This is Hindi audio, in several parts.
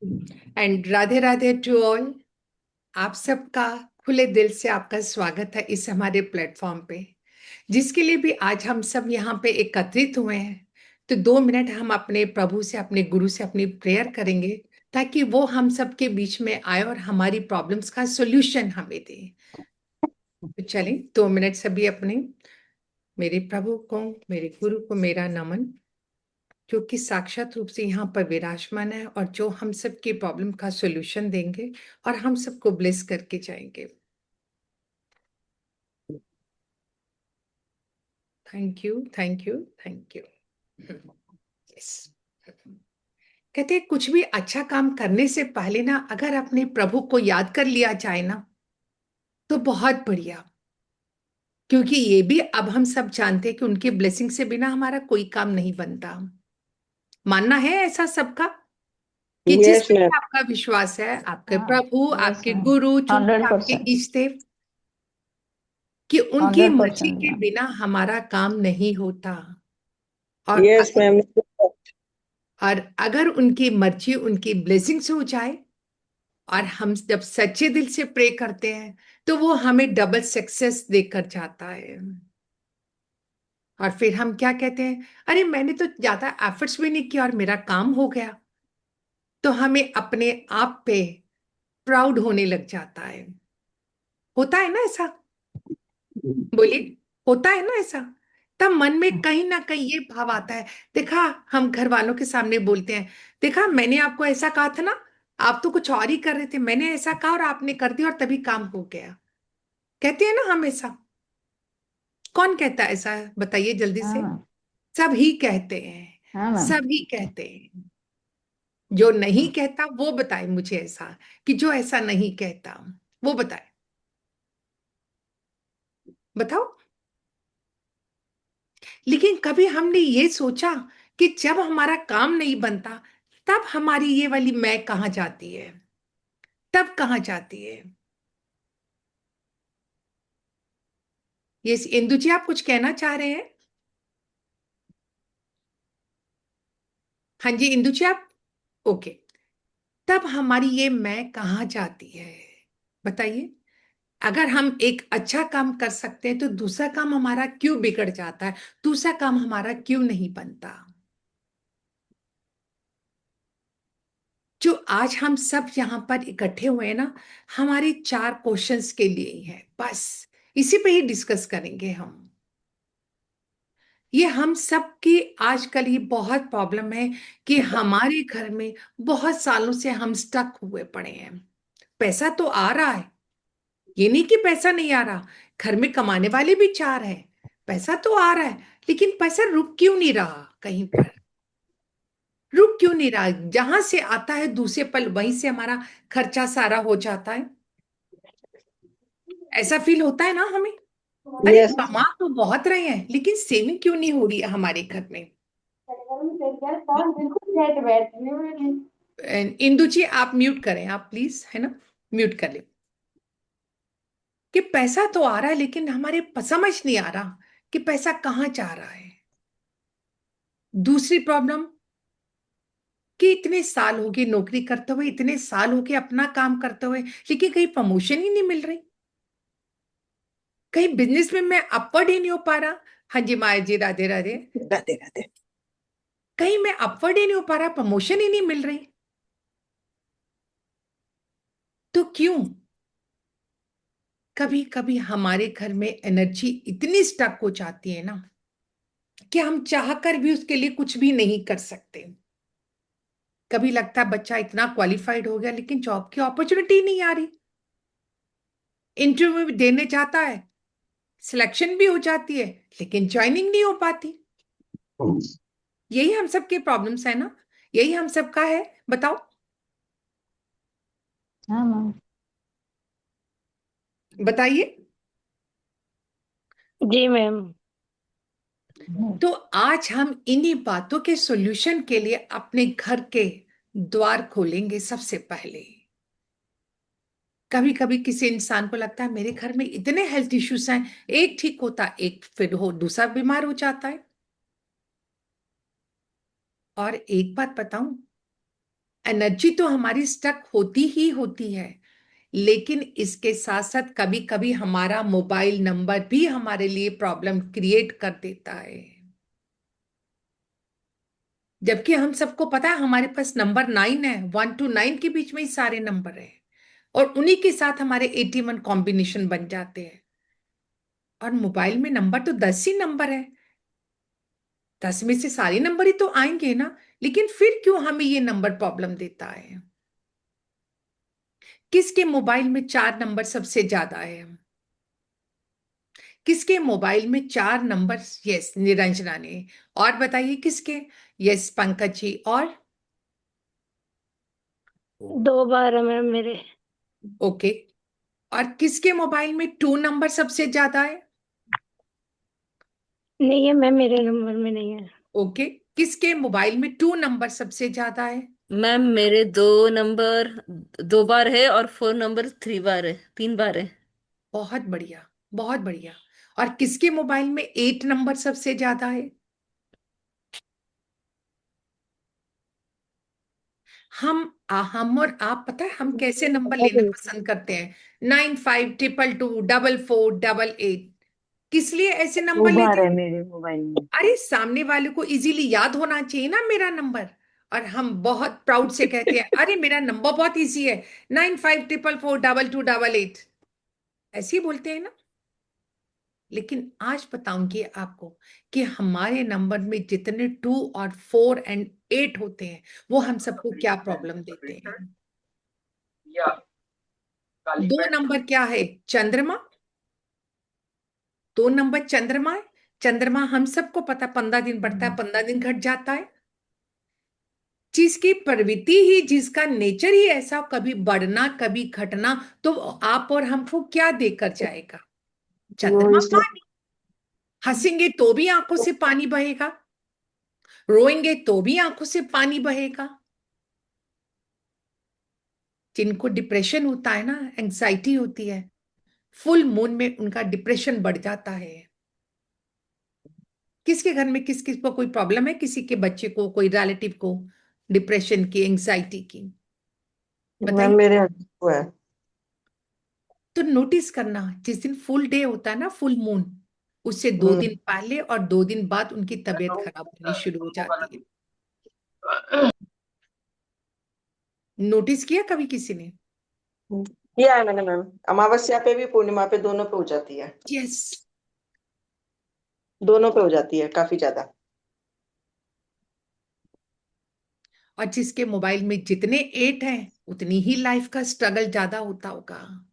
And Radhe Radhe to all. आप सबका खुले दिल से आपका स्वागत है इस हमारे प्लेटफॉर्म पे, जिसके लिए भी आज हम सब यहाँ पे एकत्रित हुए हैं। तो 2 मिनट हम अपने प्रभु से, अपने गुरु से अपनी प्रेयर करेंगे, ताकि वो हम सबके बीच में आए और हमारी प्रॉब्लम्स का सोल्यूशन हमें दे। तो चलें 2 मिनट सभी अपने, मेरे प्रभु को, मेरे गुरु को मेरा नमन, जो कि साक्षात रूप से यहाँ पर विराजमान है और जो हम सबकी प्रॉब्लम का सॉल्यूशन देंगे और हम सबको ब्लेस करके जाएंगे। Thank you, thank you, thank you. Yes. कहते हैं कुछ भी अच्छा काम करने से पहले ना, अगर अपने प्रभु को याद कर लिया जाए ना, तो बहुत बढ़िया। क्योंकि ये भी अब हम सब जानते हैं कि उनके ब्लेसिंग से बिना हमारा कोई काम नहीं बनता। मानना है ऐसा सबका, कि जिस यस पे मैम। आपका विश्वास है, आपके हाँ। प्रभु, यस आपके मैम। गुरु, जो भी आपके 100%। इष्ट देव, कि उनकी मर्जी 100% के मैम। बिना हमारा काम नहीं होता। और यस अगर मैम। और अगर उनकी मर्जी, उनकी ब्लेसिंग्स हो जाए, और हम जब सच्चे दिल से प्रे करते हैं, तो वो हमें डबल सक्सेस देकर जाता है। और फिर हम क्या कहते हैं, अरे मैंने तो ज्यादा एफर्ट्स भी नहीं किया और मेरा काम हो गया। तो हमें अपने आप पे प्राउड होने लग जाता है। होता है ना ऐसा? बोलिए, होता है ना ऐसा? तब मन में कहीं ना कहीं ये भाव आता है। देखा, हम घर वालों के सामने बोलते हैं, देखा मैंने आपको ऐसा कहा था ना, आप तो कुछ और ही कर रहे थे, मैंने ऐसा कहा और आपने कर दिया और तभी काम हो गया। कहते हैं ना हम ऐसा? कौन कहता है ऐसा, बताइए जल्दी हाँ से। मैम। सब ही कहते हैं, हाँ मैम। सब ही कहते हैं। जो नहीं कहता वो बताए मुझे ऐसा, कि जो ऐसा नहीं कहता वो बताए। बताओ। लेकिन कभी हमने ये सोचा कि जब हमारा काम नहीं बनता, तब हमारी ये वाली मैं कहाँ जाती है? तब कहाँ जाती है? ये इंदु जी, आप कुछ कहना चाह रहे हैं? हाँ जी इंदु जी, आप। ओके। तब हमारी ये मैं कहाँ जाती है? बताइए। अगर हम एक अच्छा काम कर सकते हैं, तो दूसरा काम हमारा क्यों बिगड़ जाता है? दूसरा काम हमारा क्यों नहीं बनता? जो आज हम सब यहाँ पर इकट्ठे हुए हैं ना, हमारे 4 क्वेश्चंस के लिए ही है बस। इसी पे ही डिस्कस करेंगे हम। ये हम सब की आजकल ये बहुत प्रॉब्लम है, कि हमारे घर में बहुत सालों से हम स्टक हुए पड़े हैं। पैसा तो आ रहा है, ये नहीं कि पैसा नहीं आ रहा। घर में कमाने वाले भी 4 हैं, पैसा तो आ रहा है, लेकिन पैसा रुक क्यों नहीं रहा कहीं पर? रुक क्यों नहीं रहा? जहां से आता है दूसरे पल वहीं से हमारा खर्चा सारा हो जाता है। ऐसा फील होता है ना हमें? अरे यस। कमा तो बहुत रहे हैं, लेकिन सेविंग क्यों नहीं हो रही है हमारे घर में? इंदु जी, आप म्यूट करें, आप प्लीज, है ना, म्यूट कर ले। कि पैसा तो आ रहा है, लेकिन हमारे समझ नहीं आ रहा कि पैसा कहाँ जा रहा है। दूसरी प्रॉब्लम, कि इतने साल हो गए नौकरी करते हुए, इतने साल हो गए अपना काम करते हुए, लेकिन कहीं प्रमोशन ही नहीं मिल रही। कहीं बिजनेस में मैं अपवर्ड ही नहीं हो पा रहा। हाँ जी माया जी, राधे राधे। राधे राधे। कहीं मैं अपवर्ड ही नहीं हो पा रहा, प्रमोशन ही नहीं मिल रही। तो क्यों? कभी कभी हमारे घर में एनर्जी इतनी स्टक हो जाती है ना, कि हम चाहकर भी उसके लिए कुछ भी नहीं कर सकते। कभी लगता है बच्चा इतना क्वालिफाइड हो गया, लेकिन जॉब की अपॉर्चुनिटी नहीं आ रही। इंटरव्यू भी देने जाता है, सिलेक्शन भी हो जाती है, लेकिन ज्वाइनिंग नहीं हो पाती। यही हम सबके प्रॉब्लम्स है ना? यही हम सबका है। बताओ। हाँ मैम। बताइए। जी मैम। तो आज हम इन्हीं बातों के सॉल्यूशन के लिए अपने घर के द्वार खोलेंगे सबसे पहले। कभी कभी किसी इंसान को लगता है मेरे घर में इतने हेल्थ इश्यूज हैं, एक ठीक होता एक फिर हो दूसरा बीमार हो जाता है। और एक बात बताऊं, एनर्जी तो हमारी स्टक होती ही होती है, लेकिन इसके साथ साथ कभी कभी हमारा मोबाइल नंबर भी हमारे लिए प्रॉब्लम क्रिएट कर देता है। जबकि हम सबको पता है हमारे पास नंबर 9 है, 1 to 9 के बीच में ही सारे नंबर है, और उन्हीं के साथ हमारे 81 कॉम्बिनेशन बन जाते हैं। और मोबाइल में नंबर तो 10 ही नंबर है, 10 में से सारे नंबर ही तो आएंगे ना। लेकिन फिर क्यों हमें ये नंबर प्रॉब्लम देता है? किसके मोबाइल में 4 नंबर सबसे ज्यादा है? किसके मोबाइल में 4 नंबर? यस, निरंजना ने। और बताइए किसके? यस, पंकज जी। और 2 बार है मैम मेरे। ओके। और किसके मोबाइल में 2 नंबर सबसे ज्यादा है? नहीं है मैम, मेरे नंबर में नहीं है। ओके। किसके मोबाइल में 2 नंबर सबसे ज्यादा है? मैम मेरे 2 नंबर 2 बार है, और 4 नंबर 3 बार है, 3 बार है। बहुत बढ़िया, बहुत बढ़िया। और किसके मोबाइल में 8 नंबर सबसे ज्यादा है? हम और आप, पता है हम कैसे नंबर लेना पसंद करते हैं? 9522224488। किस लिए ऐसे दो नंबर बार लेते है हैं? मेरे मोबाइल में। अरे सामने वाले को इजीली याद होना चाहिए ना मेरा नंबर। और हम बहुत प्राउड से कहते हैं, अरे मेरा नंबर बहुत इजी है, 9544442288। ऐसे ही बोलते हैं ना। लेकिन आज बताऊंगी आपको कि हमारे नंबर में जितने 2 और 4 एंड 8 होते हैं, वो हम सबको क्या प्रॉब्लम देते हैं। 2 नंबर क्या है? चंद्रमा। 2 नंबर चंद्रमा है। चंद्रमा हम सबको पता, 15 दिन बढ़ता है, 15 दिन घट जाता है। जिसकी प्रवृत्ति ही, जिसका नेचर ही ऐसा, कभी बढ़ना कभी घटना, तो आप और हमको क्या देकर जाएगा? वो चंद्रमा। इसलिए हंसेंगे तो भी आंखों से पानी बहेगा, रोएंगे तो भी आंखों से पानी बहेगा। जिनको डिप्रेशन होता है ना, एंजाइटी होती है, फुल मून में उनका डिप्रेशन बढ़ जाता है। किसके घर में किस किस को कोई प्रॉब्लम है? किसी के बच्चे को, कोई रिलेटिव को डिप्रेशन की, एंजाइटी की? मैम बताइए। मेरे हस्बैंड को है। तो नोटिस करना, जिस दिन फुल डे होता है ना, फुल मून, उससे दो हम्म। दिन पहले और 2 दिन बाद उनकी तबीयत खराब होनी शुरू हो जाती है। नोटिस किया कभी किसी ने? किया है मैंने मैम, अमावस्या पे भी पूर्णिमा पे दोनों पे हो जाती है। यस। दोनों पे हो जाती है काफी ज्यादा। और जिसके मोबाइल में जितने 8 हैं, उतनी ही लाइफ का स्ट्रगल ज्यादा होता होगा,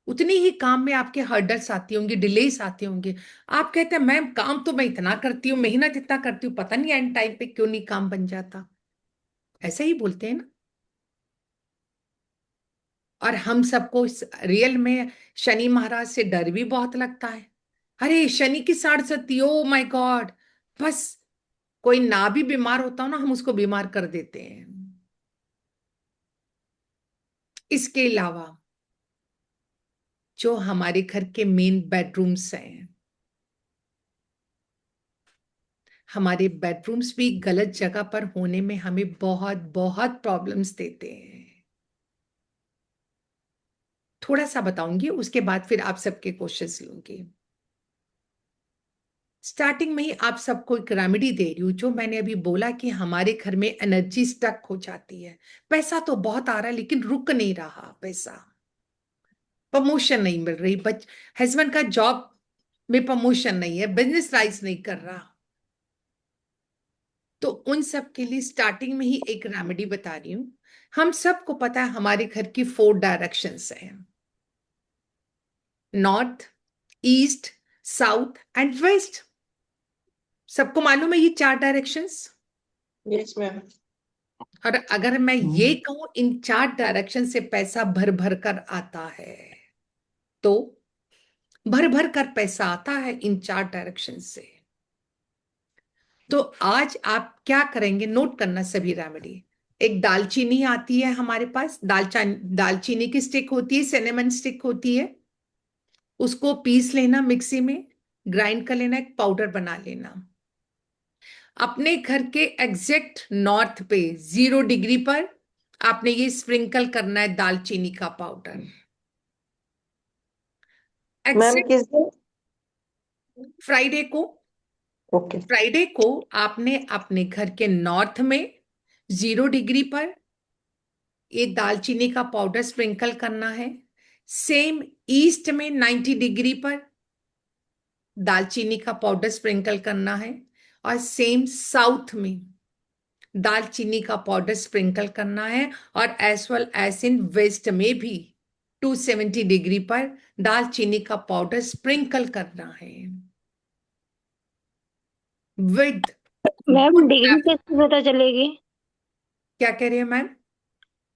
उतनी ही काम में आपके हर्डल्स आती होंगी, डिलेस आते होंगे। आप कहते हैं मैम काम तो मैं इतना करती हूँ, मेहनत इतना करती हूँ, पता नहीं एंड टाइम पे क्यों नहीं काम बन जाता। ऐसा ही बोलते हैं ना। और हम सबको रियल में शनि महाराज से डर भी बहुत लगता है। अरे शनि की साढ़ सती, ओ माय गॉड। बस कोई ना भी बीमार होता हो ना, हम उसको बीमार कर देते हैं। इसके अलावा जो हमारे घर के मेन बेडरूम्स हैं, हमारे बेडरूम्स भी गलत जगह पर होने में हमें बहुत बहुत प्रॉब्लम्स देते हैं। थोड़ा सा बताऊंगी, उसके बाद फिर आप सबके क्वेश्चंस लूंगी। स्टार्टिंग में ही आप सबको एक रेमेडी दे रही हूँ, जो मैंने अभी बोला कि हमारे घर में एनर्जी स्टक हो जाती है। पैसा तो बहुत आ रहा है लेकिन रुक नहीं रहा पैसा, प्रमोशन नहीं मिल रही, हस्बैंड का जॉब में प्रमोशन नहीं है, बिजनेस राइज नहीं कर रहा। तो उन सब के लिए स्टार्टिंग में ही एक रेमेडी बता रही हूँ। हम सबको पता है हमारे घर की 4 डायरेक्शंस हैं, north, east, south and west. सबको मालूम है ये 4 डायरेक्शंस। Yes ma'am. और अगर मैं ये कहूं इन 4 डायरेक्शन से पैसा भर भर कर आता है, तो भर भर कर पैसा आता है इन 4 डायरेक्शन से। तो आज आप क्या करेंगे, नोट करना सभी रेमेडी। एक दालचीनी आती है हमारे पास, दालचीनी की स्टिक होती है, सिनेमन स्टिक होती है। उसको पीस लेना मिक्सी में, ग्राइंड कर लेना, एक पाउडर बना लेना। अपने घर के एग्जैक्ट नॉर्थ पे 0 डिग्री पर आपने ये स्प्रिंकल करना है दालचीनी का पाउडर। मैम एग्जैक्ट किस दिन? फ्राइडे को, ओके। फ्राइडे को आपने अपने घर के नॉर्थ में 0 डिग्री पर ये दालचीनी का पाउडर स्प्रिंकल करना है। सेम ईस्ट में 90 डिग्री पर दालचीनी का पाउडर स्प्रिंकल करना है, और सेम साउथ में दालचीनी का पाउडर स्प्रिंकल करना है, और as well as in west में भी 270 डिग्री पर दालचीनी का पाउडर स्प्रिंकल करना है विद मैम गुड। डिग्री कैसे पता चलेगी? क्या कह रही है मैम?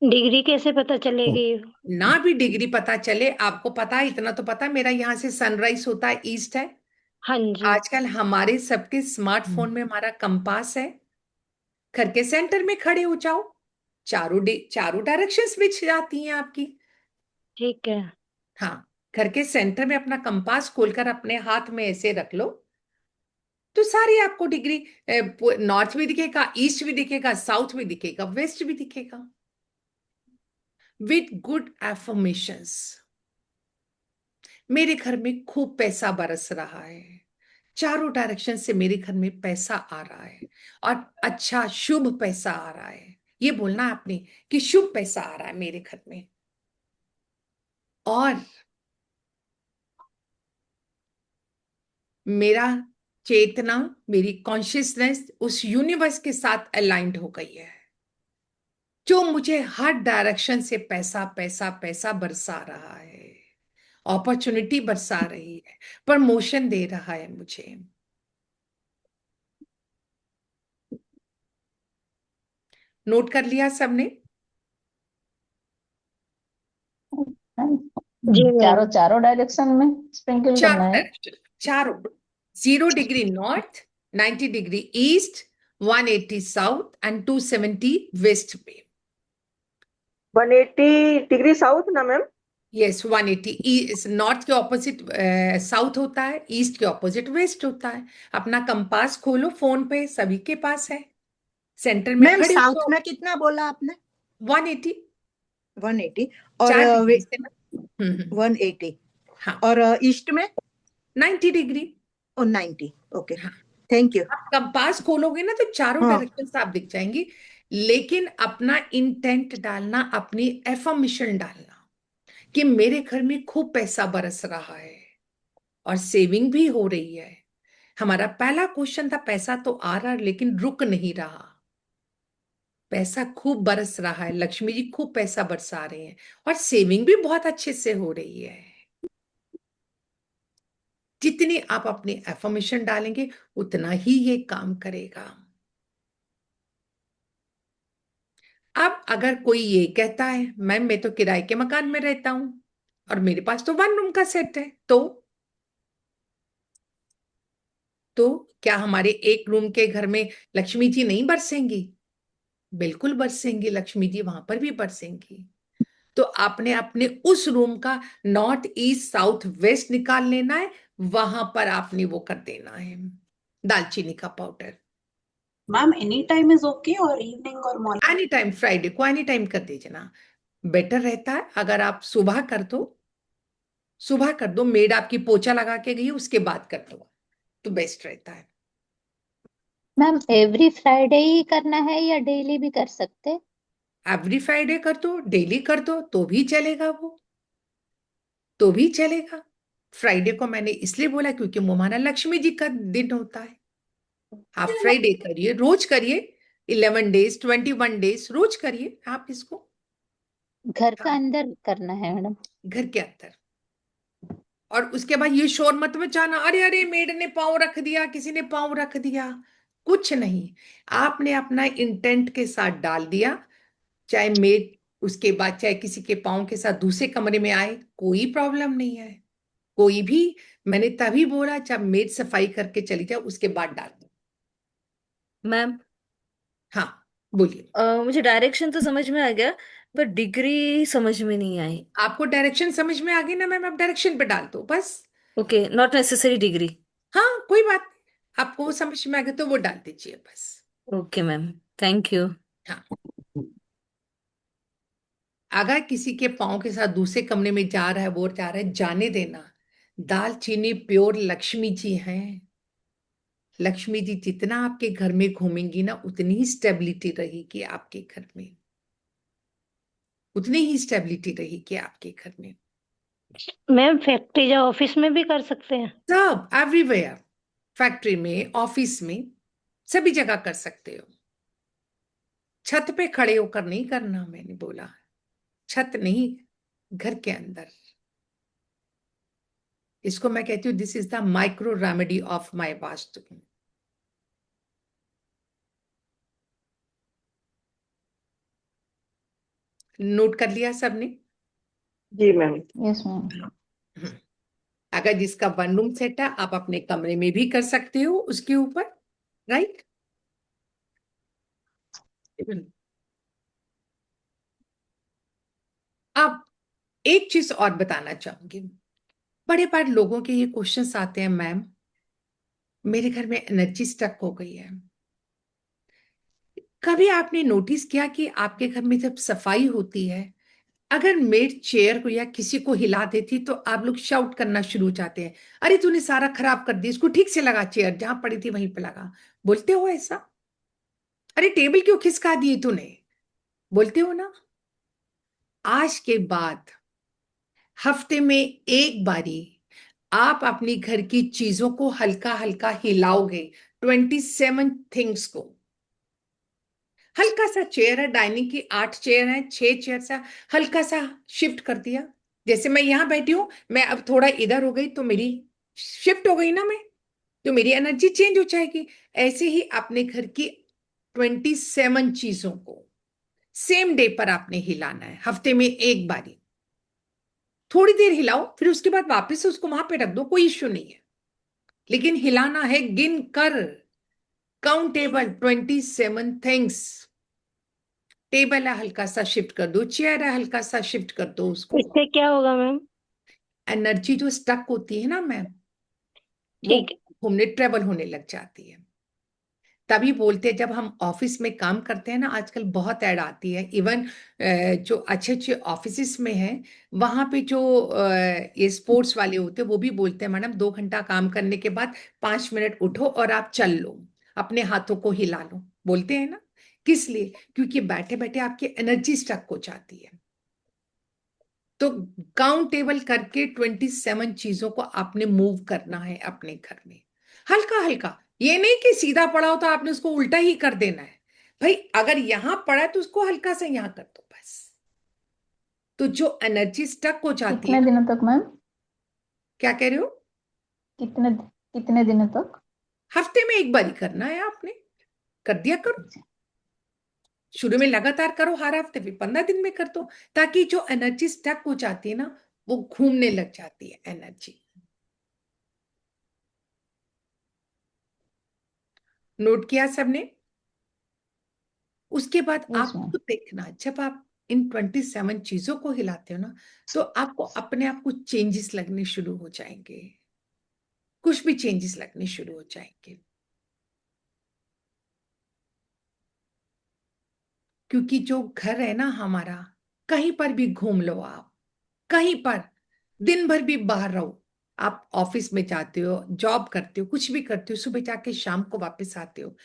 डिग्री कैसे पता चलेगी? ना भी डिग्री पता चले, आपको पता है, इतना तो पता है, मेरा यहाँ से सनराइज होता है ईस्ट है। हाँ जी। आजकल हमारे सबके स्मार्टफोन में हमारा कंपास है। घर के सेंटर में खड़े हो जाओ, चारों डायरेक्शंस दिख जाती हैं आपकी। ठीक है। हाँ, घर के सेंटर में अपना कंपास खोलकर अपने हाथ में ऐसे रख लो, तो सारी आपको डिग्री, नॉर्थ भी दिखेगा, ईस्ट भी दिखेगा, साउथ भी दिखेगा, वेस्ट भी दिखेगा, विथ गुड एफर्मेशंस। मेरे घर में खूब पैसा बरस रहा है, चारों डायरेक्शन से मेरे घर में पैसा आ रहा है, और अच्छा शुभ पैसा आ रहा है। ये बोलना आपने कि शुभ पैसा आ रहा है मेरे घर में, और मेरा चेतना, मेरी कॉन्शियसनेस उस यूनिवर्स के साथ अलाइंड हो गई है, जो मुझे हर डायरेक्शन से पैसा पैसा पैसा बरसा रहा है, अपॉर्चुनिटी बरसा रही है, प्रमोशन दे रहा है मुझे। नोट कर लिया सबने? जी मैम। चारों चारों डायरेक्शन में स्प्रिंकल करना चारों है। डायरेक्शन, चारों, 0 degree north, 90 degree east, 180 south and 270 west पे। 180 डिग्री साउथ ना मैम? यस, 180। नॉर्थ के ऑपोजिट साउथ होता है, ईस्ट के ऑपोजिट वेस्ट होता है। अपना कंपास खोलो, फोन पे सभी के पास है, सेंटर में मैम खड़े साउथ हो। में कितना बोला आपने? 180, 180 और 4 डिग्री से ना। 180 हाँ, और ईस्ट में 90 डिग्री। और 90। ओके, हाँ, थैंक यू। आप कंपास खोलोगे ना तो चारों हाँ डायरेक्शन आप दिख जाएंगी, लेकिन अपना इंटेंट डालना, अपनी एफर्मेशन डालना कि मेरे घर में खूब पैसा बरस रहा है और सेविंग भी हो रही है। हमारा पहला क्वेश्चन था, पैसा तो आ रहा है लेकिन रुक नहीं रहा। पैसा खूब बरस रहा है, लक्ष्मी जी खूब पैसा बरसा रही हैं, और सेविंग भी बहुत अच्छे से हो रही है। जितनी आप अपनी एफर्मेशन डालेंगे उतना ही ये काम करेगा। अब अगर कोई ये कहता है, मैम मैं तो किराए के मकान में रहता हूं और मेरे पास तो 1 रूम का सेट है, तो क्या हमारे 1 रूम के घर में लक्ष्मी जी नहीं बरसेंगी? बिल्कुल बरसेंगी, लक्ष्मी जी वहां पर भी बरसेंगी। तो आपने अपने उस रूम का नॉर्थ ईस्ट साउथ वेस्ट निकाल लेना है, वहां पर आपने वो कर देना है दालचीनी का powder. Ma'am any time is okay और इवनिंग और मॉर्निंग? एनी टाइम, फ्राइडे को एनी टाइम कर दीजिए ना। बेटर रहता है अगर आप सुबह कर दो, सुबह कर दो, मेड आपकी पोछा लगा के गई उसके बाद कर दो, तो बेस्ट रहता है। मैम एवरी फ्राइडे ही करना है या डेली भी कर सकते? एवरी फ्राइडे कर दो, डेली कर दो तो भी चलेगा, वो तो भी चलेगा। फ्राइडे को मैंने इसलिए बोला क्योंकि वो हमारा लक्ष्मी जी का दिन होता है। आप फ्राइडे करिए, रोज करिए, 11 डेज, 21 डेज रोज करिए आप इसको। घर का हाँ, अंदर करना है मैडम? घर के अंदर। और उसके बाद ये शोर मत मचाना, अरे अरे मेड ने पाँव रख दिया, किसी ने पाँव रख दिया, कुछ नहीं। आपने अपना इंटेंट के साथ डाल दिया, चाहे मेड उसके बाद चाहे किसी के पाँव के साथ दूसरे कमरे में आए, कोई प्रॉब्लम नहीं है, कोई भी। मैंने तभी बोला जब मेड सफाई करके चली जाए उसके बाद डाल दो। मैम, हाँ, बोलिए। मुझे डायरेक्शन तो समझ में आ गया, पर डिग्री समझ में नहीं आई। आपको डायरेक्शन समझ में आ गई ना मैम? आप डायरेक्शन पे डाल दो बस। Okay, not necessary degree. हाँ, कोई बात नहीं। आपको वो समझ में आ गया तो वो डाल दीजिए बस। Okay ma'am, thank you. हाँ, अगर किसी के पाँव के साथ दूसरे कमरे में जा रहा है, वो जा रहा है, जाने देना। दालचीनी प्योर लक्ष्मी जी हैं। लक्ष्मी जी जितना आपके घर में घूमेंगी ना, उतनी ही स्टेबिलिटी रहेगी आपके घर में, उतनी ही स्टेबिलिटी रहेगी आपके घर में। मैम फैक्ट्री या ऑफिस में भी कर सकते हैं? सब एवरीवेयर, फैक्ट्री में, ऑफिस में, सभी जगह कर सकते हो। छत पे खड़े होकर नहीं करना, मैंने बोला, छत नहीं, घर के अंदर। इसको मैं कहती हूँ this is the micro remedy of my vastu. Note कर लिया सबने? जी मैम। Yes ma'am. हम्म। अगर जिसका वन रूम सेट है, आप अपने कमरे में भी कर सकते हो उसके ऊपर, राइट? अब एक चीज और बताना चाहूंगी। बड़े बार लोगों के ये क्वेश्चंस आते हैं, मैम मेरे घर में एनर्जी स्टक हो गई है। कभी आपने नोटिस किया कि आपके घर में जब सफाई होती है, अगर मेड चेयर को या किसी को हिला देती तो आप लोग शाउट करना शुरू हो जाते हैं, अरे तूने सारा खराब कर दिया, इसको ठीक से लगा, चेयर जहां पड़ी थी वहीं पे लगा। बोलते हो ऐसा? अरे टेबल क्यों खिसका दिए तूने? बोलते हो ना? आज के बाद हफ्ते में एक बारी आप अपनी घर की चीजों को हल्का हल्का हिलाओगे, 27 थिंग्स को। हल्का सा चेयर है, डाइनिंग की 8 चेयर है, 6 चेयर सा हल्का सा शिफ्ट कर दिया। जैसे मैं यहां बैठी हूं, मैं अब थोड़ा इधर हो गई तो मेरी शिफ्ट हो गई ना, मैं तो मेरी एनर्जी चेंज हो जाएगी। ऐसे ही अपने घर की 27 चीजों को सेम डे पर आपने हिलाना है, हफ्ते में एक बारी। थोड़ी देर हिलाओ, फिर उसके बाद वापस से उसको वहां पे रख दो, कोई इश्यू नहीं है, लेकिन हिलाना है गिन कर। Countable 27 things. टेबल है हल्का सा शिफ्ट कर दो, चेयर है हल्का सा शिफ्ट कर दो उसको। इससे क्या होगा मैम? एनर्जी जो स्टक होती है ना मैम, वो ठीक है। घूमने ट्रेवल होने लग जाती है। तभी बोलते हैं, जब हम ऑफिस में काम करते हैं ना, आजकल बहुत ऐड आती है, इवन जो अच्छे अच्छे ऑफिस में हैं, वहां पे जो ये स्पोर्ट्स वाले होते हैं वो भी बोलते हैं, मैडम 2 घंटा काम करने के बाद 5 मिनट उठो और आप चल लो, अपने हाथों को हिला लो। बोलते हैं ना, किस लिए? क्योंकि बैठे बैठे आपकी एनर्जी स्टक हो जाती है। तो काउंटेबल करके 27 चीजों को आपने मूव करना है अपने घर में, हल्का हल्का। ये नहीं कि सीधा पड़ा हो तो आपने उसको उल्टा ही कर देना है। भाई अगर यहां पड़ा है तो उसको हल्का सा यहां कर दो बस। तो जो एनर्जी स्टक हो जाती कितने है। दिनों तक मैम? क्या कह रहे हो? कितने कितने दिनों तक? हफ्ते में एक बार ही करना है आपने, कर दिया करो। शुरू में लगातार करो, हर हफ्ते, फिर 15 दिन में कर दो, ताकि जो एनर्जी स्टक हो जाती है ना, वो घूमने लग जाती है एनर्जी। नोट किया सबने? उसके बाद यस आप मैम। खुद देखना, जब आप इन 27 चीजों को हिलाते हो ना, तो आपको अपने आप कुछ चेंजेस लगने शुरू हो जाएंगे, कुछ भी चेंजेस लगने शुरू हो जाएंगे। क्योंकि जो घर है ना हमारा, कहीं पर भी घूम लो आप, कहीं पर दिन भर भी बाहर रहो, आप ऑफिस में जाते हो, जॉब करते हो, कुछ भी करते हो, सुबह जाके शाम को वापस आते हो,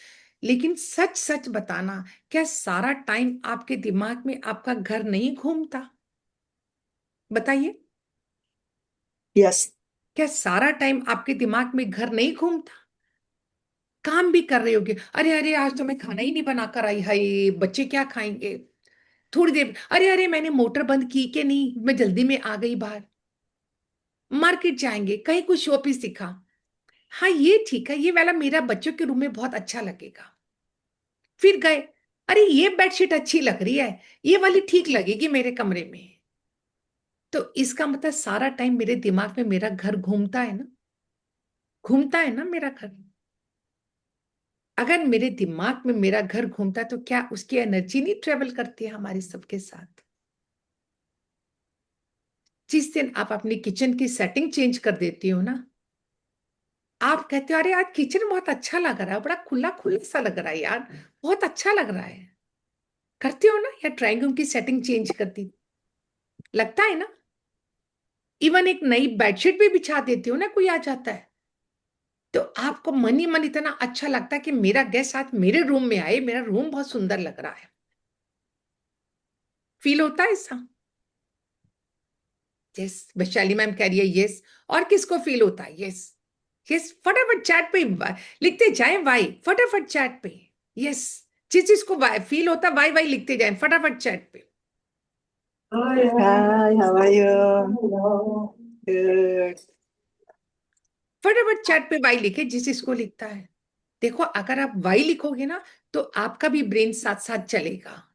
लेकिन सच सच बताना, क्या सारा टाइम आपके दिमाग में आपका घर नहीं घूमता? बताइए, यस। क्या सारा टाइम आपके दिमाग में घर नहीं घूमता? काम भी कर रहे होगे, अरे अरे आज तो मैं खाना ही नहीं बना कर आई, हाय बच्चे क्या खाएंगे। थोड़ी देर, अरे अरे मैंने मोटर बंद की कि नहीं, मैं जल्दी में आ गई बाहर। मार्केट जाएंगे, कहीं कुछ शॉपीस दिखा, हाँ ये ठीक है, ये वाला मेरा बच्चों के रूम में बहुत अच्छा लगेगा। फिर गए, अरे ये बेडशीट अच्छी लग रही है, ये वाली ठीक लगेगी मेरे कमरे में। तो इसका मतलब सारा टाइम मेरे दिमाग में मेरा घर घूमता है ना, घूमता है ना मेरा घर। अगर मेरे दिमाग में मेरा घर घूमता तो क्या उसकी एनर्जी नहीं ट्रेवल करती है हमारे सबके साथ? जिस दिन आप अपनी किचन की सेटिंग चेंज कर देती हो ना, आप कहते हो अरे यार किचन बहुत अच्छा लग रहा है, बड़ा खुला खुला सा लग रहा है यार, बहुत अच्छा लग रहा है, करते हो ना, या ड्राइंग रूम की सेटिंग चेंज करती, लगता है ना। इवन एक नई बेडशीट भी बिछा देती हो ना, कोई आ जाता है तो आपको मन ही मन इतना अच्छा लगता है कि मेरा गेस्ट आज मेरे रूम में आए, मेरा रूम बहुत सुंदर लग रहा है। फील होता है ऐसा? यस, वैशाली मैम कह रही है यस। और किसको फील होता है? यस यस, फटाफट चैट पे लिखते जाएं वाई, फटाफट चैट पे यस। जिस जिसको वाई फील होता है वाई वाई लिखते जाएं फटाफट चैट पे। Hi, how are you? Good. फटाफट चैट पे वाई लिखे जिस जिसको लिखता है। देखो अगर आप वाई लिखोगे ना तो आपका भी ब्रेन साथ साथ चलेगा,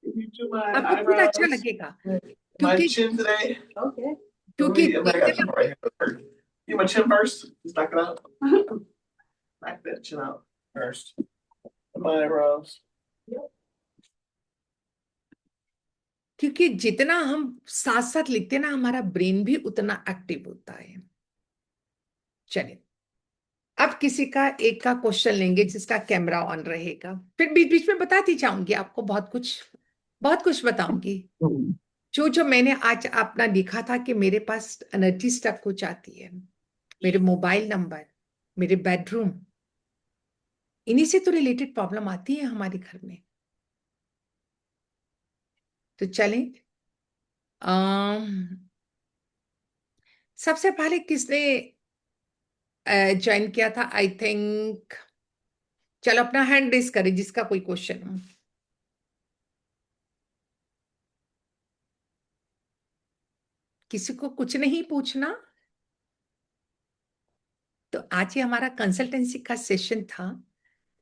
Did you do my आपको खुद अच्छा eyebrows? लगेगा। My क्योंकि chin today? Okay. क्योंकि I got जितना chin right here first. Get my chin first. Just knock it out. Knock that chin out first. My eyebrows. क्योंकि जितना हम साथ साथ लिखते हैं ना हमारा ब्रेन भी उतना एक्टिव होता है। चलिए अब किसी का एक का क्वेश्चन लेंगे जिसका कैमरा ऑन रहेगा, फिर बीच बीच में बताती जाऊंगी आपको, बहुत कुछ बताऊंगी। जो जो मैंने आज अपना लिखा था कि मेरे पास एनर्जी स्टक हो जाती है, मेरे मोबाइल नंबर, मेरे बेडरूम, इन्हीं से तो रिलेटेड प्रॉब्लम आती है हमारे घर में। तो चलें, सबसे पहले किसने ज्वाइन किया था? आई थिंक, चलो अपना हैंड रेस करें जिसका कोई क्वेश्चन हो। किसी को कुछ नहीं पूछना? तो आज ही हमारा कंसल्टेंसी का सेशन था,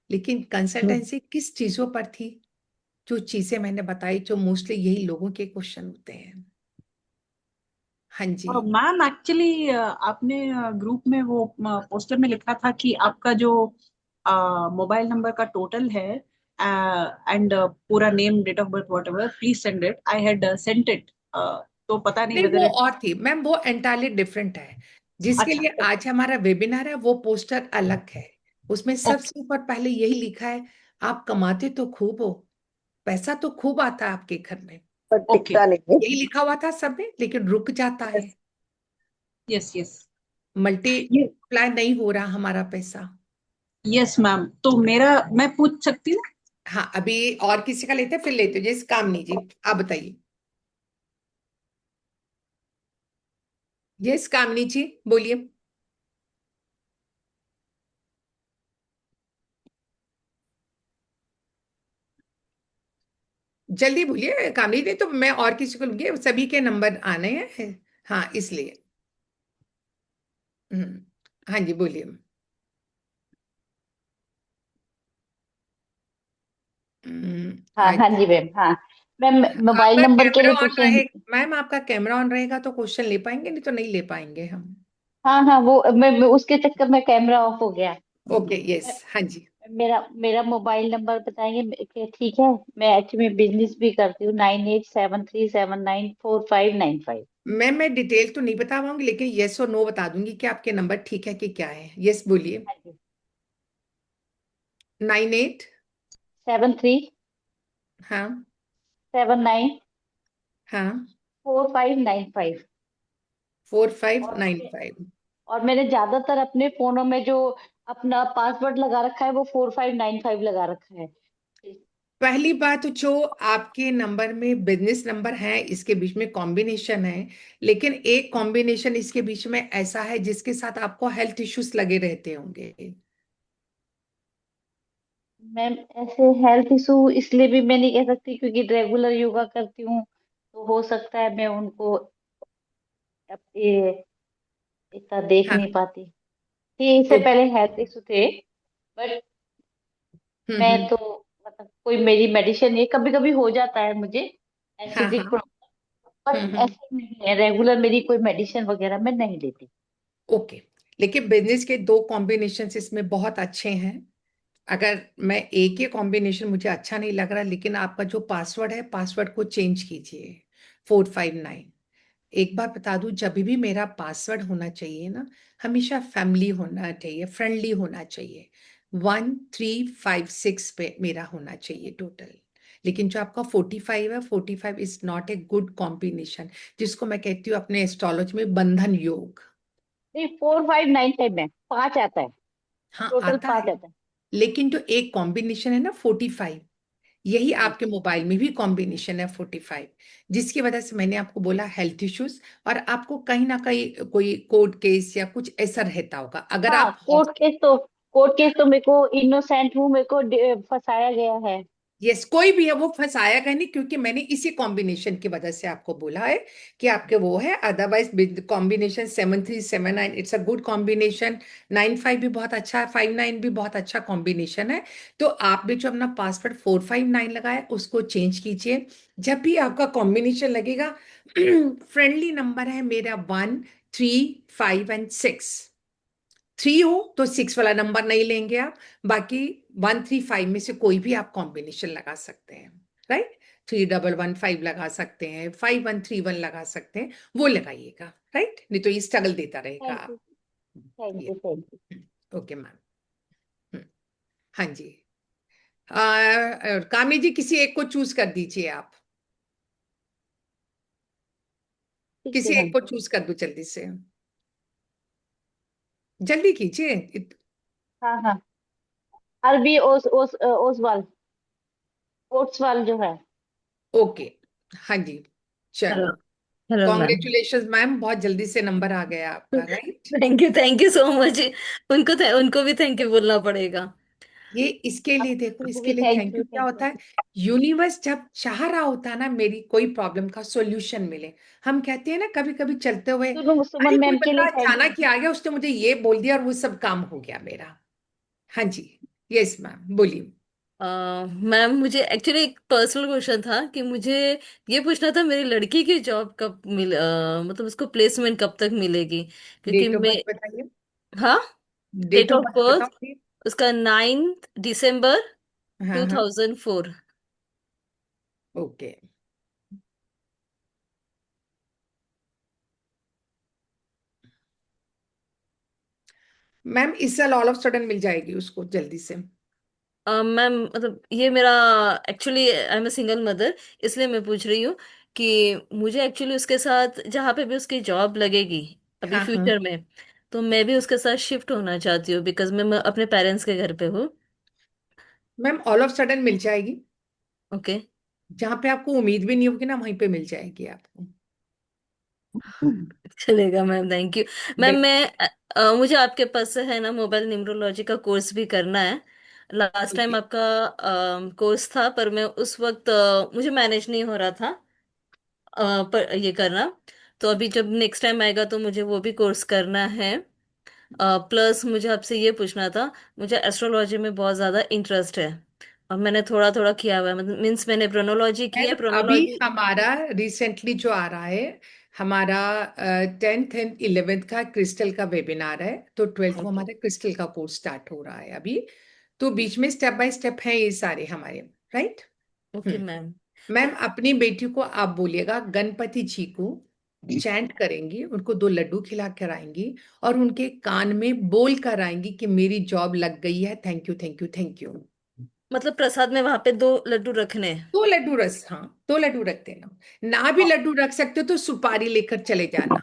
लेकिन कंसल्टेंसी किस चीजों पर थी? जो चीजें मैंने बताई, जो मोस्टली यही लोगों के क्वेश्चन होते हैं। हाँ जी, मैम एक्चुअली आपने ग्रुप में वो पोस्टर में लिखा था कि आपका जो मोबाइल नंबर का टोटल है एंड पूरा name date of birth whatever please send it. I had sent it, तो पता नहीं नहीं वो वेदर इट। और थी मैम, वो एंटायरली डिफरेंट है। जिसके अच्छा, लिए आज हमारा वेबिनार है वो पोस्टर अलग है। उसमें ओके सबसे ऊपर पहले यही लिखा है, आप कमाते तो खूब हो, पैसा तो खूब आता है आपके घर में, पर ओके, टिकता नहीं है। यही लिखा हुआ था सब में, लेकिन रुक जाता है। यस यस मल्टीप्लाई नहीं हो रहा हमारा पैसा। Yes ma'am. तो मेरा, मैं पूछ सकती हूँ? हाँ अभी और किसी का लेते हैं, फिर लेते हो जिस काम नहीं जी, आप बताइए। यस कामनी जी बोलिए। जल्दी बोलिए कामनी, नहीं तो मैं और किसी को लूंगी, सभी के नंबर आने हैं। हाँ इसलिए। हाँ जी बोलिए। हाँ हाँ अच्छा, जी मैम। हाँ मैम, मोबाइल आपका नंबर के कैमरा लिए ऑन पूछे हैं। रहेगा मैम, आपका कैमरा ऑन रहेगा तो क्वेश्चन ले पाएंगे, नहीं तो नहीं ले पाएंगे हम। हाँ हाँ, वो मैं उसके चक्कर में कैमरा ऑफ हो गया। ओके यस हाँ जी। मेरा मेरा मोबाइल नंबर बताएंगे ठीक है? मैं एक्चुअली में बिजनेस भी करती हूँ। 9873794595। मैं डिटेल तो नहीं बता पाऊंगी, लेकिन यस और नो बता दूंगी कि आपके नंबर ठीक है कि क्या है। यस बोलिए। हाँ जी। 98। 73 हाँ 79 हाँ, 4595। और 4595। और मैंने ज्यादातर अपने फोनों में जो अपना पासवर्ड लगा रखा है वो 4595 लगा रखा है। पहली बात, जो आपके नंबर में बिजनेस नंबर है इसके बीच में कॉम्बिनेशन है, लेकिन एक कॉम्बिनेशन इसके बीच में ऐसा है जिसके साथ आपको हेल्थ इश्यूज लगे रहते होंगे। मैम ऐसे हेल्थ इशू इसलिए भी मैं नहीं कह सकती क्योंकि रेगुलर योगा करती हूँ, तो हो सकता है मैं उनको ये इतना देख हाँ नहीं पाती। कि इससे तो पहले हेल्थ इशू थे, बट मैं हम्म। तो मतलब कोई मेरी मेडिसिन ये कभी कभी हो जाता है मुझे हाँ हाँ। एसिडिक प्रॉब्लम, बट हम्म। ऐसे नहीं है रेगुलर मेरी कोई मेडिसिन वगैरह मैं नहीं लेती। ओके, लेकिन बिजनेस के दो कॉम्बिनेशन इसमें बहुत अच्छे हैं। अगर मैं एक ही कॉम्बिनेशन मुझे अच्छा नहीं लग रहा, लेकिन आपका जो पासवर्ड है पासवर्ड को चेंज कीजिए, 459। एक बार बता दूं, जब भी मेरा पासवर्ड होना चाहिए ना, हमेशा फैमिली होना चाहिए, फ्रेंडली होना चाहिए। 1356 पे मेरा होना चाहिए टोटल। लेकिन जो आपका 45 है, 45 is not a good combination, जिसको मैं कहती हूँ अपने एस्ट्रोलॉजी में बंधन योग। नहीं, 4595 में 5 आता है, हाँ टोटल आता 5 है, आता है। लेकिन जो एक कॉम्बिनेशन है ना 45, यही हाँ। आपके मोबाइल में भी कॉम्बिनेशन है 45, जिसकी वजह से मैंने आपको बोला हेल्थ इश्यूज। और आपको कहीं ना कहीं कोई कोर्ट केस या कुछ ऐसा रहता होगा अगर हाँ, आप। कोर्ट केस तो मेरे को इनोसेंट हूँ, मेरे को फंसाया गया है। यस, कोई भी है वो फंसाएगा नहीं, क्योंकि मैंने इसी कॉम्बिनेशन की वजह से आपको बोला है कि आपके वो है। Otherwise combination 7379 it's a good combination. 95 भी बहुत अच्छा है, 59 भी बहुत अच्छा कॉम्बिनेशन है। तो आप भी जो अपना पासवर्ड 459 लगाए उसको चेंज कीजिए जब भी आपका कॉम्बिनेशन लगेगा। फ्रेंडली नंबर है मेरा 1 3 5 एंड 6। 3 हो तो 6 वाला नंबर नहीं लेंगे आप। बाकी 1 3 5 में से कोई भी आप कॉम्बिनेशन लगा सकते हैं, राइट। 3115 लगा सकते हैं, 5131 लगा सकते हैं, वो लगाइएगा, राइट। नहीं तो ये स्ट्रगल देता रहेगा थैंक यू, आप। थैंक ये you, thank you. Okay ma'am. हाँ जी। कामी जी, किसी एक को चूज कर दीजिए आप। ठीक है किसी एक मैम। को चूज कर दो जल्दी से, जल्दी कीजिए। हाँ हाँ, अरबी ओसवाल, ओट्सवाल जो है। ओके, हाँ जी, हेलो। चलो। Hello ma'am. कॉन्ग्रेचुलेशन मैम, बहुत जल्दी से नंबर आ गया आपका, right. Thank you so much. उनको भी थैंक यू बोलना पड़ेगा। ये इसके लिए देखो, आपको इसके भी लिए थैंक थैंक यू यू, क्या थैंक होता यू। है। यूनिवर्स जब चाह रहा होता है ना मेरी कोई प्रॉब्लम का सॉल्यूशन मिले, हम कहते हैं ना कभी कभी चलते हुए, सुमन अरे कोई मैम के बंदा लिए थैंक यू। अचानक ही आ गया, उसने मुझे ये बोल दिया और वो सब काम हो गया मेरा। हाँ जी, यस मैम, बोलिए। मैम, मुझे एक्चुअली एक पर्सनल क्वेश्चन था कि मुझे ये पूछना था मेरी लड़की की जॉब कब मतलब उसको प्लेसमेंट कब तक मिलेगी, क्योंकि डेट ऑफ मैं। बर्थ बताइए। हाँ। Date date of of birth बताओ बर्थ please। उसका 9 दिसंबर हाँ टू हाँ, थाउजेंड फोर ओके। मैम इस साल ऑल ऑफ सडन मिल जाएगी उसको जल्दी से। मैम, मतलब ये मेरा actually I am a single mother, इसलिए मैं पूछ रही हूँ कि मुझे एक्चुअली उसके साथ जहाँ पे भी उसकी जॉब लगेगी अभी हाँ हाँ फ्यूचर में, तो मैं भी उसके साथ शिफ्ट होना चाहती हूँ, बिकॉज मैं अपने पेरेंट्स के घर पे हूँ। मैम, ऑल ऑफ सडन मिल जाएगी। ओके। जहाँ पे आपको उम्मीद भी नहीं होगी ना, वहीं पे मिल जाएगी आपको। चलेगा मैम, थैंक यू। मैम बिल्कुल। मैं मुझे आपके पास से है ना मोबाइल न्यूमरोलॉजी का कोर्स भी करना है। लास्ट टाइम ओके आपका कोर्स था, पर मैं उस वक्त मुझे मैनेज नहीं हो रहा था पर ये करना। तो अभी जब नेक्स्ट टाइम आएगा तो मुझे वो भी कोर्स करना है। प्लस मुझे आपसे ये पूछना था, मुझे एस्ट्रोलॉजी में बहुत ज़्यादा इंटरेस्ट है, और मैंने थोड़ा थोड़ा किया हुआ है, मतलब मीन्स मैंने प्रोनोलॉजी की मैम, है, अभी प्रोनोलॉजी। हमारा रिसेंटली जो आ रहा है, हमारा 10th एंड 11th का क्रिस्टल का वेबिनार है, तो 12th को ओके। हमारा क्रिस्टल का कोर्स स्टार्ट हो रहा है अभी। तो बीच में स्टेप बाय स्टेप है ये सारे हमारे, राइट। Okay ma'am. मैम, अपनी बेटी को आप बोलिएगा गणपति जी को चैंट करेंगी, उनको 2 लड्डू खिला कर आएंगी और उनके कान में बोल कर आएंगी कि मेरी जॉब लग गई है, thank you thank you thank you. मतलब प्रसाद में वहां पे 2 लड्डू रखने हैं? 2 लड्डू रस, हाँ, 2 लड्डू रख देना। ना भी औ- लड्डू रख सकते हो तो सुपारी लेकर चले जाना,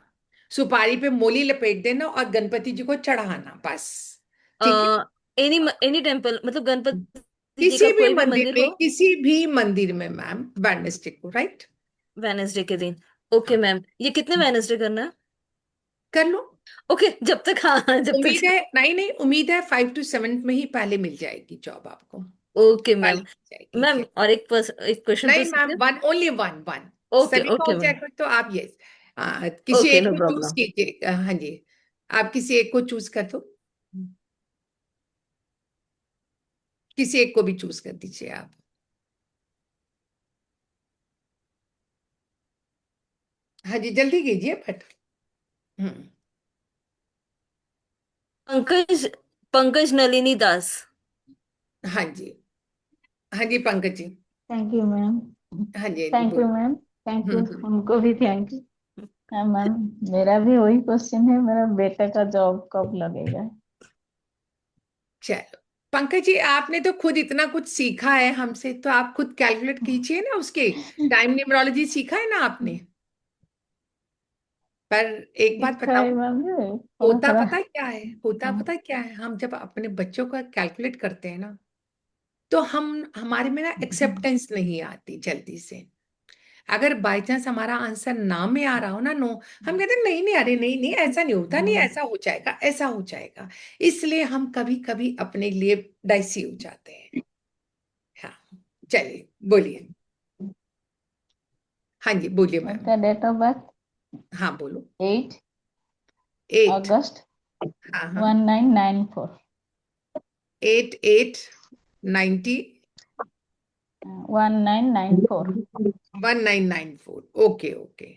सुपारी पे मोली लपेट देना और गणपति जी को चढ़ाना, बस। ठीक है। एनी एनी टेम्पल, मतलब गणपति जी का किसी भी कोई भी मंदिर मंदिर में, हो? किसी भी मंदिर में मैम, वेडनेसडे को, राइट। वेनेसडे के दिन? ओके हाँ, मैम, ये कितने वेनेसडे करना है? कर लो। ओके, जब तक, हाँ जब उम्मीद तक। है, नहीं नहीं, उम्मीद है 5 to 7 में ही पहले मिल जाएगी जॉब आपको, ओके पहले मैम। मिल जाएगी मैम ये। और एक क्वेश्चन नहीं पूछ सकते मैम, हैं? One, only one one. Okay सभी का ओके हो मैम। जाएगा तो आप, यस, किसी ओके, एक नो को चूज प्रॉब्लम। कीजिए, हाँ जी। आप किसी एक को चूज कर दो, किसी एक को भी चूज कर दीजिए आप। हाँ जी, जल्दी कीजिए बट। हम्म। पंकज पंकज नलिनी दास। हाँ जी, हाँ जी Pankaj ji. Thank you ma'am. हाँ जी, हाँ जी, थैंक यू बोलिए। मैम। थैंक यू, हम्म। उनको भी थैंक यू। हाँ मैम, मेरा भी वही क्वेश्चन है, मेरा बेटा का जॉब कब लगेगा। चलो पंकज जी, आपने तो खुद इतना कुछ सीखा है हमसे, तो आप खुद कैलकुलेट कीजिए ना उसके। टाइम न्यूमरोलॉजी सीखा है ना आपने। पर एक बात सीखा है बताऊं, मैम जी, थोड़ा होता थोड़ा। पता है क्या है, होता हाँ। पता है क्या है, हम जब अपने बच्चों का कैलकुलेट करते हैं ना, तो हम हमारे में ना एक्सेप्टेंस नहीं आती जल्दी से। अगर बाई चांस हमारा आंसर ना में आ रहा हो ना, नो, हम कहते हैं नहीं नहीं, अरे नहीं नहीं, ऐसा नहीं होता, नहीं ऐसा हो जाएगा, ऐसा हो जाएगा। इसलिए हम कभी कभी अपने लिए डाइसी हो जाते हैं। हाँ, चलिए बोलिए। हाँ जी बोलिए मैम। उनका डेट ऑफ बर्थ हाँ बोलो। 8 एट। अगस्त हाँ हाँ। 1994। 8890। 1994। 1994। Okay okay.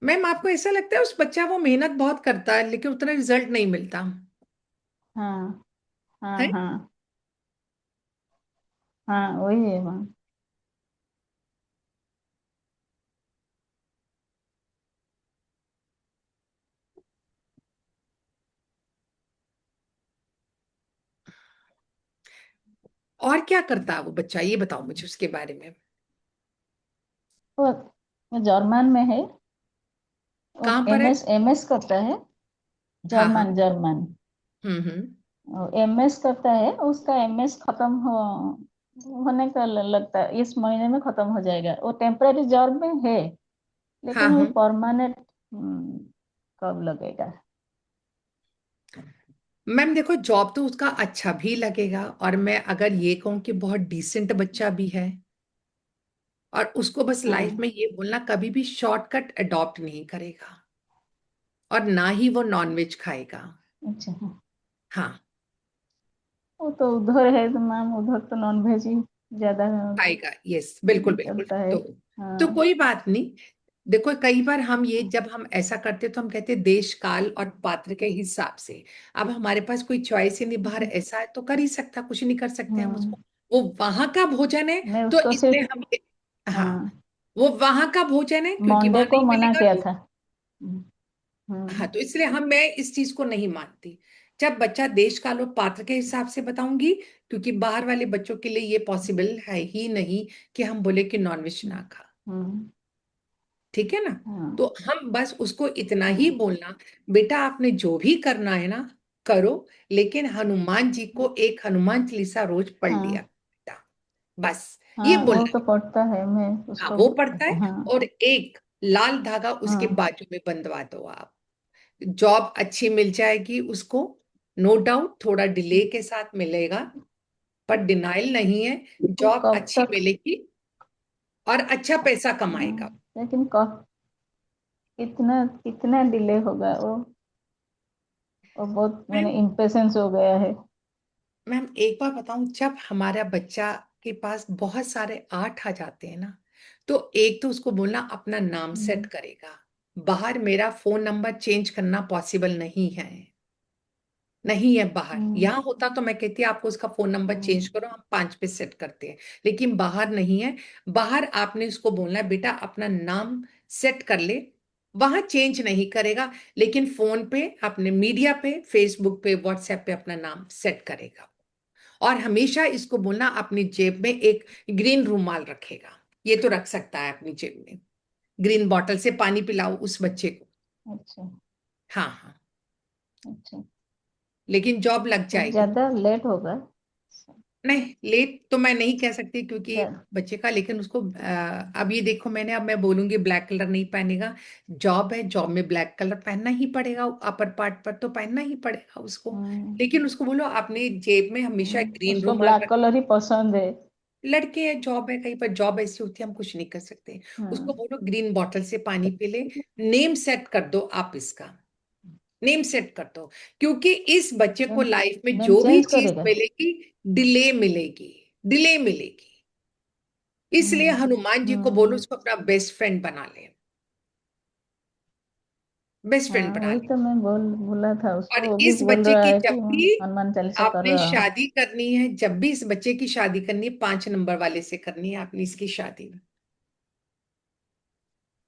मैम आपको ऐसा लगता है उस बच्चा वो मेहनत बहुत करता है लेकिन उतना रिजल्ट नहीं मिलता हाँ हाँ है? हाँ हाँ, वही है मैम। और क्या करता है वो बच्चा, ये बताओ मुझे उसके बारे में। वो जर्मन में है। वो कहाँ पर है? एमएस करता है। हाँ हाँ। German German. हम्म। एमएस करता है, उसका एमएस खत्म होने का लगता है, इस महीने में खत्म हो जाएगा। वो टेम्पररी जॉब में है, हाँ लेकिन वो हाँ। परमानेंट कब लगेगा। मैम देखो, जॉब तो उसका अच्छा भी लगेगा, और मैं अगर ये कहूँ कि बहुत डिसेंट बच्चा भी है, और उसको बस लाइफ हाँ। में ये बोलना, कभी भी शॉर्टकट अडॉप्ट नहीं करेगा, और ना ही वो नॉनवेज खाएगा। अच्छा हाँ। हाँ, वो तो उधर है तो मैम, उधर तो नॉनवेज ही ज्यादा खाएगा, यस बिल्कुल बिल्कुल। चलता है। तो हाँ। कोई बात नहीं। देखो कई बार हम ये, जब हम ऐसा करते तो हम कहते हैं देश काल और पात्र के हिसाब से। अब हमारे पास कोई चॉइस ही नहीं, बाहर ऐसा है तो कर ही सकता, कुछ नहीं कर सकते हम हम्म, उसको। वो वहां का भोजन है, मैं तो उसको इसलिए सिर्फ, हम हाँ, हाँ, वो वहां का भोजन है क्योंकि मंडे वहां को नहीं मना मिलेगा किया तो। था। हम्म। हाँ, हम्म। तो इसलिए मैं इस चीज को नहीं मानती। जब बच्चा देश काल और पात्र के हिसाब से बताऊंगी, क्योंकि बाहर वाले बच्चों के लिए ये पॉसिबल है ही नहीं कि हम बोले कि नॉनवेज ना खा। हम्म, ठीक है ना। हाँ तो हम बस उसको इतना ही हाँ बोलना, बेटा आपने जो भी करना है ना करो, लेकिन हनुमान जी को एक हनुमान चालीसा रोज पढ़ लिया हाँ बेटा, बस ये हाँ, वो बोलना तो है। पढ़ता है, मैं हाँ उसको। वो पढ़ता है, हाँ और एक लाल धागा उसके हाँ बाजू में बंधवा दो आप। जॉब अच्छी मिल जाएगी उसको, नो डाउट, थोड़ा डिले के साथ मिलेगा, पर डिनाइल नहीं है। वो जॉब कब अच्छी तक। मिलेगी और अच्छा पैसा हाँ, कमाएगा। लेकिन कब, कितना कितना डिले होगा वो बहुत मैम मैंने इम्पेशेंस हो गया है। मैम एक बार बताऊं, जब हमारा बच्चा के पास बहुत सारे आर्ट आ जाते हैं ना, तो एक तो उसको बोलना अपना नाम सेट हम्म। करेगा। बाहर मेरा फोन नंबर चेंज करना पॉसिबल नहीं है, नहीं है बाहर। हम्म। यहाँ होता तो मैं कहती आपको उसका फोन नंबर चेंज हम्म। करो, हम 5 पे सेट करते हैं, लेकिन बाहर नहीं है। बाहर आपने उसको बोलना है बेटा अपना नाम सेट कर ले, वहां चेंज नहीं करेगा, लेकिन फोन पे अपने मीडिया पे, फेसबुक पे, व्हाट्सएप पे अपना नाम सेट करेगा। और हमेशा इसको बोलना अपनी जेब में एक ग्रीन रूमाल रखेगा, ये तो रख सकता है अपनी जेब में। ग्रीन बॉटल से पानी पिलाओ उस बच्चे को। अच्छा हाँ हाँ, अच्छा। लेकिन जॉब लग बहुत जाएगी। ज्यादा लेट होगा। नहीं लेट तो मैं नहीं कह सकती क्योंकि ज्यादा। बच्चे का, लेकिन उसको अब ये देखो, मैंने, अब मैं बोलूंगी ब्लैक कलर नहीं पहनेगा। जॉब है, जॉब में ब्लैक कलर पहनना ही पड़ेगा, अपर पार्ट पर तो पहनना ही पड़ेगा उसको। हम्म। लेकिन उसको बोलो अपने जेब में हमेशा ग्रीन उसको रूमाल ब्लैक रख। कलर ही पसंद है। लड़के हैं, जॉब है, कहीं पर जॉब ऐसी होती है हम कुछ नहीं कर सकते। उसको हाँ। बोलो ग्रीन बॉटल से पानी पी ले। नेम सेट कर दो आप इसका, नेम सेट कर दो, क्योंकि इस बच्चे को नेम लाइफ में नेम जो भी चेंज चीज करेगा। मिलेगी, डिले मिलेगी, डिले मिलेगी। इसलिए हम्म। हनुमान जी को बोलो हम्म। उसको अपना बेस्ट फ्रेंड बना ले, बेस्ट फ्रेंड हाँ, बना वही ले। तो मैं बोला था और उसको, वो भी इस बोल बच्चे रहा की है जब कि भी हनुमान चालीसा कर आपने रहा हूँ। शादी करनी है, जब भी इस बच्चे की शादी करनी है, 5 नंबर वाले से करनी है आपने इसकी शादी।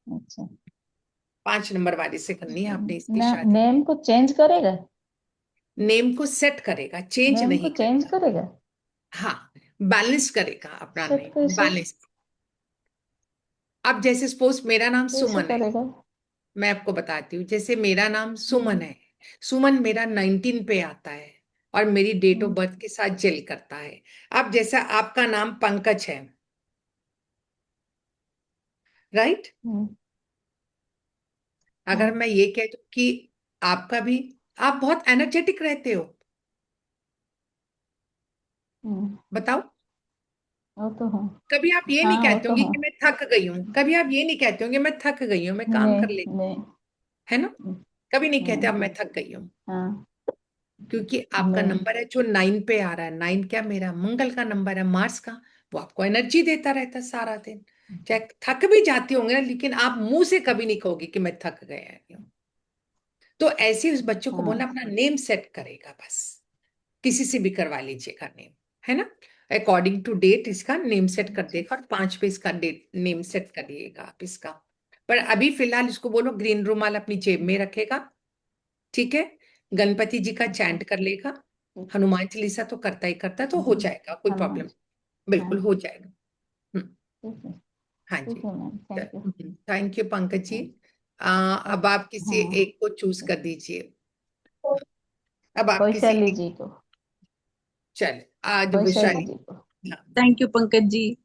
अच्छा। 5 नंबर वाले से करनी है आपने इसकी शादी। नेम को चेंज करेगा? नेम को सेट करेगा, चेंज नेम को नहीं चेंज करेगा। करेगा? हाँ, बैलेंस करेगा अपना सेट नेम, कैसे? बैलेंस। अब जैसे सपोज मेरा नाम कैसे सुमन है, करेगा? मैं आपको बताती हूँ। जैसे मेरा नाम सुमन है, सुमन मेरा 19 पे आता है और मेरी डेट ऑफ बर्थ के साथ जेल करता है। अब जैसा आपका नाम पंकज है, राइट? हम्म, अगर हाँ, मैं ये कह दूं कि आपका भी, आप बहुत एनर्जेटिक रहते हो, हम्म, बताओ। वो तो हूँ। कभी आप ये नहीं हाँ, वो कहते तो होंगे हूँ। कि मैं थक गई हूँ, कभी आप ये नहीं कहते होंगे मैं थक गई हूँ, मैं काम नहीं, कर लेती नहीं। हूँ, है ना? कभी नहीं कहते अब हम्म, मैं थक गई हूँ, हाँ, क्योंकि आपका नहीं। नंबर है जो 9 पे आ रहा है। 9 क्या, मेरा मंगल का नंबर है, मार्स का। वो आपको एनर्जी देता रहता है सारा दिन। चाहे थक भी जाती होंगे ना, लेकिन आप मुंह से कभी नहीं कहोगे कि मैं थक गया हूँ। तो ऐसे उस बच्चों को बोलना हाँ, अपना नेम सेट करेगा बस। किसी से भी करवा लीजिएगा नेम, है ना? अकॉर्डिंग टू डेट इसका नेम सेट कर देगा, और 5 पे इसका डेट नेम सेट करिएगा आप इसका। पर अभी फिलहाल इसको बोलो ग्रीन रुमाल अपनी जेब में रखेगा, ठीक है? गणपति जी का चैंट कर लेगा, हनुमान चालीसा तो करता ही करता है, तो हो जाएगा, कोई हनुमान। प्रॉब्लम, बिल्कुल हाँ, हो जाएगा। हम्म, ठीक है। हाँ ठीक जी। है ma'am, thank you. Thank you Pankaj ji. अब आप किसी हाँ, एक को चूज कर दीजिए। अब आप किसी वैशाली एक, जी को। चले आज वैशाली वैशाली। जी को। हाँ, thank you Pankaj ji.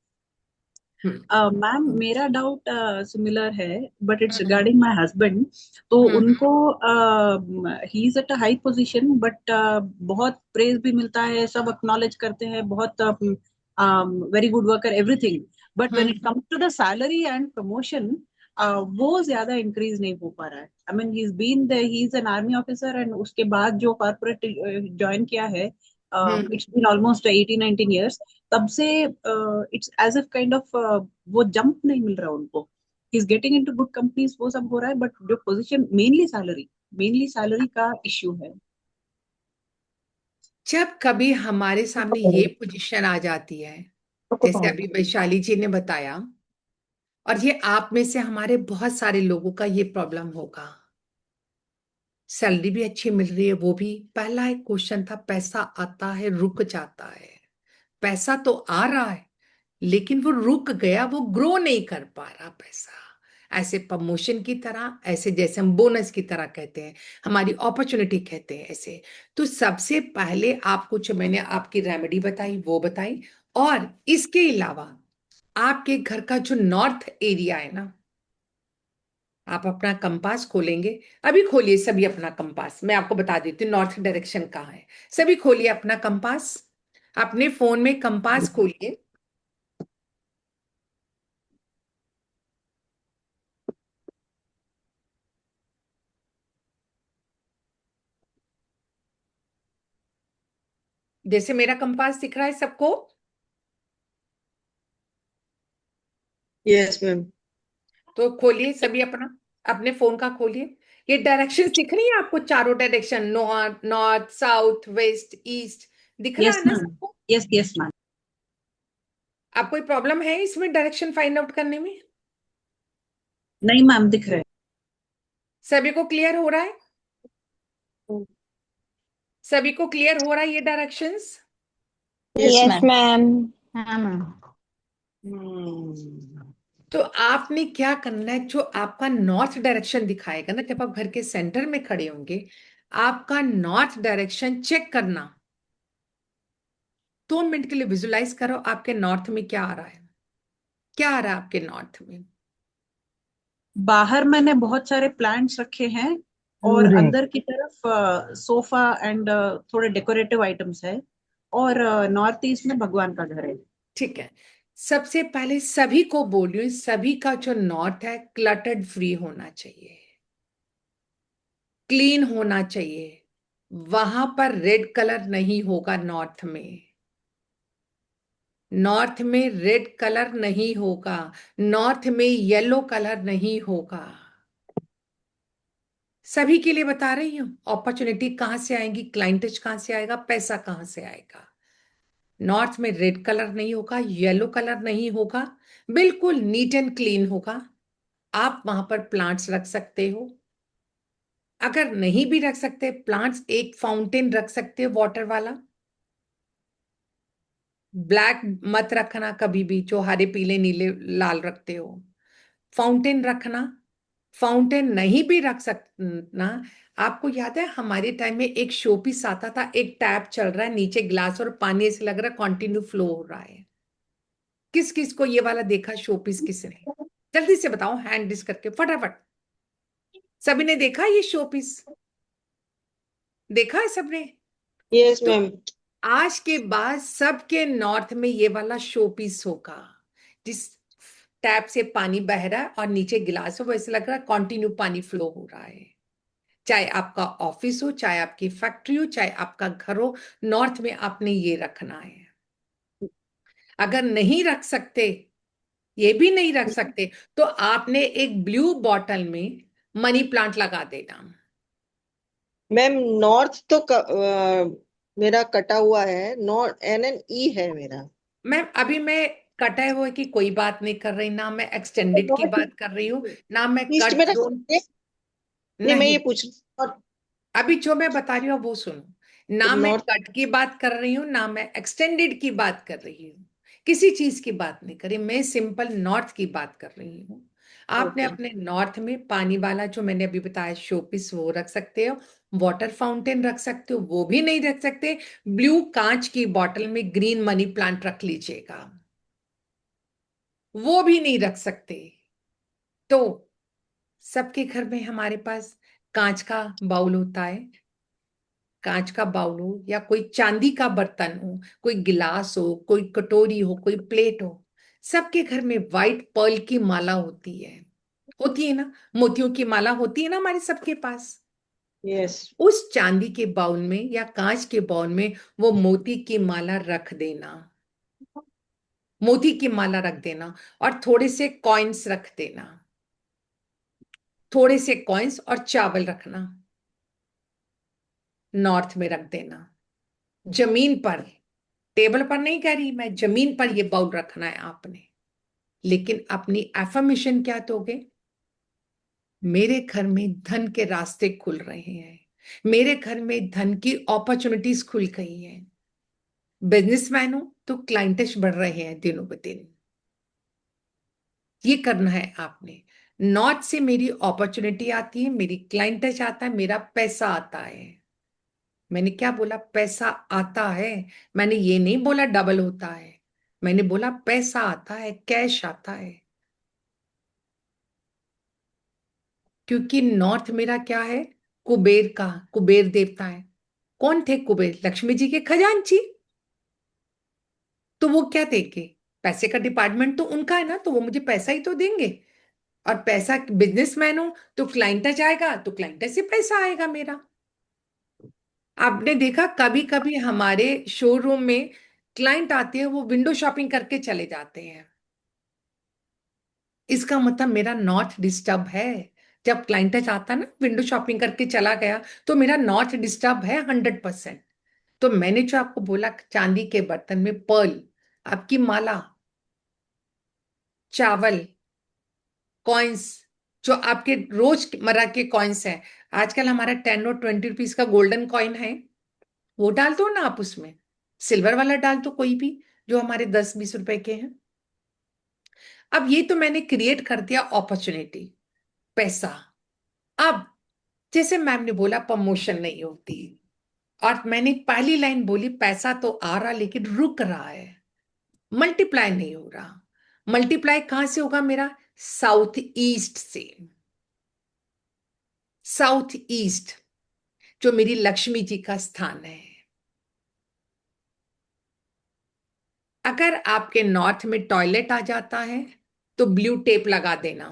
Hmm ma'am मेरा डाउट सिमिलर है, but it's hmm regarding my husband. तो हम्म उनको he is at a high position, but बहुत प्रेज भी मिलता है, सब एक्नॉलेज करते हैं, बहुत very good worker everything. But when it hmm. Comes to the salary and promotion, वो ज्यादा इंक्रीज नहीं हो पा रहा है। I mean he is an army officer, and उसके बाद जो कॉर्पोरेट ज्वाइन किया है, हम्म। It's been almost 18-19 years। तब से it's as if kind of वो जंप नहीं मिल रहा उनको। He is getting into good companies, वो सब हो रहा है, बट जो पोजीशन मेनली सैलरी का इश्यू है। जब कभी हमारे सामने ये पोजीशन आ जाती है, जैसे अभी वैशाली जी ने बताया, और ये आप में से हमारे बहुत सारे लोगों का ये प्रॉब्लम होगा, सैलरी भी अच्छी मिल रही है, वो भी पहला एक क्वेश्चन था, पैसा आता है रुक जाता है। पैसा तो आ रहा है, लेकिन वो रुक गया, वो ग्रो नहीं कर पा रहा पैसा। ऐसे प्रमोशन की तरह, ऐसे जैसे हम बोनस की तरह कहते हैं, हमारी अपॉर्चुनिटी कहते हैं, ऐसे। तो सबसे पहले आप कुछ, मैंने आपकी रेमेडी बताई, वो बताई। और इसके अलावा आपके घर का जो नॉर्थ एरिया है ना, आप अपना कंपास खोलेंगे। अभी खोलिए सभी अपना कंपास, मैं आपको बता देती हूँ नॉर्थ डायरेक्शन कहाँ है। सभी खोलिए अपना कंपास, अपने फोन में कंपास खोलिए। जैसे मेरा कंपास दिख रहा है सबको, यस मैम। तो खोलिए सभी अपना, अपने फोन का खोलिए। ये डायरेक्शन दिख रही है आपको, चारों direction, north, north, south, west, east, दिख रहा यस है ना मैम। सबको? Yes yes ma'am. आप कोई प्रॉब्लम है इसमें डायरेक्शन फाइंड आउट करने में? नहीं मैम, दिख रहे सभी को क्लियर हो रहा है? हैं। सभी को क्लियर हो रहा है ये directions? Yes yes ma'am. Ma'am. हाँ मैम। तो आपने क्या करना है, जो आपका नॉर्थ डायरेक्शन दिखाएगा ना, जब आप घर के सेंटर में खड़े होंगे, आपका नॉर्थ डायरेक्शन चेक करना। 2 मिनट के लिए विजुलाइज करो आपके नॉर्थ में क्या आ रहा है, क्या आ रहा है आपके नॉर्थ में। बाहर मैंने बहुत सारे प्लांट्स रखे हैं, और अंदर की तरफ सोफा एंड थोड़े डेकोरेटिव आइटम्स है, और नॉर्थ ईस्ट में भगवान का घर है। ठीक है, सबसे पहले सभी को बोलिए, सभी का जो नॉर्थ है क्लटर्ड फ्री होना चाहिए, क्लीन होना चाहिए। वहां पर रेड कलर नहीं होगा नॉर्थ में, नॉर्थ में रेड कलर नहीं होगा, नॉर्थ में येलो कलर नहीं होगा। सभी के लिए बता रही हूं, अपॉर्चुनिटी कहां से आएगी, क्लाइंटेज कहां से आएगा, पैसा कहां से आएगा। नॉर्थ में रेड कलर नहीं होगा, येलो कलर नहीं होगा, बिल्कुल नीट एंड क्लीन होगा। आप वहां पर प्लांट्स रख सकते हो। अगर नहीं भी रख सकते प्लांट्स, एक फाउंटेन रख सकते हो वाटर वाला। ब्लैक मत रखना कभी भी, जो हरे पीले नीले लाल रखते हो। फाउंटेन रखना। फाउंटेन नहीं भी रख सकना, आपको याद है हमारे टाइम में एक शो पीस आता था, एक टैप चल रहा है, नीचे ग्लास और पानी ऐसे लग रहा है कंटिन्यू फ्लो हो रहा है। किस किस को ये वाला देखा शो पीस, किसने? जल्दी से बताओ, हैंड डिस करके फटाफट। सभी ने देखा ये शो पीस? देखा है सबने? यस तो मैम। आज के बाद सबके नॉर्थ में ये वाला शो पीस होगा, जिस टैप से पानी बह रहा है और नीचे गिलास हो, वैसे लग रहा है कंटिन्यू पानी फ्लो हो रहा है। चाहे आपका ऑफिस हो, चाहे आपकी फैक्ट्री हो, चाहे आपका घर हो, नॉर्थ में आपने ये रखना है। अगर नहीं रख सकते, ये भी नहीं रख सकते, तो आपने एक ब्लू बॉटल में मनी प्लांट लगा देना। मैम नॉर्थ तो मेरा कटा हुआ है, नॉर्थ NNE है मेरा। मैम अभी मैं कटे हुए की कोई बात नहीं कर रही, ना मैं एक्सटेंडेड की बात कर रही हूँ, ना मैं ईस्ट कट में रख जोन। सकते हैं? नहीं मैं नहीं, ये पूछ रही हूँ। अभी जो मैं बता रही हूँ वो सुनो। ना मैं नॉर्थ। कट की बात कर रही हूँ, ना मैं एक्सटेंडेड की बात कर रही हूँ। किसी चीज की बात नहीं करी, मैं सिंपल नॉर्थ की बात कर रही हूँ। आपने ओके। अपने नॉर्थ में पानी वाला जो मैंने अभी बताया शोपीस, वो रख सकते हो। वाटर फाउंटेन रख सकते हो, वो भी नहीं रख सकते। ब्लू कांच की बॉटल में ग्रीन मनी प्लांट रख लीजिएगा, वो भी नहीं रख सकते। तो सबके घर में हमारे पास कांच का बाउल होता है। कांच का बाउल हो या कोई चांदी का बर्तन हो, कोई गिलास हो, कोई कटोरी हो, कोई प्लेट हो, सबके घर में व्हाइट पर्ल की माला होती है ना, मोतियों की माला होती है ना हमारे सबके पास। यस। उस चांदी के बाउल में या कांच के बाउल में वो मोती की माला रख देना। मोती की माला रख देना और थोड़े से कॉइन्स रख देना। थोड़े से कॉइन्स और चावल रखना, नॉर्थ में रख देना। जमीन पर, टेबल पर नहीं कह रही मैं, जमीन पर ये बाउल रखना है आपने। लेकिन अपनी एफर्मेशन क्या दोगे? मेरे घर में धन के रास्ते खुल रहे हैं, मेरे घर में धन की अपॉर्चुनिटीज खुल गई हैं। बिजनेसमैन हो तो क्लाइंटेज बढ़ रहे हैं दिनों ब दिन। ये करना है आपने। नॉर्थ से मेरी अपॉर्चुनिटी आती है, मेरी क्लाइंटेज आता है, मेरा पैसा आता है। मैंने क्या बोला? पैसा आता है। मैंने ये नहीं बोला डबल होता है, मैंने बोला पैसा आता है, कैश आता है। क्योंकि नॉर्थ मेरा क्या है? कुबेर का, कुबेर देवता है। कौन थे कुबेर? लक्ष्मी जी के खजांची। तो वो क्या देंगे? पैसे का डिपार्टमेंट तो उनका है ना, तो वो मुझे पैसा ही तो देंगे। और पैसा, बिजनेसमैन हो तो क्लाइंटेज आएगा, तो क्लाइंटेज से पैसा आएगा मेरा। आपने देखा कभी कभी हमारे शोरूम में क्लाइंट आते हैं, वो विंडो शॉपिंग करके चले जाते हैं। इसका मतलब मेरा नॉर्थ डिस्टर्ब है। जब क्लाइंट आता ना विंडो शॉपिंग करके चला गया, तो मेरा नॉर्थ डिस्टर्ब है 100%। तो मैंने जो आपको बोला चांदी के बर्तन में पर्ल, आपकी माला, चावल, कॉइन्स, जो आपके रोजमर्रा के कॉइन्स हैं। आजकल हमारा 10 और 20 रुपीज का गोल्डन कॉइन है, वो डाल दो ना आप उसमें। सिल्वर वाला डाल दो कोई भी, जो हमारे 10-20 रुपए के हैं। अब ये तो मैंने क्रिएट कर दिया अपॉर्चुनिटी, पैसा। अब जैसे मैम ने बोला प्रमोशन नहीं होती, और मैंने पहली लाइन बोली पैसा तो आ रहा लेकिन रुक रहा है, मल्टीप्लाई नहीं हो रहा। मल्टीप्लाई कहां से होगा मेरा? साउथ ईस्ट से। साउथ ईस्ट जो मेरी लक्ष्मी जी का स्थान है। अगर आपके नॉर्थ में टॉयलेट आ जाता है तो ब्लू टेप लगा देना।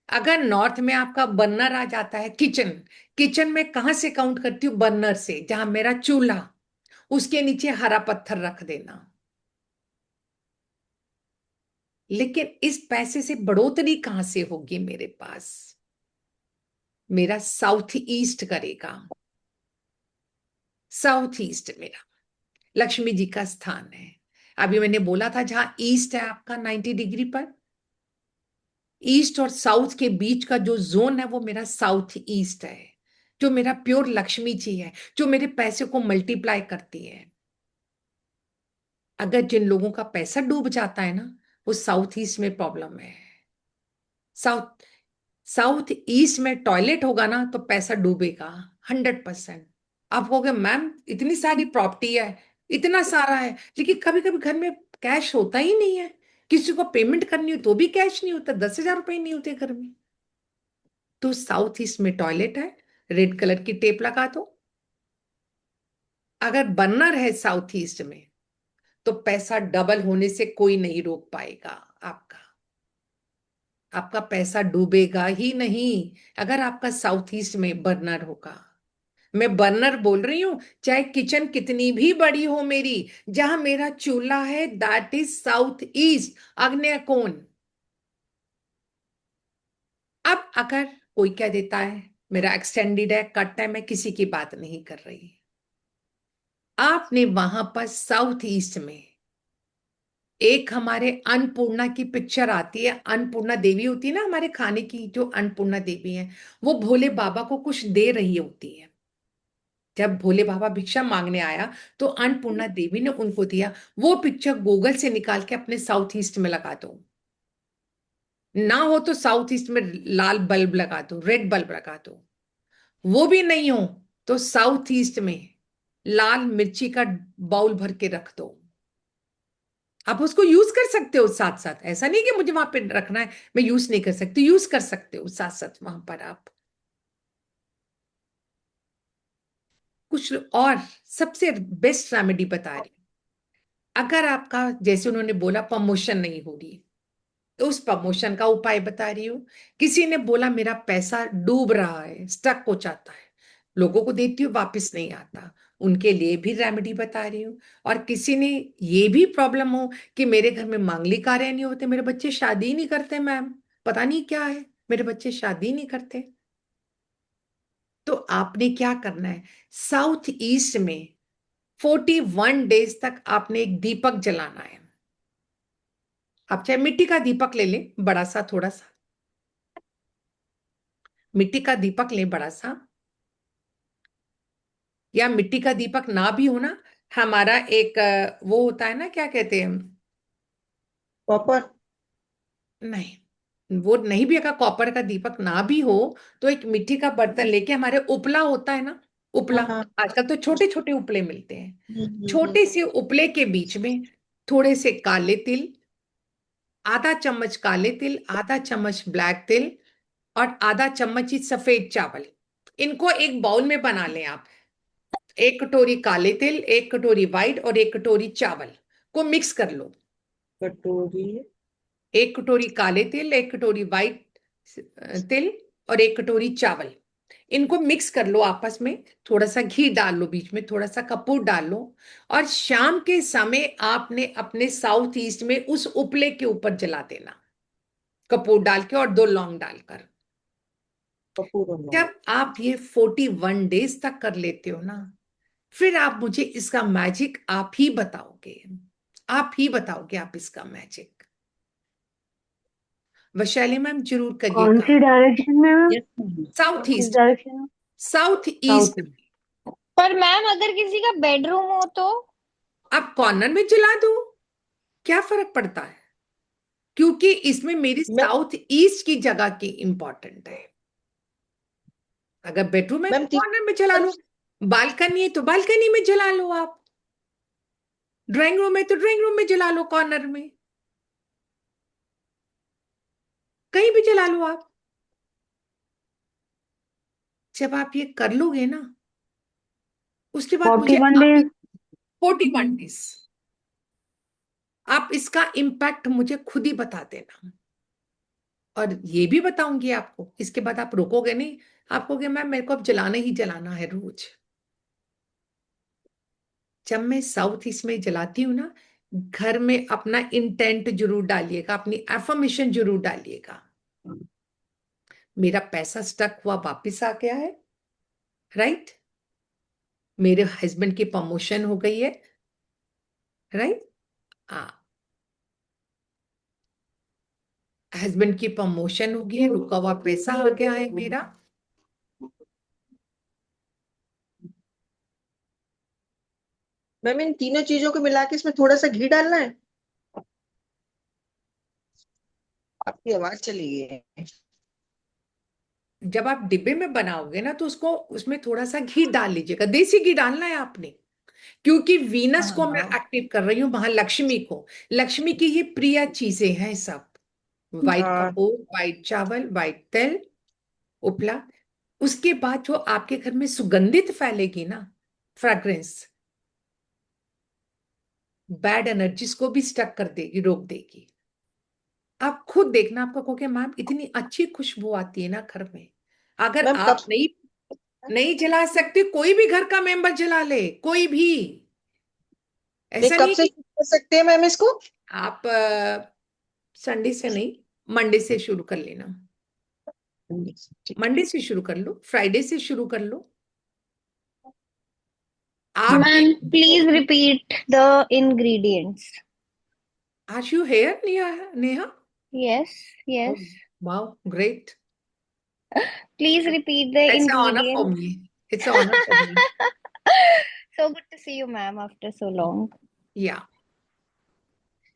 अगर नॉर्थ में आपका बर्नर आ जाता है, किचन, किचन में कहां से काउंट करती हूँ? बर्नर से, जहां मेरा चूल्हा, उसके नीचे हरा पत्थर रख देना। लेकिन इस पैसे से बढ़ोतरी कहां से होगी मेरे पास? मेरा साउथ ईस्ट करेगा। साउथ ईस्ट मेरा लक्ष्मी जी का स्थान है। अभी मैंने बोला था जहां ईस्ट है आपका 90 डिग्री पर, ईस्ट और साउथ के बीच का जो जोन है वो मेरा साउथ ईस्ट है, जो मेरा प्योर लक्ष्मी जी है, जो मेरे पैसे को मल्टीप्लाई करती है। अगर जिन लोगों का पैसा डूब जाता है ना, वो साउथ ईस्ट में प्रॉब्लम है। साउथ साउथ ईस्ट में टॉयलेट होगा ना तो पैसा डूबेगा 100%। आप कहोगे मैम इतनी सारी प्रॉपर्टी है, इतना सारा है, लेकिन कभी कभी घर में कैश होता ही नहीं है। किसी को पेमेंट करनी हो तो भी कैश नहीं होता, 10,000 रुपए नहीं होते घर में। तो साउथ ईस्ट में टॉयलेट है, रेड कलर की टेप लगा दो। अगर बर्नर है साउथ ईस्ट में तो पैसा डबल होने से कोई नहीं रोक पाएगा आपका। आपका पैसा डूबेगा ही नहीं अगर आपका साउथ ईस्ट में बर्नर होगा। मैं बर्नर बोल रही हूं, चाहे किचन कितनी भी बड़ी हो मेरी, जहां मेरा चूल्हा है दैट इज साउथ ईस्ट, आग्नेय कोण। अब अगर कोई कह देता है मेरा एक्सटेंडेड है, कट है, मैं किसी की बात नहीं कर रही। आपने वहां पर साउथ ईस्ट में एक हमारे अन्नपूर्णा की पिक्चर आती है। अन्नपूर्णा देवी होती है ना हमारे खाने की, जो अन्नपूर्णा देवी है, वो भोले बाबा को कुछ दे रही होती है। जब भोले बाबा भिक्षा मांगने आया तो अन्नपूर्णा देवी ने उनको दिया। वो पिक्चर गूगल से निकाल के अपने साउथ ईस्ट में लगा दो। ना हो तो साउथ ईस्ट में लाल बल्ब लगा दो, रेड बल्ब लगा दो। वो भी नहीं हो तो साउथ ईस्ट में लाल मिर्ची का बाउल भर के रख दो। आप उसको यूज कर सकते हो साथ साथ, ऐसा नहीं कि मुझे वहां पे रखना है मैं यूज नहीं कर सकती, यूज कर सकते हो साथ साथ वहां पर आप कुछ। और सबसे बेस्ट रेमेडी बता रही हूं, अगर आपका जैसे उन्होंने बोला प्रमोशन नहीं हो रही, तो उस प्रमोशन का उपाय बता रही हूँ। किसी ने बोला मेरा पैसा डूब रहा है, स्टक हो जाता है, लोगों को देती हूँ वापस नहीं आता, उनके लिए भी रेमेडी बता रही हूँ। और किसी ने ये भी प्रॉब्लम हो कि मेरे घर में मांगलिक कार्य नहीं होते, मेरे बच्चे शादी ही नहीं करते मैम, पता नहीं क्या है, मेरे बच्चे शादी नहीं करते, तो आपने क्या करना है, साउथ ईस्ट में 41 डेज तक आपने एक दीपक जलाना है। आप चाहे मिट्टी का दीपक ले लें, बड़ा सा, थोड़ा सा मिट्टी का दीपक लें बड़ा सा, या मिट्टी का दीपक ना भी हो ना, हमारा एक वो होता है ना, क्या कहते हैं, कॉपर। नहीं वो नहीं भी, अगर कॉपर का दीपक ना भी हो तो एक मिट्टी का बर्तन लेके, हमारे उपला होता है ना, उपला, हाँ हाँ। आजकल तो छोटे छोटे उपले मिलते हैं, हम्म। छोटे से उपले के बीच में थोड़े से काले तिल, आधा चम्मच काले तिल, आधा चम्मच ब्लैक तिल, और आधा चम्मच ही सफेद चावल, इनको एक बाउल में बना लें आप। एक कटोरी काले तिल, एक कटोरी व्हाइट और एक कटोरी चावल को मिक्स कर लो। कटोरी। एक कटोरी काले तिल, एक कटोरी व्हाइट तिल और एक कटोरी चावल, इनको मिक्स कर लो आपस में। थोड़ा सा घी डाल लो, बीच में थोड़ा सा कपूर डाल लो, और शाम के समय आपने अपने साउथ ईस्ट में उस उपले के ऊपर जला देना, कपूर डाल के और 2 लौंग डालकर। कपूर और लौंग। जब आप ये 41 डेज तक कर लेते हो ना, फिर आप मुझे इसका मैजिक आप ही बताओगे, आप ही बताओगे आप इसका मैजिक। वैशाली मैम जरूर कौन करिएगा। सी डायरेक्शन में मैम? Yes ma'am. साउथ किस ईस्ट, डायरेक्शन में? South south east. में। पर मैम अगर किसी का बेडरूम हो तो? आप कॉर्नर में जला दो, क्या फर्क पड़ता है, क्योंकि इसमें मेरी मैं साउथ ईस्ट की जगह की इंपॉर्टेंट है। अगर बेडरूम है तो मैम कॉर्नर में जला लो, बालकनी है तो बालकनी में जला लो, आप ड्राइंग रूम है तो ड्राइंग रूम में जला लो, कॉर्नर में कहीं भी जला लो आप। जब आप ये कर लोगे ना, उसके बाद मुझे 41 डेज। 41 डेज आप इसका इम्पैक्ट मुझे खुद ही बता देना। और ये भी बताऊंगी आपको, इसके बाद आप रोकोगे नहीं, आप कहोगे मैम मेरे को अब जलाना ही जलाना है रोज। जब मैं साउथ ईस्ट में जलाती हूँ ना, घर में अपना इंटेंट जरूर डालिएगा, अपनी एफर्मेशन जरूर डालिएगा, मेरा पैसा स्टक हुआ वापिस आ गया है, राइट, मेरे हस्बैंड की प्रमोशन हो गई है, राइट, हस्बैंड की प्रमोशन हो गई है, रुका हुआ पैसा आ गया है मेरा। मैम इन तीनों चीजों को मिला के इसमें थोड़ा सा घी डालना है। आपकी आवाज चली गई है। जब आप डिब्बे में बनाओगे ना तो उसको उसमें थोड़ा सा घी डाल लीजिएगा, देसी घी डालना है आपने, क्योंकि वीनस को मैं हाँ एक्टिव कर रही हूँ, महालक्ष्मी को। लक्ष्मी की ये प्रिय चीजें हैं सब। वाइट हाँ। कपूर, वाइट चावल, वाइट तेल, उपला। उसके बाद जो आपके घर में सुगंधित फैलेगी ना, फ्रेग्रेंस, बैड एनर्जीज को भी स्टक कर देगी, रोक देगी। आप खुद देखना, आपको कहोगे मैम इतनी अच्छी खुशबू आती है ना घर में। अगर मैम कब आप नहीं नहीं जला सकते, कोई भी घर का मेंबर जला ले, कोई भी। ये ऐसा कब नहीं से कि शुरू कर सकते हैं मैम इसको? आप संडे से नहीं, मंडे से शुरू कर लेना। ठीक। मंडे से शुरू कर लो, फ्राइडे से शुरू कर लो। आपके ma'am please repeat the ingredients. Are you here Neha? Neha, yes yes, wow great, please repeat the it's honour for ingredients. Me, it's honour for me. So good to see you, ma'am, after so long. या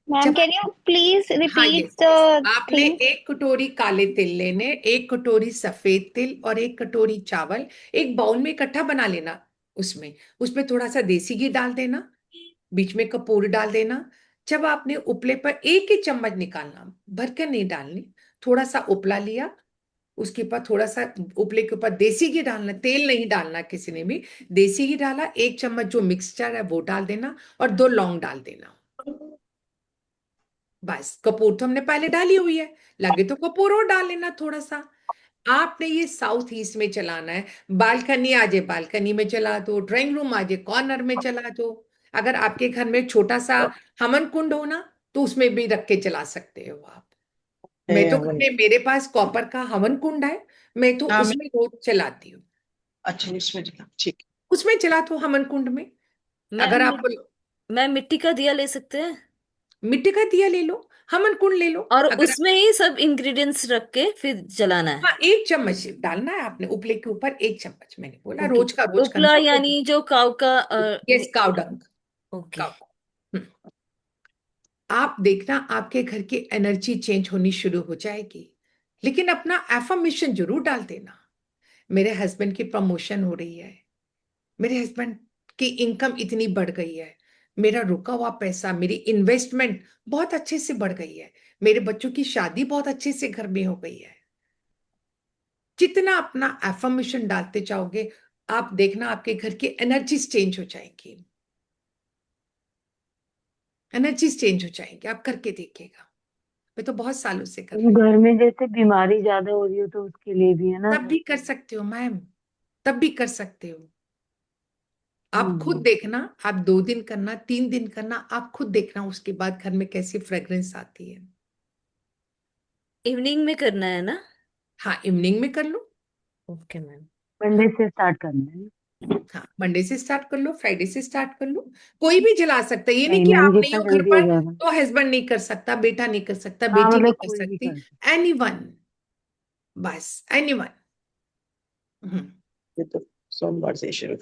Ma'am, जब can you please हाँ, repeat यस यस, the आपने things? एक कटोरी काले तिल लेने, एक कटोरी सफेद तिल और एक कटोरी चावल एक बाउल में इकट्ठा बना लेना। उसमें उसमें थोड़ा सा देसी घी डाल देना, बीच में कपूर डाल देना। जब आपने उपले पर एक ही चम्मच निकालना, भरकर नहीं डालनी, थोड़ा सा उपला लिया, उसके ऊपर थोड़ा सा उपले के ऊपर देसी घी डालना, तेल नहीं डालना किसी ने भी। देसी घी डाला, एक चम्मच जो मिक्सचर है वो डाल देना और 2 लौंग डाल देना। बस, कपूर तो हमने पहले डाली हुई है, लगे तो कपूर और डाल लेना थोड़ा सा। आपने ये साउथ ईस्ट में चलाना है। बालकनी आ जाए, बालकनी में चला दो, ड्राइंग रूम आ जाए, कॉर्नर में चला दो। अगर आपके घर में छोटा सा हवन कुंड हो ना, तो उसमें भी रख के चला सकते हो आप। मैं तो घर में, मेरे पास कॉपर का हवन कुंड है, मैं तो हाँ उसमें रोज चलाती हूँ। अच्छा इसमें ठीक। उसमें चला दो, हवन कुंड में। अगर मैम आपको मैम मिट्टी का दिया ले सकते हैं? मिट्टी का दिया ले लो, हवन कुंड ले लो। और अगर उसमें ही सब इंग्रेडिएंट्स रख के फिर जलाना है? हाँ, 1 चम्मच डालना है आपने उपले के ऊपर, 1 चम्मच, मैंने बोला ओके। रोज का रोज उपला कंज्यूम। यानी जो काऊ का यस, काव डंग, ओके। काव। हम्म। आप देखना आपके घर की एनर्जी चेंज होनी शुरू हो जाएगी। लेकिन अपना एफर्मेशन जरूर डाल देना। मेरे हस्बैंड की प्रमोशन हो रही है, मेरे हस्बैंड की इनकम इतनी बढ़ गई है, मेरा रुका हुआ पैसा, मेरी इन्वेस्टमेंट बहुत अच्छे से बढ़ गई है, मेरे बच्चों की शादी बहुत अच्छे से घर में हो गई है। जितना अपना एफर्मेशन डालते जाओगे, आप देखना आपके घर की एनर्जीज चेंज हो जाएंगी, एनर्जीज चेंज हो जाएंगी, आप करके देखिएगा। मैं तो बहुत सालों से कर रही घर में जैसे बीमारी ज्यादा हो रही हो तो उसके लिए भी है हूँ। ना? तब भी कर सकते हो मैम, तब भी कर सकते हो। आप खुद हम्म। देखना, आप 2 दिन करना, 3 दिन करना, आप खुद देखना उसके बाद घर में कैसी फ्रेग्रेंस आती है। इवनिंग में करना है ना? हाँ, इवनिंग में कर लो। Okay ma'am. मंडे से स्टार्ट करना है? हाँ, मंडे से स्टार्ट कर लो, फ्राइडे से स्टार्ट कर लो। कोई भी जला सकता है, ये नहीं नहीं कि मैम, आप नहीं जितना हो घर जल्दी हो पर जाएगा। तो हस्बैंड नहीं कर सकता, बेटा नहीं कर सकता, हाँ बेटी नहीं मतलब कर कोई भी सकती, कर सकता एनीवन, बस एनीवन। ये तो सोमवार से शुरू।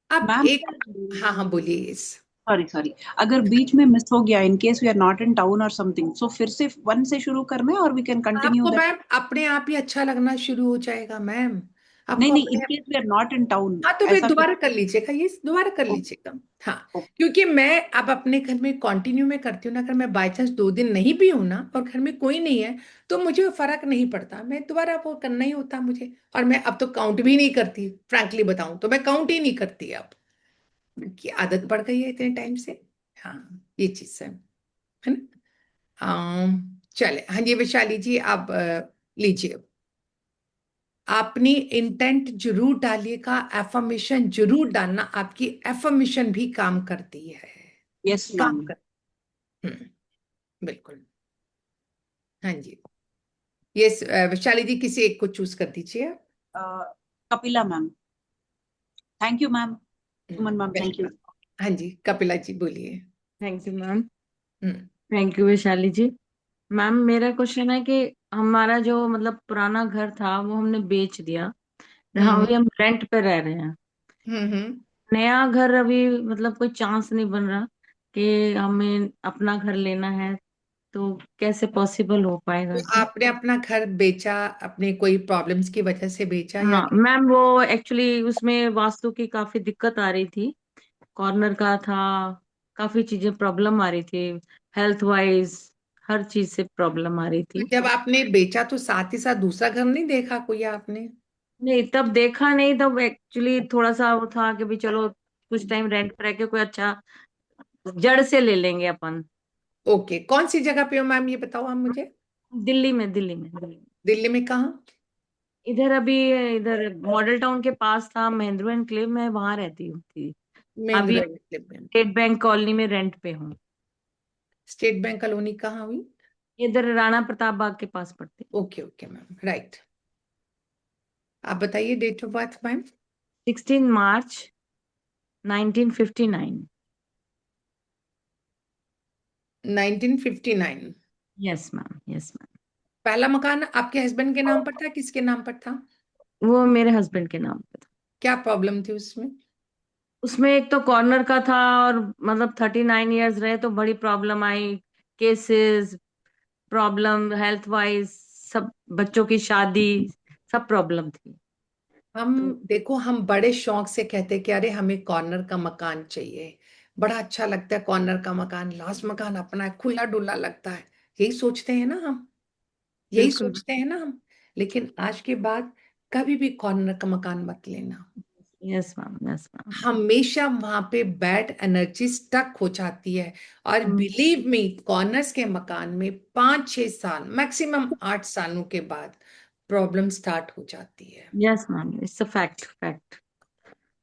अब मैम एक, हाँ हाँ बोलिए। इस सॉरी अगर बीच में मिस हो गया, in case we are not in town और समथिंग, सो फिर से 1 से शुरू करना है और वी कैन कंटिन्यू आपको दैट? मैम अपने आप ही अच्छा लगना शुरू हो जाएगा मैम, नहीं आपको नहीं, इन अपने। Case we are not in town हाँ, तो फिर ऐसा फिर। दोबारा कर लीजिएगा, ये दोबारा कर लीजिएगा। हाँ, क्योंकि मैं अब अपने घर में कंटिन्यू में करती हूँ ना, अगर मैं बाई चांस 2 दिन नहीं भी हूं ना और घर में कोई नहीं है, तो मुझे फर्क नहीं पड़ता, मैं दोबारा वो करना ही होता मुझे। और मैं अब तो काउंट भी नहीं करती, फ्रैंकली बताऊं तो मैं काउंट ही नहीं करती अब, की आदत पड़ गई है इतने टाइम से। हाँ, ये चीज है ना। चले, हाँ जी वैशाली जी, आप लीजिए। अपनी इंटेंट जरूर डालिएगा, एफर्मेशन जरूर डालना, आपकी एफर्मेशन भी काम करती है, यस काम मैम। कर। बिल्कुल। हाँ जी, यस वैशाली जी, किसी एक को चूज कर दीजिए आप। Kapila ma'am. Thank you ma'am. Suman ma'am, thank you. हाँ जी, कपिला जी बोलिए। Thank you ma'am. Hmm thank you Vaishali ji. Ma'am मेरा क्वेश्चन है कि हमारा जो मतलब पुराना घर था वो हमने बेच दिया। हाँ, हम्म अभी हम रेंट पे रह रहे हैं। हम्म। नया घर अभी मतलब कोई चांस नहीं बन रहा कि हमें अपना घर लेना है, तो कैसे पॉसिबल हो पाएगा तो जी? आपने अपना घर बेचा अपने कोई प्रॉब्लम्स की वजह से बेचा या हाँ मैम, वो एक्चुअली उसमें वास्तु की काफी दिक्कत आ रही थी। कॉर्नर का था, काफी चीजें प्रॉब्लम आ रही थी, हेल्थ वाइज हर चीज से प्रॉब्लम आ रही तो थी। जब आपने बेचा तो साथ ही साथ दूसरा घर नहीं देखा कोई आपने? नहीं तब देखा नहीं, तब एक्चुअली थोड़ा सा वो था कि भी चलो कुछ टाइम रेंट पे रह के कोई अच्छा जड़ से ले लेंगे अपन। ओके, कौन सी जगह पे हो मैम, ये बताओ आप मुझे। दिल्ली में। दिल्ली में कहाँ? इधर अभी, इधर मॉडल टाउन के पास था, महेंद्र एनक्लेव में, वहां रहती हूँ थी। अभी महिंद्रा एनक्लेव में। स्टेट बैंक कॉलोनी में रेंट पे हूँ। स्टेट बैंक कॉलोनी कहाँ हुई? इधर राणा प्रताप बाग के पास पड़ती ओके ओके मैम, राइट। आप बताइए date of birth ma'am. 16 March 1959। 1959। Yes ma'am, yes ma'am. पहला मकान आपके हस्बैंड के नाम पर था, किसके नाम पर था? वो मेरे हस्बैंड के नाम पे था। क्या प्रॉब्लम थी उसमें? उसमें एक तो कॉर्नर का था, और मतलब 39 ईयर्स रहे तो बड़ी प्रॉब्लम आई, केसेस, प्रॉब्लम हेल्थ वाइज, सब बच्चों की शादी, सब प्रॉब्लम थी। हम तो देखो, हम बड़े शौक से कहते हैं कि अरे हमें कॉर्नर का मकान चाहिए, बड़ा अच्छा लगता है कॉर्नर का मकान, लास्ट मकान अपना है, खुला डुला लगता है। यही सोचते हैं ना हम, यही बिल्कुल। सोचते हैं ना हम। लेकिन आज के बाद कभी भी कॉर्नर का मकान मत लेना। Yes ma'am, yes ma'am. हमेशा वहां पे बैड एनर्जी स्टक हो जाती है। और बिलीव मी, कॉर्नर्स के मकान में 5-6 साल, मैक्सिमम 8 सालों के बाद प्रॉब्लम स्टार्ट हो जाती है। Yes ma'am, it's a fact, fact.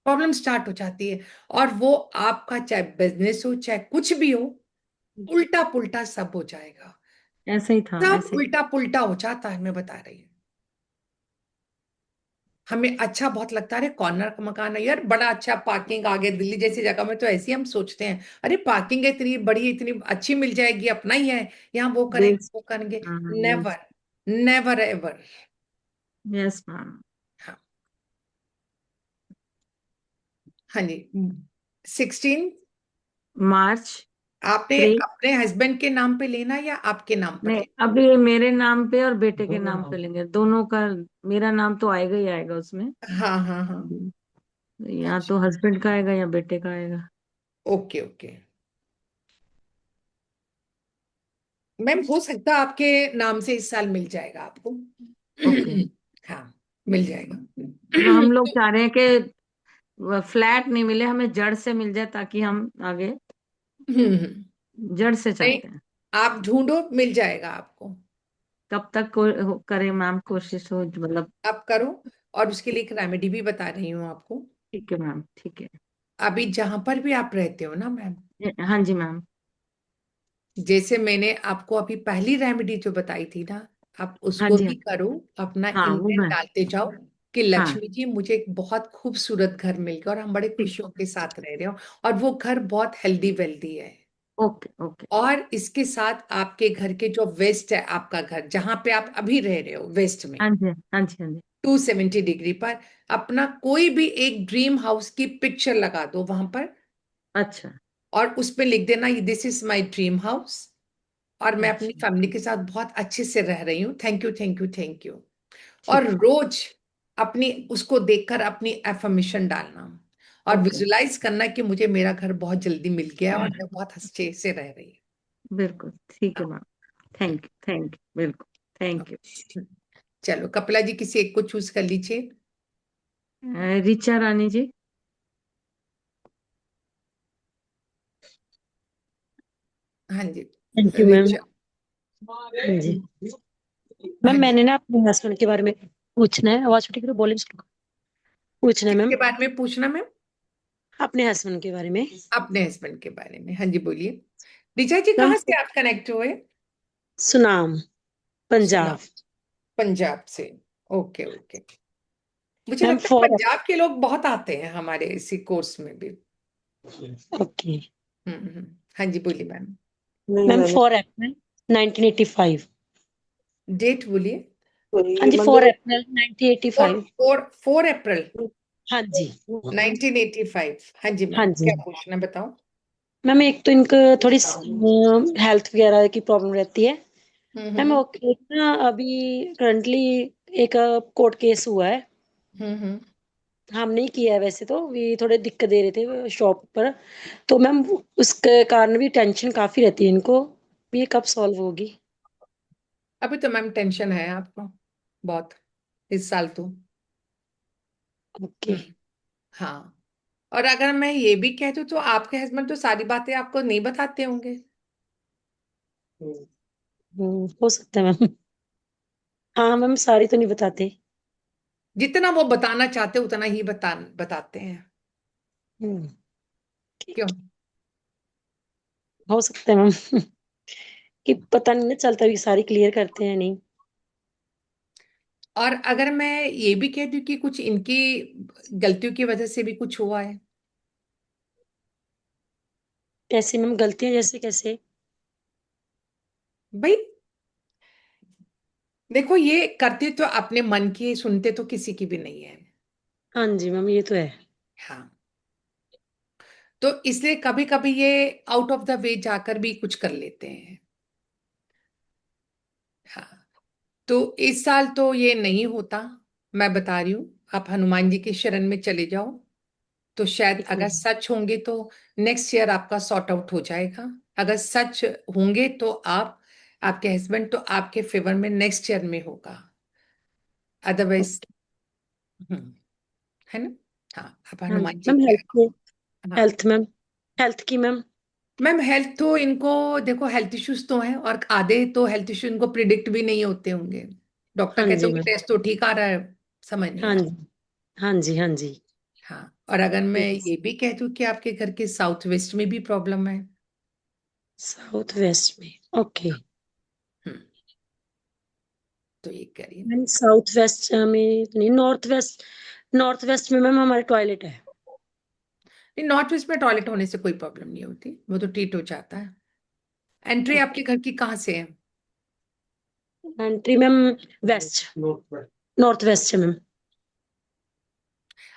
Problem start हो जाती है। और वो आपका चाहे बिजनेस हो चाहे कुछ भी हो, उल्टा पुल्टा सब हो जाएगा। ऐसे ही था, सब ऐसे ही। उल्टा पुल्टा हो जाता है, मैं बता रही हूँ। हमें अच्छा बहुत लगता है, अरे कॉर्नर का मकान है यार, बड़ा अच्छा पार्किंग आ गया, दिल्ली जैसी जगह में तो ऐसे ही हम सोचते हैं, अरे पार्किंग है इतनी बड़ी, इतनी अच्छी मिल जाएगी, अपना ही है, यहाँ वो करेंगे बेस्ट। वो करेंगे। हाँ, never, never ever. Yes ma'am. हाँ, हाँ जी। 16। मार्च आपने 3। अपने हस्बैंड के नाम पे लेना या आपके नाम पर नहीं, लेना? अभी मेरे नाम पे और बेटे के नाम पे लेंगे, दोनों का। मेरा नाम तो आएगा ही आएगा उसमें। हाँ हाँ हाँ। या अच्छा, तो हस्बैंड का आएगा या बेटे का आएगा। ओके ओके मैम, हो सकता है आपके नाम से इस साल मिल जाएगा आपको। ओके। हाँ, मिल जाएगा। हम लोग चाह रहे हैं कि फ्लैट नहीं मिले हमें, जड़ से मिल जाए, ताकि हम आगे जड़ से नहीं, चाहते हैं। आप ढूंढो, मिल जाएगा आपको। कब तक करें मैम, कोशिश हो मतलब। आप करो। और उसके लिए एक रेमेडी भी बता रही हूँ आपको। ठीक है मैम, ठीक है। अभी जहां पर भी आप रहते हो ना मैम, हाँ जी मैम। जैसे मैंने आपको अभी पहली रेमेडी जो बताई थी ना, आप हाँ उसको जी। भी करो। अपना हाँ वो इंटेंट मैं। डालते जाओ कि हाँ। लक्ष्मी जी मुझे एक बहुत खूबसूरत घर मिल गया और हम बड़े ठीक। खुशियों के साथ रह रहे हो, और वो घर बहुत हेल्दी वेल्दी है। Okay okay. और इसके साथ आपके घर के जो वेस्ट है, आपका घर जहां पे आप अभी रह रहे हो वेस्ट में, हाँ जी, हाँ जी, हाँ जी। 270 डिग्री पर अपना कोई भी एक ड्रीम हाउस की पिक्चर लगा दो वहां पर। अच्छा। और उस पे लिख देना, this is my dream house, और मैं अपनी अच्छा। फैमिली के साथ बहुत अच्छे से रह रही हूँ, thank you thank you thank you. और ठीक है। रोज अपनी उसको देखकर अपनी एफर्मेशन डालना, और ओके। विजुलाइज करना कि मुझे मेरा घर बहुत जल्दी मिल गया और मैं बहुत अच्छे से रह रही बिल्कुल ठीक है हूँ। मैम। थैंक यू, बिल्कुल। Thank you. चलो कपिला जी, किसी एक को चूज कर लीजिए। रिचा रानी जी। हाँ जी, थैंक यू मैम। रिचा। हाँ जी हाँ मैम, जी, मैंने ना अपने हस्बैंड के बारे में पूछना है, आवाज ठीक है, बोलिए। पूछना है मैम, किसके बारे में पूछना मैम? अपने हस्बैंड के बारे में। अपने हस्बैंड के बारे में, हाँ जी बोलिए। रिचा जी, मैम कहाँ से आप कनेक्ट हुए? सुनाम, सुना, पंजाब। पंजाब से। Okay okay. मुझे मैम लगता है 4 पंजाब के लोग बहुत आते हैं हमारे इसी कोर्स में भी। ओके हाँ जी, बोलिए मैम। नहीं मैम मैम, 4 अप्रैल 1985। डेट बोलिए। हाँ कोई जी 4 मंगल। अप्रैल फोर 1985। फोर 4 अप्रैल हाँ जी 1985। हाँ जी हाँ मैम, जी। क्या पूछना बताओ। मैम एक तो इनको थोड़ी हेल्थ वगैरह की प्रॉब्लम रहती है। मैम हम्म एक ना अभी करंटली एक कोर्ट केस हुआ है। हम्म। हम नहीं किया है वैसे, तो भी थोड़े दिक्कत दे रहे थे शॉप पर। तो मैम उसके कारण भी टेंशन काफी रहती है इनको, भी ये कब सॉल्व होगी? अभी तो मैम टेंशन है आपको बहुत, इस साल तो। ओके। हाँ, और अगर मैं ये भी कह दूं तो आपके हस्बैंड तो सारी बातें आपको नहीं बताते होंगे। हो सकता है मैम। हाँ मैम सारी तो नहीं बताते। जितना वो बताना चाहते उतना ही बताते हैं। हम्म, क्यों? हो सकता है मैम। कि पता नहीं ना चलता भी सारी क्लियर करते हैं नहीं। और अगर मैं ये भी कह दूं कि कुछ इनकी गलतियों की वजह से भी कुछ हुआ है। कैसे मैम गलतियां जैसे कैसे? भाई देखो, ये करते तो अपने मन की, सुनते तो किसी की भी नहीं है। हाँ जी मैम ये तो है। हाँ, तो इसलिए कभी कभी ये आउट ऑफ द वे जाकर भी कुछ कर लेते हैं। हाँ, तो इस साल तो ये नहीं होता। मैं बता रही हूँ, आप हनुमान जी के शरण में चले जाओ, तो शायद ठीक अगर मैम। सच होंगे तो नेक्स्ट ईयर आपका सॉर्ट आउट हो जाएगा। अगर सच होंगे तो आप, आपके हस्बैंड तो आपके फेवर में नेक्स्ट ईयर में होगा। Otherwise okay. है ना। हाँ, आप हाँ हनुमान जी मैम के। हेल्थ, हाँ हेल्थ मैम, हेल्थ की मैम। मैम, हेल्थ तो इनको देखो, हेल्थ इश्यूज तो हैं, और आधे तो हेल्थ इश्यू इनको प्रिडिक्ट भी नहीं होते होंगे। डॉक्टर हाँ कहते जी होंगे मैम। टेस्ट तो ठीक आ रहा है, समझ नहीं हाँ आ जी हाँ जी हाँ जी। रहा। हाँ, और अगर मैं यस। ये भी कह दूं कि आपके घर के साउथ वेस्ट में भी प्रॉब्लम है। साउथ वेस्ट में। ओके। हम्म, तो ये करिए। मैम साउथ वेस्ट में तो नहीं, नॉर्थ वेस्ट, नॉर्थ वेस्ट में मैम हमारे टॉयलेट है। नहीं, नॉर्थ वेस्ट में टॉयलेट होने से कोई प्रॉब्लम नहीं होती, वो तो ट्रीट हो जाता है। एंट्री आपके ओके। घर की कहाँ से है? Entry ma'am west, north west है मैम।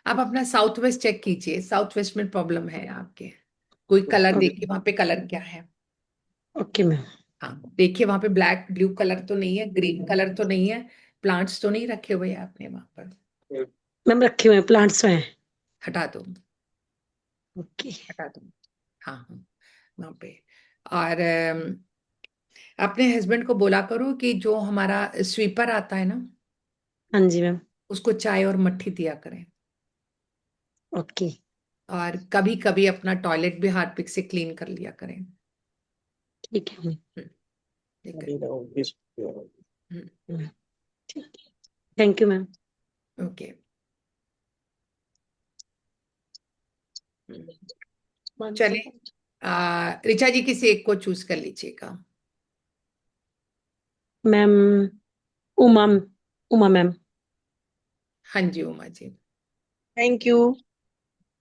आप अपना साउथ वेस्ट चेक कीजिए, साउथ वेस्ट में प्रॉब्लम है आपके। कोई कलर देखिए वहां पे, कलर क्या है। Okay ma'am. हाँ, देखिए वहां पे ब्लैक ब्लू कलर तो नहीं है, ग्रीन कलर तो नहीं है, प्लांट्स तो नहीं रखे हुए हैं आपने वहां पर। मैम रखे हुए हैं प्लांट्स में। हटा दो, ओके। हटा दो। हाँ हाँ, वहां पे। और अपने हस्बैंड को बोला करो कि जो हमारा स्वीपर आता है ना, हाँ जी मैम। उसको चाय और मट्ठी दिया करें। ओके। और कभी कभी अपना टॉयलेट भी हार्पिक से क्लीन कर लिया करें। ठीक है हम्म, ये करें। हम्म, मैम। ठीक। Thank you ma'am. ओके। चले, ऋचा जी किसी एक को चूज कर लीजिएगा। Ma'am Uma, Uma ma'am. हाँ जी, Uma ji. Thank you.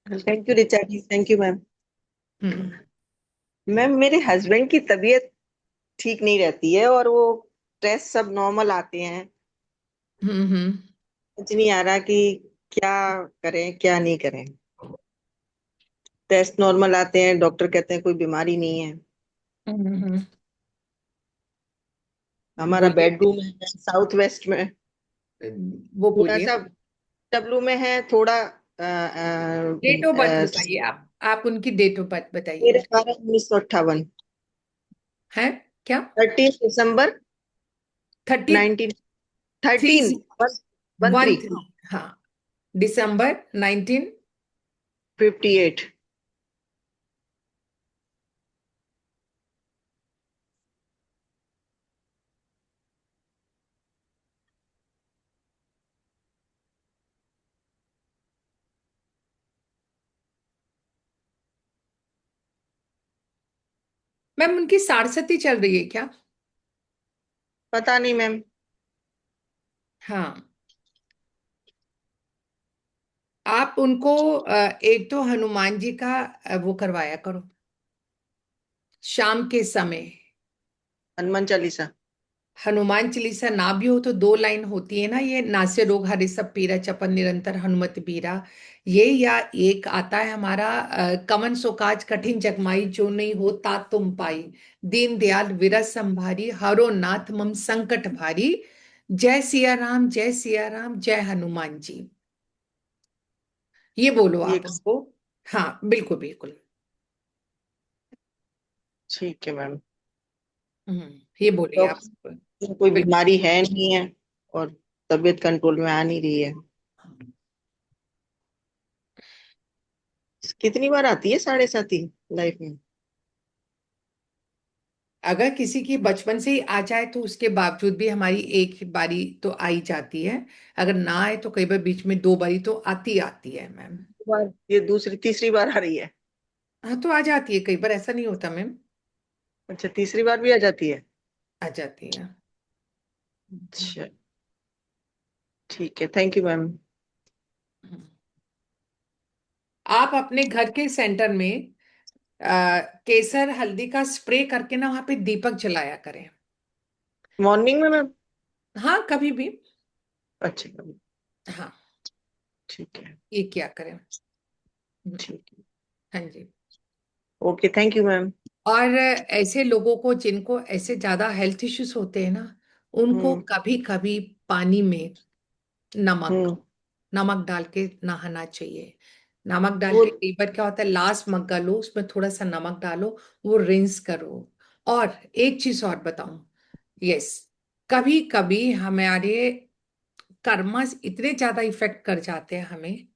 Thank you Richa ji, thank you ma'am. हम्म मैम मेरे हस्बैंड की तबीयत ठीक नहीं रहती है, और वो टेस्ट सब नॉर्मल आते हैं। हम्म। समझ नहीं आ रहा कि क्या करें क्या नहीं करें। टेस्ट नॉर्मल आते हैं, डॉक्टर कहते हैं कोई बीमारी नहीं है। हम्म। हमारा बोलिए, बेडरूम है साउथ वेस्ट में, वो थोड़ा बोलिए। सा डब्लू में है थोड़ा। डेट ऑफ बर्थ बताइए, आप उनकी डेट ऑफ बर्थ बताइए। 13/12/1958। है क्या? 30 दिसंबर thirty 19 three 13 one one three three हाँ, दिसंबर 19। 58। मैम उनकी साढ़सती चल रही है क्या? पता नहीं मैम। हाँ, आप उनको एक तो हनुमान जी का वो करवाया करो शाम के समय। हनुमान चालीसा। हनुमान चालीसा ना भी हो तो 2 लाइन होती है ना, ये नासे रोग हरे सब पीरा चपन निरंतर हनुमत बीरा, ये, या एक आता है हमारा कवन सो काज कठिन जगमाई जो नहीं हो तात तुम पाई, दीन दयाल विरस संभारी हरो नाथ मम संकट भारी, जय सिया राम जय सिया राम जय हनुमान जी। ये बोलो ये आप उनको। हाँ बिल्कुल बिल्कुल। ठीक है मैम। ये बोलिए आप। डॉक्टर कोई बिल्कुल। बीमारी है नहीं है और तबीयत कंट्रोल में आ नहीं रही है। कितनी बार आती है 7.5 लाइफ में? अगर किसी की बचपन से ही आ जाए तो उसके बावजूद भी हमारी एक बारी तो आई जाती है, अगर ना आए तो कई बार बीच में 2 बारी तो आती आती है मैम। ये दूसरी तीसरी बार आ रही है? हाँ तो आ जाती है, कई बार ऐसा नहीं होता मैम। अच्छा, तीसरी बार भी आ जाती है? आ जाती है। अच्छा, ठीक है, थैंक यू मैम। आप अपने घर के सेंटर में केसर हल्दी का स्प्रे करके ना वहां पे दीपक जलाया करें। मॉर्निंग में मैम? हाँ कभी भी। अच्छा मैम, हाँ ठीक है। ये क्या करें। ठीक है, हाँ जी। Okay, thank you ma'am. और ऐसे लोगों को जिनको ऐसे ज्यादा हेल्थ इश्यूज होते हैं ना, उनको हम्म। कभी कभी पानी में नमक हम्म। नमक डाल के नहाना चाहिए। नमक डाल वो के कई बार क्या होता है, लास्ट मग्गा लो उसमें थोड़ा सा नमक डालो, वो रिंस करो। और एक चीज और बताऊं, यस, कभी कभी हमारे कर्मस इतने ज्यादा इफेक्ट कर जाते हैं हमें,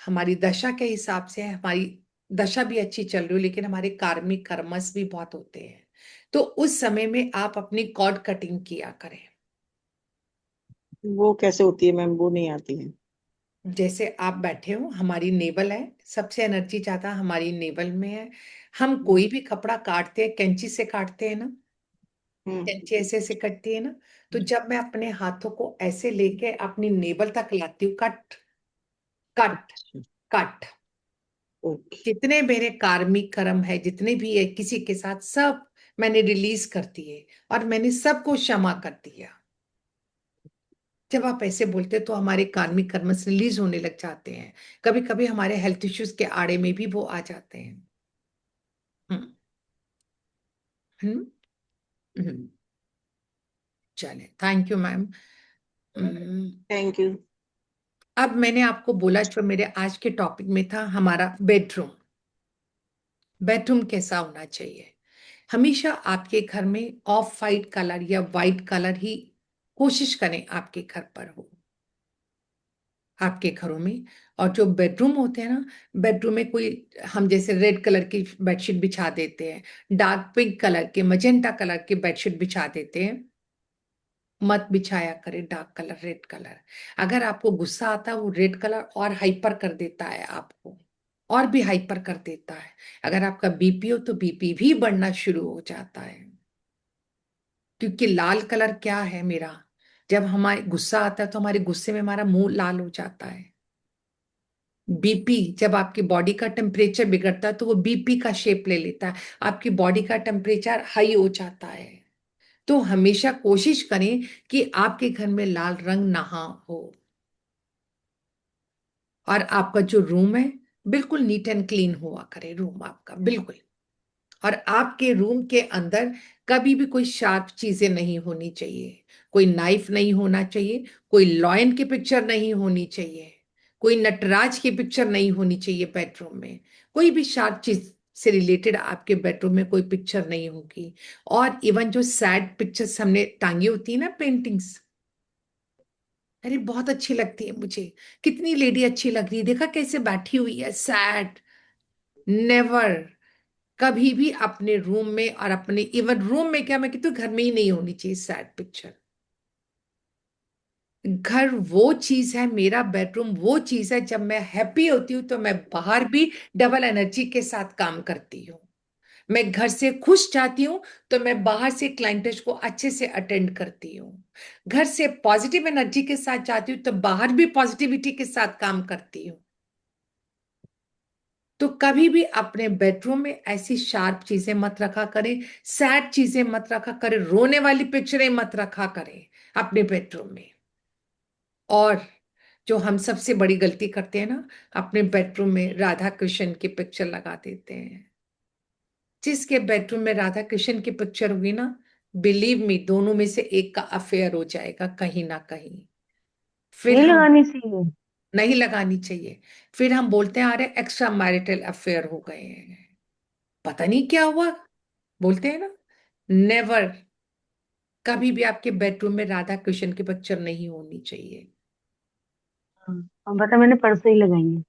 हमारी दशा के हिसाब से हमारी दशा भी अच्छी चल रही हो लेकिन हमारे कार्मिक कर्मस भी बहुत होते हैं, तो उस समय में आप अपनी कॉर्ड कटिंग किया करें। वो कैसे होती है मैम? वो नहीं आती है। जैसे आप बैठे हो, हमारी नेवल है, सबसे एनर्जी ज्यादा हमारी नेवल में है। हम हम्म। कोई भी कपड़ा काटते हैं कैंची से काटते हैं ना, हम्म। कैंची ऐसे ऐसे कटती है ना, तो जब मैं अपने हाथों को ऐसे लेके अपनी नेवल तक लाती हूँ, कट कट अच्छा, कट, ओके। जितने मेरे कार्मिक कर्म है जितने भी है किसी के साथ, सब मैंने रिलीज कर दिए और मैंने सबको क्षमा कर दिया। जब आप ऐसे बोलते हैं तो हमारे कार्मिक कर्म रिलीज होने लग जाते हैं। कभी कभी हमारे हेल्थ इश्यूज के आड़े में भी वो आ जाते हैं। हम्म। हम्म। हम्म। चले, thank you ma'am. Thank you. अब मैंने आपको बोला जो मेरे आज के टॉपिक में था, हमारा बेडरूम। बेडरूम कैसा होना चाहिए? हमेशा आपके घर में ऑफ वाइट कलर या वाइट कलर ही कोशिश करें आपके घर पर हो, आपके घरों में। और जो बेडरूम होते हैं ना, बेडरूम में कोई, हम जैसे रेड कलर की बेडशीट बिछा देते हैं, डार्क पिंक कलर के, मजेंटा कलर की बेडशीट बिछा देते हैं, मत बिछाया करें डार्क कलर, रेड कलर। अगर आपको गुस्सा आता है वो रेड कलर और हाइपर कर देता है आपको, और भी हाइपर कर देता है। अगर आपका बीपी हो तो बीपी भी बढ़ना शुरू हो जाता है, क्योंकि लाल कलर क्या है मेरा, जब हमारे गुस्सा आता है तो हमारे गुस्से में हमारा मुंह लाल हो जाता है। बीपी, जब आपकी बॉडी का टेम्परेचर बिगड़ता है तो वो बीपी का शेप ले लेता है, आपकी बॉडी का टेम्परेचर हाई हो जाता है। तो हमेशा कोशिश करें कि आपके घर में लाल रंग ना हो। और आपका जो रूम है बिल्कुल नीट एंड क्लीन हुआ करे रूम आपका, बिल्कुल। और आपके रूम के अंदर कभी भी कोई शार्प चीजें नहीं होनी चाहिए, कोई नाइफ नहीं होना चाहिए, कोई लॉयन की पिक्चर नहीं होनी चाहिए, कोई नटराज की पिक्चर नहीं होनी चाहिए बेडरूम में, कोई भी शार्प चीज से रिलेटेड आपके बेडरूम में कोई पिक्चर नहीं होगी। और इवन जो सैड पिक्चर्स हमने टांगी होती है ना, पेंटिंग्स, अरे बहुत अच्छी लगती है मुझे, कितनी लेडी अच्छी लग रही है, देखा कैसे बैठी हुई है सैड। नेवर, कभी भी अपने रूम में, और अपने इवन रूम में क्या, मैं कहती हूँ घर में ही नहीं होनी चाहिए सैड पिक्चर। घर वो चीज है, मेरा बेडरूम वो चीज है, जब मैं हैप्पी होती हूँ तो मैं बाहर भी डबल एनर्जी के साथ काम करती हूँ। मैं घर से खुश जाती हूँ तो मैं बाहर से क्लाइंट्स को अच्छे से अटेंड करती हूँ। घर से पॉजिटिव एनर्जी के साथ जाती हूँ तो बाहर भी पॉजिटिविटी के साथ काम करती हूँ। तो कभी भी अपने बेडरूम में ऐसी शार्प चीजें मत रखा करें, सैड चीजें मत रखा करें, रोने वाली पिक्चरें मत रखा करें अपने बेडरूम में। और जो हम सबसे बड़ी गलती करते हैं ना, अपने बेडरूम में राधा कृष्ण की पिक्चर लगा देते हैं। जिसके बेडरूम में राधा कृष्ण की पिक्चर होगी ना, बिलीव मी, दोनों में से एक का अफेयर हो जाएगा कहीं ना कहीं। फिर नहीं हम लगानी चाहिए। नहीं लगानी चाहिए। फिर हम बोलते हैं अरे एक्स्ट्रा मैरिटल अफेयर हो गए हैं, पता नहीं क्या हुआ, बोलते हैं ना। नेवर, कभी भी आपके बेडरूम में राधा कृष्ण की पिक्चर नहीं होनी चाहिए। हाँ, और बता, मैंने परसों ही लगाई है।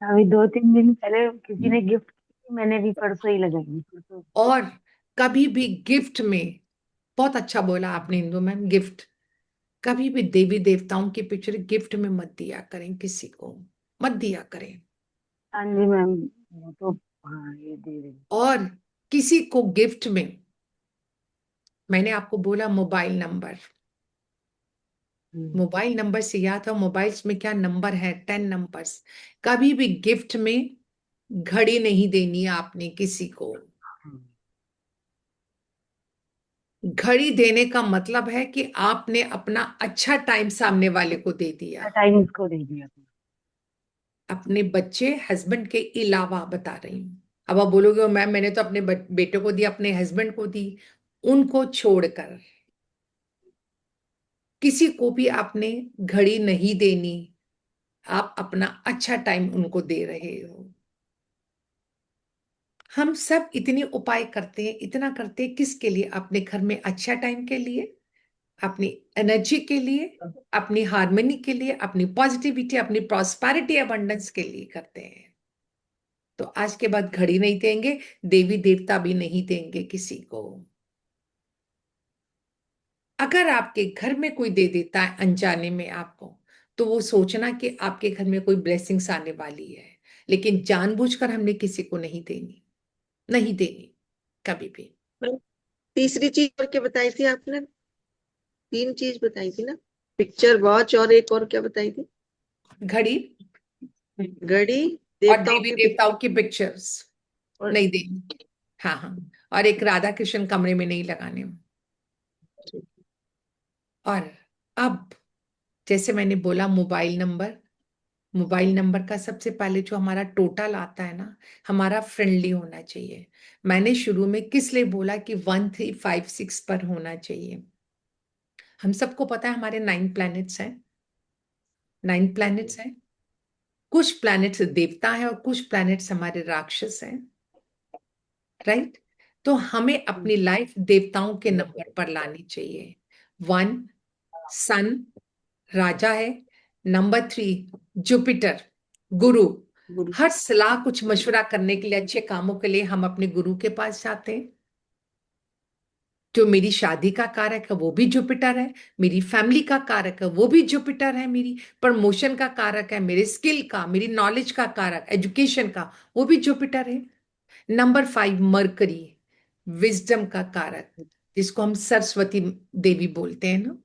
अभी 2-3 दिन पहले किसी ने गिफ्ट की, मैंने भी परसों ही लगाई है, परसों। और कभी भी गिफ्ट में, बहुत अच्छा बोला आपने इंदु मैम, गिफ्ट, कभी भी देवी देवताओं की पिक्चर गिफ्ट में मत दिया करें, किसी को मत दिया करें। हाँ जी मैम, वो तो, हाँ ये दे रही। और किसी को गिफ्ट में, मैंने आपको बोला मोबाइल नंबर, मोबाइल नंबर से याद हो, मोबाइल्स में क्या नंबर है, 10 नंबर्स। कभी भी गिफ्ट में घड़ी नहीं देनी है आपने किसी को। घड़ी देने का मतलब है कि आपने अपना अच्छा टाइम सामने वाले को दे दिया। टाइम इसको दे दिया। अपने बच्चे हस्बैंड के अलावा बता रही हूँ। अब आप बोलोगे "ओ मैम, मैंने तो अपने बेटे को दी, अपने हस्बैंड को दी", उनको छोड़कर किसी को भी आपने घड़ी नहीं देनी। आप अपना अच्छा टाइम उनको दे रहे हो। हम सब इतने उपाय करते हैं, इतना करते हैं, किसके लिए? अपने घर में अच्छा टाइम के लिए, अपनी एनर्जी के लिए, अपनी हार्मनी के लिए, अपनी पॉजिटिविटी, अपनी प्रॉस्पेरिटी, अबंडेंस के लिए करते हैं। तो आज के बाद घड़ी नहीं देंगे, देवी देवता भी नहीं देंगे किसी को। अगर आपके घर में कोई दे देता है अनजाने में आपको, तो वो सोचना कि आपके घर में कोई ब्लेसिंग्स आने वाली है, लेकिन जानबूझकर हमने किसी को नहीं देनी, नहीं देनी कभी भी। तीसरी चीज और क्या बताई थी आपने? 3 चीज बताई थी ना, पिक्चर, वॉच, और एक और क्या बताई थी? घड़ी घड़ी, और देवताओं देवी की देवताओं की पिक्चर्स और नहीं देनी। हाँ हाँ, और एक राधा कृष्ण कमरे में नहीं लगाने। और अब जैसे मैंने बोला मोबाइल नंबर, मोबाइल नंबर का सबसे पहले जो हमारा टोटल आता है ना, हमारा फ्रेंडली होना चाहिए। मैंने शुरू में किस लिए बोला कि 1356 पर होना चाहिए? हम सबको पता है हमारे 9 प्लैनेट्स हैं, 9 प्लैनेट्स हैं। कुछ प्लैनेट्स देवता है और कुछ प्लैनेट्स हमारे राक्षस हैं, राइट? तो हमें अपनी लाइफ देवताओं के नंबर पर लानी चाहिए। 1 सन, राजा है। नंबर 3 जुपिटर, गुरु। गुरु। हर सलाह कुछ मशवरा करने के लिए, अच्छे कामों के लिए हम अपने गुरु के पास जाते हैं। जो मेरी शादी का कारक है वो भी जुपिटर है, मेरी फैमिली का कारक है वो भी जुपिटर है, मेरी प्रमोशन का कारक है, मेरे स्किल का, मेरी नॉलेज का कारक, एजुकेशन का, वो भी जुपिटर है। नंबर 5 मरकरी, विजडम का कारक, जिसको हम सरस्वती देवी बोलते हैं ना।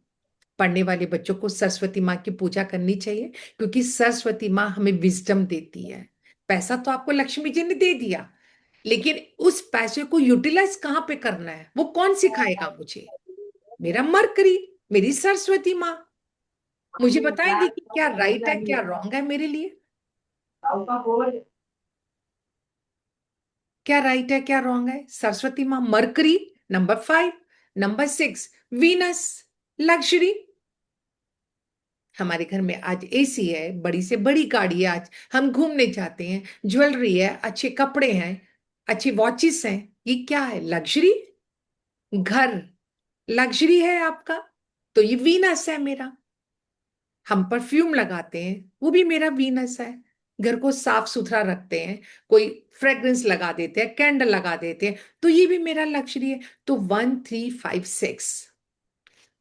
पढ़ने वाले बच्चों को सरस्वती माँ की पूजा करनी चाहिए, क्योंकि सरस्वती माँ हमें विजडम देती है। पैसा तो आपको लक्ष्मी जी ने दे दिया, लेकिन उस पैसे को यूटिलाइज कहाँ पे करना है वो कौन सिखाएगा मुझे? मेरा मरकरी, मेरी सरस्वती माँ मुझे बताएंगी कि क्या राइट है क्या रॉन्ग है मेरे लिए, क्या राइट है क्या रॉन्ग है। सरस्वती माँ, mercury, number 5। Number 6 Venus, luxury. हमारे घर में आज एसी है, बड़ी से बड़ी गाड़ी है, आज हम घूमने जाते हैं, ज्वेलरी है, अच्छे कपड़े हैं, अच्छी वॉचेस हैं, ये क्या है? लग्जरी। घर लग्जरी है आपका, तो ये वीनस है मेरा। हम परफ्यूम लगाते हैं, वो भी मेरा वीनस है। घर को साफ सुथरा रखते हैं, कोई फ्रेग्रेंस लगा देते हैं, कैंडल लगा देते हैं, तो ये भी मेरा लग्जरी है। तो 1356,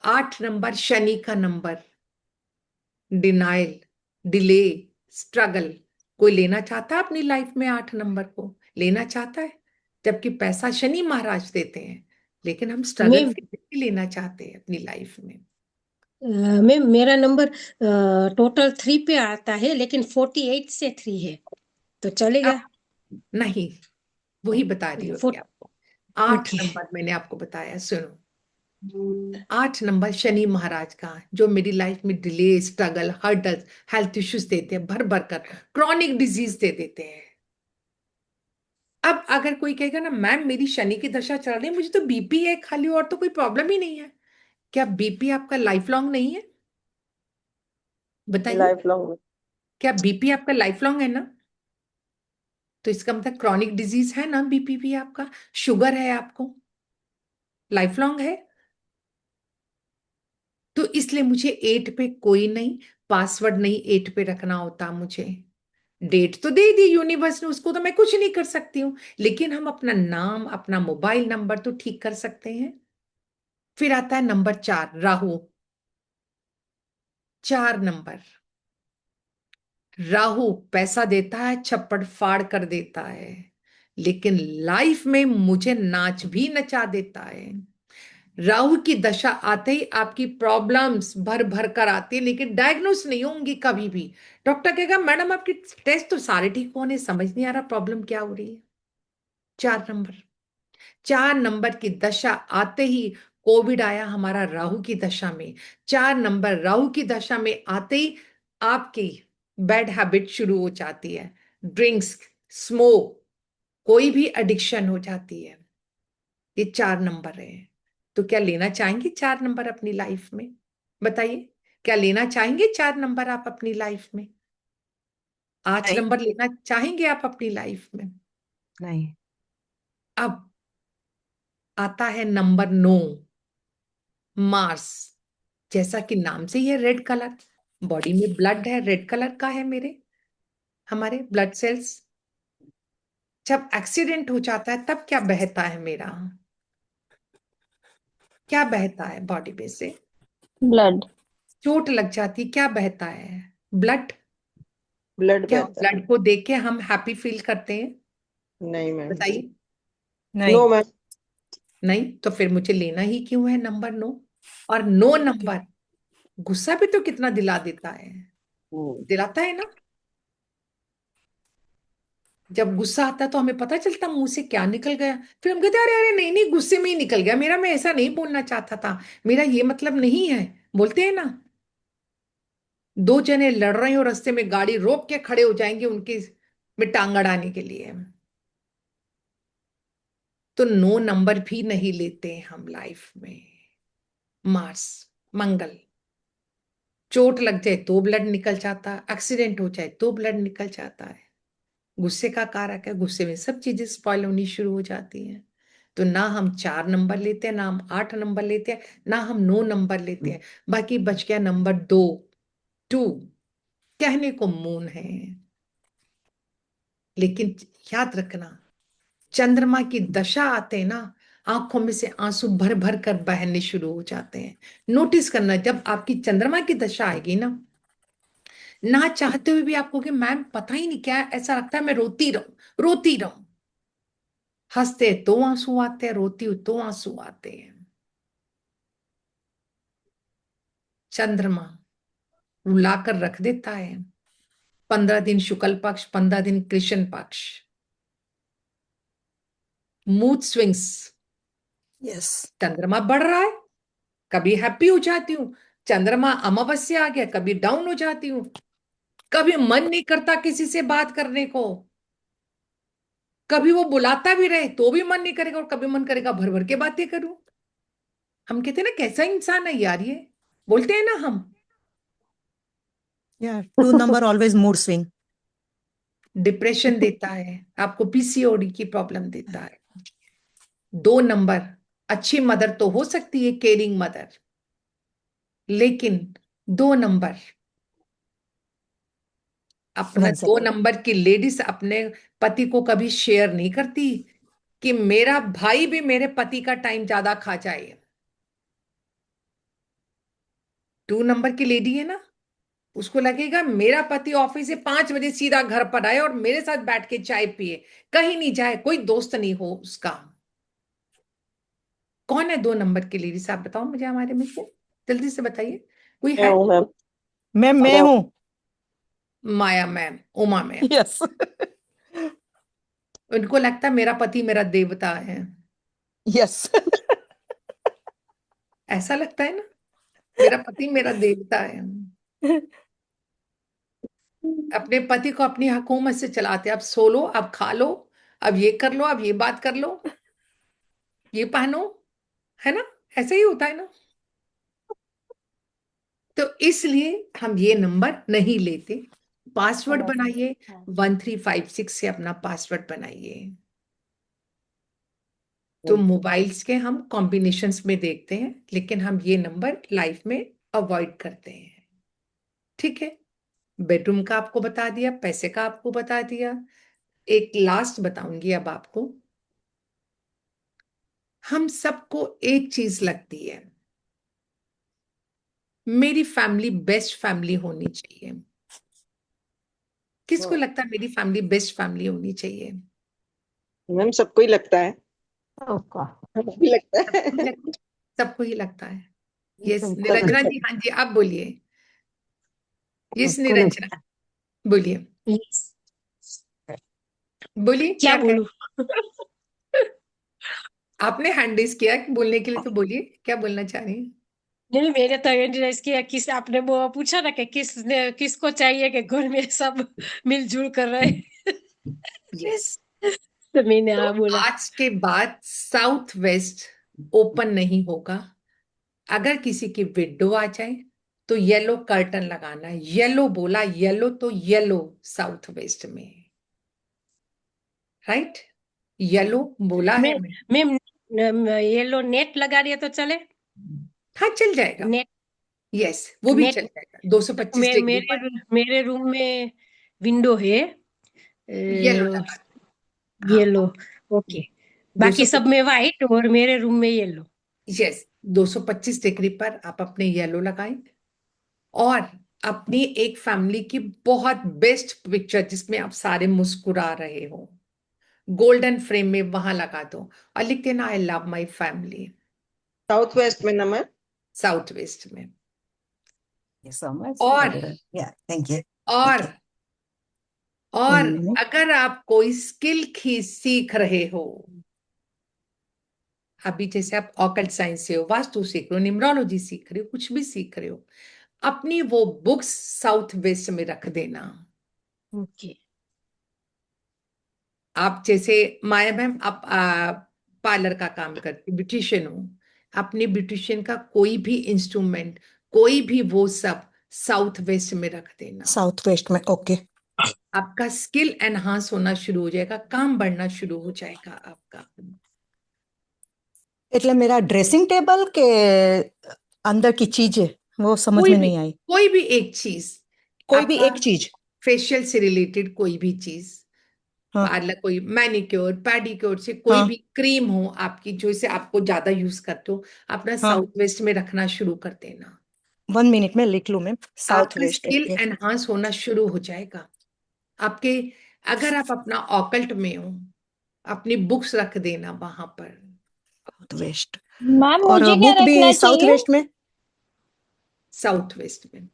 8 नंबर शनि का नंबर। Denial, delay, struggle. कोई लेना चाहता है अपनी लाइफ में 8 नंबर को? लेना चाहता है? जबकि पैसा शनि महाराज देते हैं, लेकिन हम स्ट्रगल मैं लेना चाहते हैं अपनी लाइफ में। मैम मेरा नंबर टोटल 3 पे आता है, लेकिन 48 से 3 है, तो चलेगा? नहीं, वही बता रही होती फोर्ट आपको। 8 ओके। नंबर मैंने आपको बताया, सुनो। 8 नंबर शनि महाराज का, जो मेरी लाइफ में delay, struggle, hurdle, health issues देते हैं, भर भर कर क्रॉनिक डिजीज दे देते हैं। अब अगर कोई कहेगा ना मैम मेरी शनि की दशा चल रही है, मुझे तो बीपी है खाली, और तो कोई प्रॉब्लम ही नहीं है, क्या बीपी आपका लाइफ लॉन्ग नहीं है? बताइए, लाइफ लॉन्ग। क्या बीपी आपका लाइफ लॉन्ग है ना? तो इसका मतलब क्रॉनिक डिजीज है ना बीपी भी आपका, शुगर है आपको, लाइफ लॉन्ग है। तो इसलिए मुझे 8 पे कोई नहीं, पासवर्ड नहीं 8 पे रखना होता मुझे। डेट तो दे दी यूनिवर्स ने, उसको तो मैं कुछ नहीं कर सकती हूँ, लेकिन हम अपना नाम, अपना मोबाइल नंबर तो ठीक कर सकते हैं। फिर आता है नंबर 4, राहु। 4 नंबर, राहु पैसा देता है, छप्पड़ फाड़ कर देता है, लेकिन लाइफ में मुझे नाच भी नचा देता है। राहु की दशा आते ही आपकी प्रॉब्लम्स भर भर कर आती है, लेकिन डायग्नोस नहीं होंगी कभी भी। डॉक्टर कहेगा मैडम आपकी टेस्ट तो सारे ठीक होने, समझ नहीं आ रहा प्रॉब्लम क्या हो रही है। 4 नंबर, 4 नंबर की दशा आते ही, कोविड आया हमारा राहु की दशा में। 4 नंबर राहु की दशा में आते ही आपकी बैड हैबिट शुरू हो जाती है, ड्रिंक्स, स्मोक, कोई भी एडिक्शन हो जाती है। ये 4 नंबर है। तो क्या लेना चाहेंगे 4 नंबर अपनी लाइफ में? बताइए, क्या लेना चाहेंगे 4 नंबर आप अपनी लाइफ में? 8 नहीं। नंबर लेना चाहेंगे आप अपनी लाइफ में? नहीं। अब आता है नंबर 9, मार्स। जैसा कि नाम से ही है रेड कलर, बॉडी में ब्लड है, रेड कलर का है मेरे, हमारे ब्लड सेल्स। जब एक्सीडेंट हो जाता है तब क्या बहता है मेरा, क्या बहता है बॉडी में से? ब्लड। चोट लग जाती, क्या बहता है? ब्लड। ब्लड क्या बहता है। ब्लड को देख के हम हैप्पी फील करते हैं? नहीं मैम। बताइए। नहीं। No ma'am. नहीं, तो फिर मुझे लेना ही क्यों है नंबर 9? और 9 नंबर गुस्सा भी तो कितना दिला देता है, दिलाता है ना? जब गुस्सा आता है तो हमें पता चलता मुंह से क्या निकल गया, फिर हम कहते हैं अरे अरे नहीं नहीं, गुस्से में ही निकल गया मेरा, मैं ऐसा नहीं बोलना चाहता था, मेरा ये मतलब नहीं है, बोलते हैं ना। 2 जने लड़ रहे हैं और रास्ते में गाड़ी रोक के खड़े हो जाएंगे उनके में टांग अड़ाने के लिए। तो 9 नंबर भी नहीं लेते हैं हम लाइफ में। मार्स, मंगल, चोट लग जाए तो ब्लड निकल जाता, एक्सीडेंट हो जाए तो ब्लड निकल जाता है। गुस्से का कारक है, गुस्से में सब चीजें स्पॉइल होनी शुरू हो जाती हैं। तो ना हम 4 नंबर लेते हैं, ना हम 8 नंबर लेते हैं, ना हम 9 नंबर लेते हैं। बाकी बच गया नंबर 2, 2 कहने को मून है, लेकिन याद रखना चंद्रमा की दशा आते हैं ना, आंखों में से आंसू भर भर कर बहने शुरू हो जाते हैं। नोटिस करना, जब आपकी चंद्रमा की दशा आएगी ना चाहते हुए भी आपको कि मैम पता ही नहीं क्या ऐसा लगता है मैं रोती रहूं, रोती रहूं। हंसते तो आंसू आते हैं, रोती हूं तो आंसू आते हैं। चंद्रमा रुला कर रख देता है। 15 दिन शुक्ल पक्ष, 15 दिन कृष्ण पक्ष, मूड स्विंग्स। यस। चंद्रमा बढ़ रहा है, कभी हैप्पी हो जाती हूँ, चंद्रमा अमावस्या आ गया कभी डाउन हो जाती हूँ, कभी मन नहीं करता किसी से बात करने को, कभी वो बुलाता भी रहे तो भी मन नहीं करेगा, और कभी मन करेगा भर भर के बातें करूं। हम कहते हैं ना कैसा इंसान है यार ये, बोलते हैं ना हम। या 2 number always mood swing. Depression देता है आपको, पीसीओडी की प्रॉब्लम देता है। 2 नंबर अच्छी मदर तो हो सकती है, केयरिंग मदर, लेकिन 2 नंबर अपना, 2 1 सेकंड। नंबर की लेडीज अपने पति को कभी शेयर नहीं करती कि मेरा भाई भी मेरे पति का टाइम ज्यादा खा जाए। 2 नंबर की लेडी है ना, उसको लगेगा मेरा पति ऑफिस से 5 बजे सीधा घर पर आए और मेरे साथ बैठ के चाय पिए, कहीं नहीं जाए, कोई दोस्त नहीं हो उसका। कौन है 2 नंबर की लेडीज, आप बताओ मुझे हमारे में से, जल्दी से बताइए। कोई मैं है? हूँ मैम। मैं हूँ। माया मैम, उमा मैम। यस। उनको लगता है मेरा पति मेरा देवता है, यस। ऐसा लगता है ना, मेरा पति मेरा देवता है। अपने पति को अपनी हुकूमत से चलाते, अब सो लो, अब खा लो, अब ये कर लो, अब ये बात कर लो, ये पहनो, है ना, ऐसा ही होता है ना। तो इसलिए हम ये नंबर नहीं लेते। पासवर्ड बनाइए, 1356 से अपना पासवर्ड बनाइए। तो मोबाइल्स के हम कॉम्बिनेशंस में देखते हैं, लेकिन हम ये नंबर लाइफ में अवॉइड करते हैं। ठीक है, बेडरूम का आपको बता दिया, पैसे का आपको बता दिया। एक लास्ट बताऊंगी अब आपको। हम सबको एक चीज लगती है, मेरी फैमिली बेस्ट फैमिली होनी चाहिए। किसको लगता है मेरी फैमिली बेस्ट फैमिली होनी चाहिए? मैम सबको ही लगता है। सबका। सबको ही लगता है। सबको ही लगता है। यस निरंजना जी, हाँ जी, आप बोलिए। यस निरंजना, बोलिए बोलिए, क्या क्या बोलूं? आपने हैंड रेज किया कि बोलने के लिए, तो बोलिए क्या बोलना चाह रही हैं। नहीं, मेरे तो इंटरेस्ट किया, किस आपने वो पूछा ना कि किसको चाहिए कि घर में सब मिलजुल कर रहे। यस। तो मैंने तो हाँ बोला। आज के बाद साउथ वेस्ट ओपन नहीं होगा। अगर किसी की विंडो आ जाए तो येलो कर्टन लगाना है। येलो बोला, येलो तो येलो साउथ वेस्ट में, राइट? येलो बोला है मैम येलो नेट लगा दिया तो चले? हाँ चल जाएगा। नेट यस, वो भी नेट चल जाएगा 225 डिग्री पर। मेरे रूम में विंडो है येलो लगा दो। हाँ, येलो। ओके, बाकी सब में वाइट और मेरे रूम में येलो। यस, 225 डिग्री पर आप अपने येलो लगाएं और अपनी एक फैमिली की बहुत बेस्ट पिक्चर जिसमें आप सारे मुस्कुरा रहे हो, गोल्डन फ्रेम में वहां लगा दो और लिख देना I love my family. South west में नंबर, साउथ वेस्ट में। so much. और Yeah, thank you. और Okay. और 1 minute. अगर आप कोई स्किल सीख रहे हो, अभी जैसे आप ऑकल्ट साइंस से हो, वास्तु सीख रहे हो, न्यूमरोलॉजी सीख रहे हो, कुछ भी सीख रहे हो, अपनी वो बुक्स साउथ वेस्ट में रख देना। ओके। आप जैसे माया मैम, आप पार्लर का काम करती, ब्यूटिशियन हो, अपने ब्यूटिशियन का कोई भी इंस्ट्रूमेंट, कोई भी वो सब साउथ वेस्ट में रख देना। साउथ वेस्ट में, ओके। आपका स्किल एनहांस होना शुरू हो जाएगा, काम बढ़ना शुरू हो जाएगा आपका। એટલે मेरा ड्रेसिंग टेबल के अंदर की चीजें वो समझ कोई में भी नहीं आई। कोई भी एक चीज, कोई भी आपका एक चीज। फेशियल से रिलेटेड कोई भी चीज, हाँ पार्लर, कोई मैनिक्योर पैडिक्योर से कोई हाँ भी क्रीम हो आपकी जो इसे आपको ज्यादा यूज करते हो, अपना हाँ। साउथ वेस्ट में रखना शुरू कर देना। 1 मिनट में लिख लूं मैम, साउथ आपका वेस्ट, स्किल ओके। एनहांस होना शुरू हो जाएगा आपके। अगर आप अपना ऑकल्ट में हो, अपनी बुक्स रख देना वहां पर, साउथ वेस्ट। मैम और मुझे क्या बुक भी रखना साउथ चाहिए? वेस्ट में। साउथ वेस्ट में।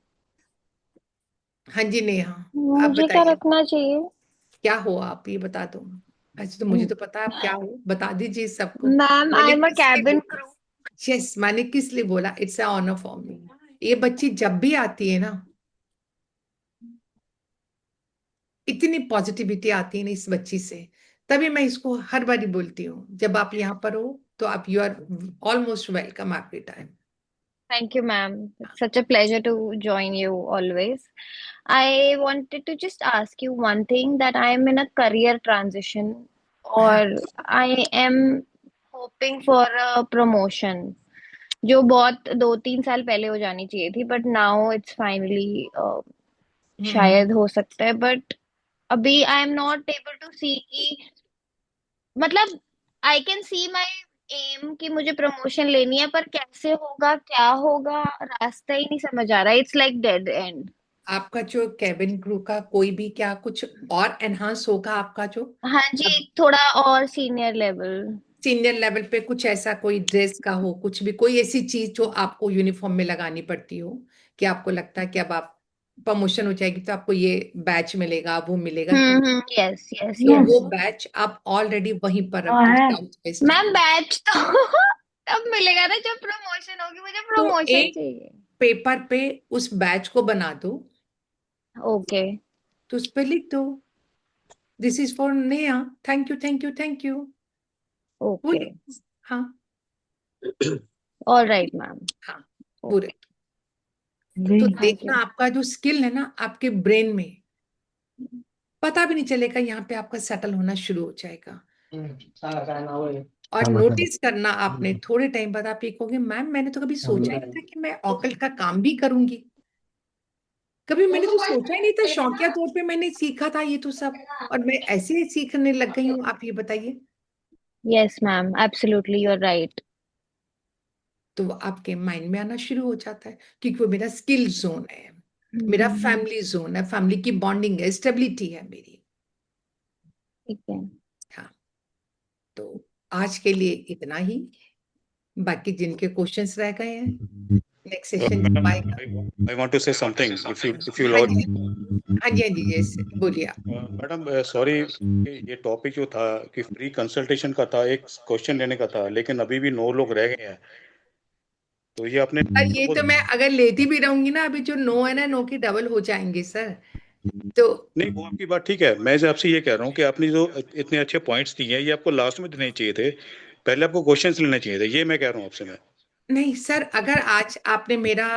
हाँ जी नेहा, आप मुझे क्या बताइए रखना चाहिए? क्या हो, आप ये बता दो। अच्छा, तो मुझे तो पता है आप क्या हो, बता दीजिए सबको। मैम आई मैंने एम अ किस लिए कैबिन बोला? क्रू। यस, मैंने किस लिए बोला, it's a honour for me. ये बच्ची जब भी आती है ना, इतनी पॉजिटिविटी आती है ना इस बच्ची से, तभी मैं इसको हर बारी बोलती हूँ जब आप यहाँ पर हो तो आप, you are almost welcome every time. Thank you, ma'am. It's such a pleasure to join you always. I wanted to just ask you one thing that I am in a career transition or I am hoping for a promotion जो बहुत 2-3 साल पहले हो जानी चाहिए थी, but now it's finally शायद हो सकता है, but अभी I am not able to see कि मतलब I can see my M कि मुझे प्रमोशन लेनी है, पर कैसे होगा, क्या होगा, रास्ता ही नहीं समझ आ रहा। It's like dead and. आपका जो कैबिन क्रू का कोई भी क्या कुछ और एनहांस होगा आपका जो, हाँ जी, थोड़ा और सीनियर लेवल। सीनियर लेवल पे कुछ ऐसा कोई ड्रेस का हो, कुछ भी कोई ऐसी चीज जो आपको यूनिफॉर्म में लगानी पड़ती हो, कि आपको लगता है कि अब आप प्रमोशन हो जाएगी तो आपको ये बैच मिलेगा, वो मिलेगा, यस यस तो यस वो बैच आप ऑलरेडी वहीं पर रख दो साउथ वेस्ट मैम बैच तो तब मिलेगा ना जब प्रमोशन होगी, मुझे तो प्रमोशन एक चाहिए। पेपर पे उस बैच को बना दो, ओके तो उस पे लिख दो this is for Neha, thank you thank you thank you, वो ओके हाँ ऑल राइट मैम हाँ पूरे। ओके तो थैंक देखना यू। आपका जो स्किल है ना आपके ब्रेन में पता भी नहीं चलेगा, यहाँ पे आपका सेटल होना शुरू हो जाएगा। और नोटिस करना आपने थोड़े टाइम बाद आप ये कहोगे मैम मैंने तो कभी सोचा ही नहीं था कि मैं ऑकल्ट का काम भी करूंगी, कभी मैंने तो सोचा ही नहीं था, शौकिया तौर पे मैंने सीखा था ये तो सब, और मैं ऐसे ही सीखने लग गई हूँ, आप ये बताइए। Yes ma'am absolutely you are right. तो वो आपके माइंड में आना शुरू हो जाता है क्योंकि वो मेरा स्किल जोन है, मेरा फैमिली जोन है, फैमिली की बॉन्डिंग है, स्टेबिलिटी है मेरी। ठीक है हाँ, तो आज के लिए इतना ही, बाकी जिनके क्वेश्चंस रह गए हैं नेक्स्ट सेशन जब आएगा। I want to say something, if you हाँ allow. जी हाँ जी हाँ जी, यस बोलिए आप। मैडम सॉरी, ये टॉपिक जो था कि फ्री कंसल्टेशन का था, एक क्वेश्चन लेने का था, लेकिन अभी भी 9 लोग रह गए हैं, तो ये आपने सर ये तो मैं अगर लेती भी रहूंगी ना, अभी जो नो है ना, नो की डबल हो जाएंगे सर। तो नहीं, वो आपकी बात ठीक है, मैं आपसे ये कह रहा हूँ कि आपने जो इतने अच्छे पॉइंट्स दिए हैं ये आपको लास्ट में देने चाहिए थे, पहले आपको क्वेश्चंस लेने चाहिए थे, ये मैं कह रहा हूँ आपसे। मैं नहीं सर, अगर आज आपने मेरा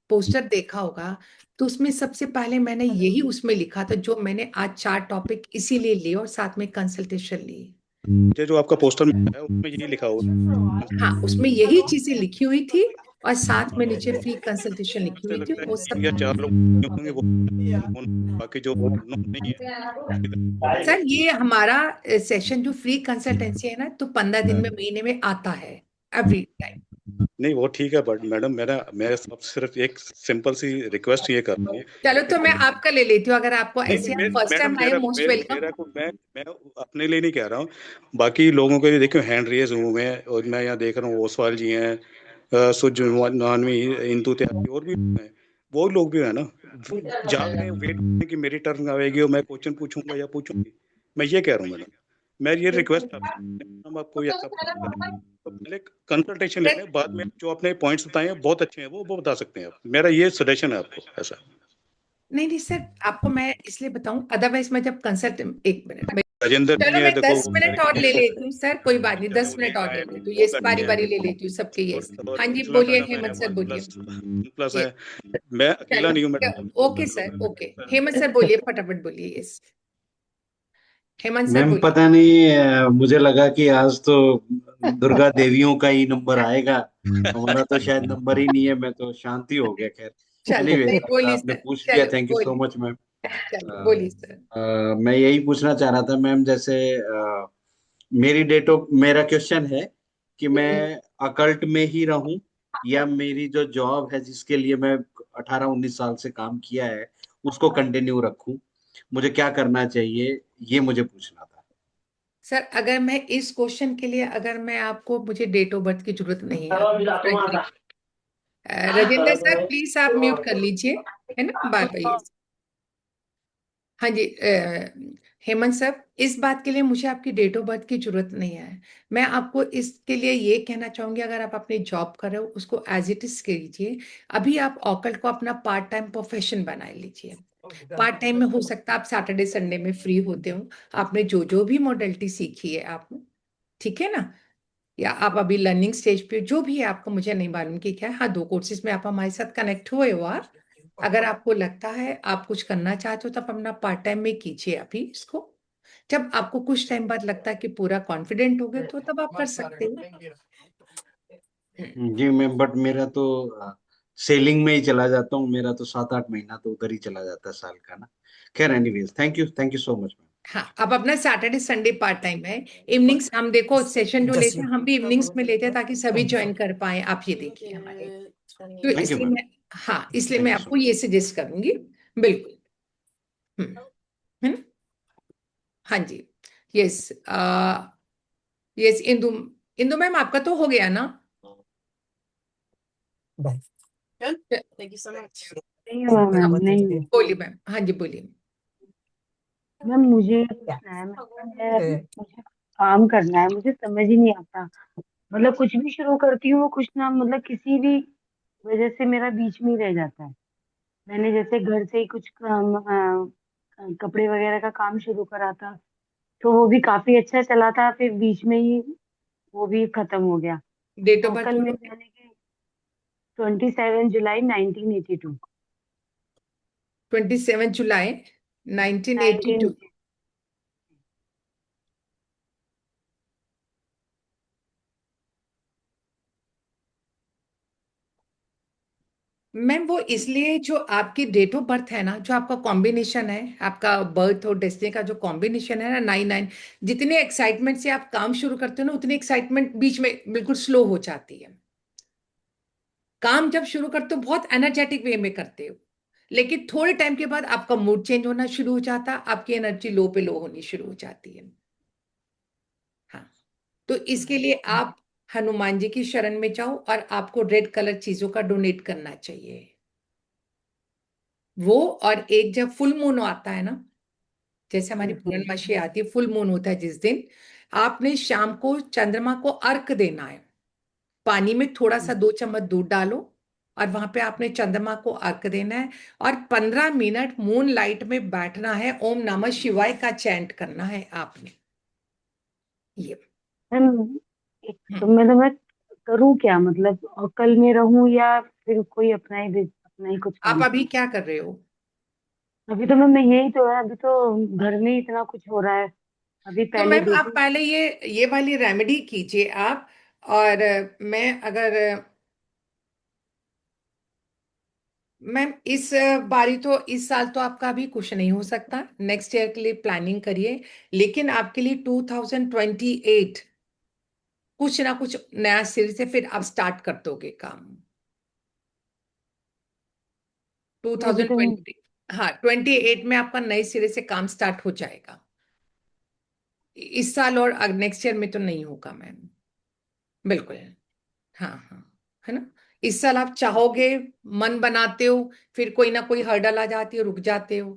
पोस्टर देखा होगा तो उसमें सबसे पहले मैंने यही उसमें लिखा था, जो मैंने आज 4 टॉपिक इसीलिए लिए और साथ में कंसल्टेशन ली। ये जो आपका पोस्टर में है उसमें यही लिखा हुआ हाँ, उसमें यही चीजें लिखी हुई थी और साथ में नीचे फ्री कंसल्टेशन लिखी हुई थी, वो सब। या 4 लोग होंगे वो, बाकी जो नहीं है। सर ये हमारा सेशन जो फ्री कंसल्टेंसी है ना, तो 15 दिन में महीने में आता है एवरी टाइम। नहीं वो ठीक है, बट मैडम मैं सब सिर्फ एक सिंपल सी रिक्वेस्ट ये कर रहा हूँ। चलो तो मैं आपका ले लेती हूँ, अगर आपको नहीं, ऐसे, मैं आप फर्स्ट मैडम टाइम आए, मोस्ट वेलकम। मेरा को मैं अपने लिए नहीं कह रहा हूँ, बाकी लोगों के लिए देखो हैंड रेज हुए हैं, और मैं यहाँ देख रहा हूँ ओसवाल जी हैं, सुजनवी, इंदु त्यागी और भी हैं, वो लोग भी है ना, जाग रहे हैं, वेट कर रहे हैं कि मेरी टर्न आएगी और मैं क्वेश्चन पूछूंगा या पूछूंगी। मैं ये कह रहा हूँ मैडम, मैं ये रिक्वेस्ट हम आपको ऐसा तो पहले कंसल्टेशन ले लें, बाद में जो अपने पॉइंट्स बताए हैं बहुत अच्छे हैं, वो बता सकते हैं आप, मेरा ये सजेशन है आपको ऐसा। नहीं नहीं सर, आपको मैं इसलिए बताऊं, अदरवाइज मैं जब कंसल्ट, एक मिनट राजेंद्र चलो नहीं है मैं देखो, 10 मिनट और ले लेती हूँ सर, कोई बात नहीं, 10 मिनट और ले लेती हूँ, ये बारी बारी ले लेती हूँ सबके। ये हाँ जी बोलिए हेमंत सर, बोलिए। प्लस है, मैं अकेला नहीं हूँ madam. Okay sir, okay Hemant sir बोलिए, फटाफट बोलिए। यस हेमंत सर मैम बोलिए। पता नहीं मुझे लगा कि आज तो दुर्गा देवियों का ही नंबर आएगा, हमारा तो शायद नंबर ही नहीं है, मैं तो शांति हो गया। खैर चलो एनीवे, नहीं बोलिए आपने सर, पूछ लिया, चलो थैंक यू सो बोलिए, मच मैम। चलो बोलिए सर। मैं यही पूछना चाह रहा था मैम, जैसे मेरा क्वेश्चन है कि मैं अकल्ट में ही रहूं या मेरी जो जॉब है जिसके लिए मैं 18-19 साल से काम किया है उसको कंटिन्यू रखूं, मुझे क्या करना चाहिए, ये मुझे पूछना था। सर अगर मैं इस क्वेश्चन के लिए, अगर मैं आपको, मुझे डेट ऑफ बर्थ की जरूरत नहीं है frankly। राजेंद्र सर प्लीज आप म्यूट कर लीजिए, है ना, बार बार। हाँ जी हेमंत सर, इस बात के लिए मुझे आपकी डेट ऑफ बर्थ की जरूरत नहीं है। मैं आपको इसके लिए ये कहना चाहूंगी, अगर आप अपनी जॉब कर रहे हो उसको एज इट इज कीजिए। अभी आप ऑकल्ट को अपना पार्ट टाइम प्रोफेशन बना लीजिए। पार्ट टाइम में हो सकता है आप सैटरडे संडे में फ्री होते हो, आपने जो जो भी मॉडलिटी सीखी है आपने, ठीक है ना, या आप अभी लर्निंग स्टेज पे जो भी है आपको, मुझे नहीं मालूम कि क्या है। हाँ, 2 कोर्सेज में आप हमारे साथ कनेक्ट हुए हो आप। अगर आपको लगता है आप कुछ करना चाहते हो, तब अपना पार्ट टाइम में कीजिए अभी इसको। जब आपको कुछ टाइम बाद लगता है कि पूरा कॉन्फिडेंट हो गए, तो तब आप कर सकते हो। जी मैम, बट मेरा तो सेलिंग में ही चला जाता हूँ, मेरा तो 7-8 महीना तो उधर ही चला जाता है साल का ना। खैर anyways, thank you so much ma'am. हाँ, अब अपना सैटरडे संडे पार्ट टाइम है। इवनिंग्स हम देखो सेशन जो लेते हैं, हम भी इवनिंग्स में लेते हैं ताकि सभी ज्वाइन कर पाए। आप ये देखिए हमारे, तो थैंक यू इसलिए मैम, मैं, हाँ इसलिए मैं थैंक यू सो आपको ये सजेस्ट करूंगी, बिल्कुल। है ना, हाँ जी। Yes yes Indu, Indu ma'am आपका तो हो गया ना। Good. Thank you so much. नहीं हुआ मैम, नहीं हुआ बोलिए मैम, हाँ जी बोलिए। मैम। मुझे पूछना है मुझे काम करना है, मुझे समझ ही नहीं आता। मतलब कुछ भी शुरू करती हूँ, वो कुछ ना मतलब किसी भी वजह से मेरा बीच में ही रह जाता है। मैंने जैसे घर से ही कुछ काम, कपड़े वगैरह का काम शुरू करा था, तो वो भी काफी अच्छा चला था, फिर बीच में ही वो भी खत्म हो गया। डेट ऑफ और बर्थ कल में बोलोगे? मैंने 27 जुलाई 1982। 27 जुलाई 1982। 19। मैम वो इसलिए, जो आपकी डेट ऑफ बर्थ है ना, जो आपका कॉम्बिनेशन है, आपका बर्थ और डेस्टिनी का जो कॉम्बिनेशन है ना, 9 9, जितने एक्साइटमेंट से आप काम शुरू करते हो ना, उतनी एक्साइटमेंट बीच में बिल्कुल स्लो हो जाती है। काम जब शुरू करते हो बहुत एनर्जेटिक वे में करते हो, लेकिन थोड़े टाइम के बाद आपका मूड चेंज होना शुरू हो जाता है, आपकी एनर्जी लो पे लो होनी शुरू हो जाती है। हाँ, तो इसके लिए आप हनुमान जी की शरण में जाओ, और आपको रेड कलर चीजों का डोनेट करना चाहिए। वो, और एक जब फुल मून आता है ना, जैसे हमारी पूर्णमासी आती है, फुल मून होता है जिस दिन, आपने शाम को चंद्रमा को अर्घ देना है। पानी में थोड़ा सा 2 चम्मच दूध डालो, और वहां पे आपने चंद्रमा को अर्घ देना है, और 15 मिनट मून लाइट में बैठना है, ओम नमः शिवाय का चैंट करना है आपने। ये मैम तो मैं करूँ क्या, मतलब कल में रहूं या फिर कोई अपना ही कुछ आप काम अभी करूं? क्या कर रहे हो? अभी तो मैम मैं यही तो है, अभी तो घर में ही इतना कुछ हो रहा है। अभी तो पहले मैम आप बेटी। पहले ये वाली रेमेडी कीजिए आप। और मैं अगर मैम इस बारी तो, इस साल तो आपका अभी कुछ नहीं हो सकता, नेक्स्ट ईयर के लिए प्लानिंग करिए। लेकिन आपके लिए 2028 कुछ ना कुछ नया सिरे से फिर आप स्टार्ट कर दोगे काम। अभी तो मैं 2020, हाँ 28 में आपका नए सिरे से काम स्टार्ट हो जाएगा। इस साल और नेक्स्ट ईयर में तो नहीं होगा मैम, बिल्कुल। हाँ हाँ, है ना। इस साल आप चाहोगे, मन बनाते हो, फिर कोई ना कोई हर्डल आ जाती है, रुक जाते हो।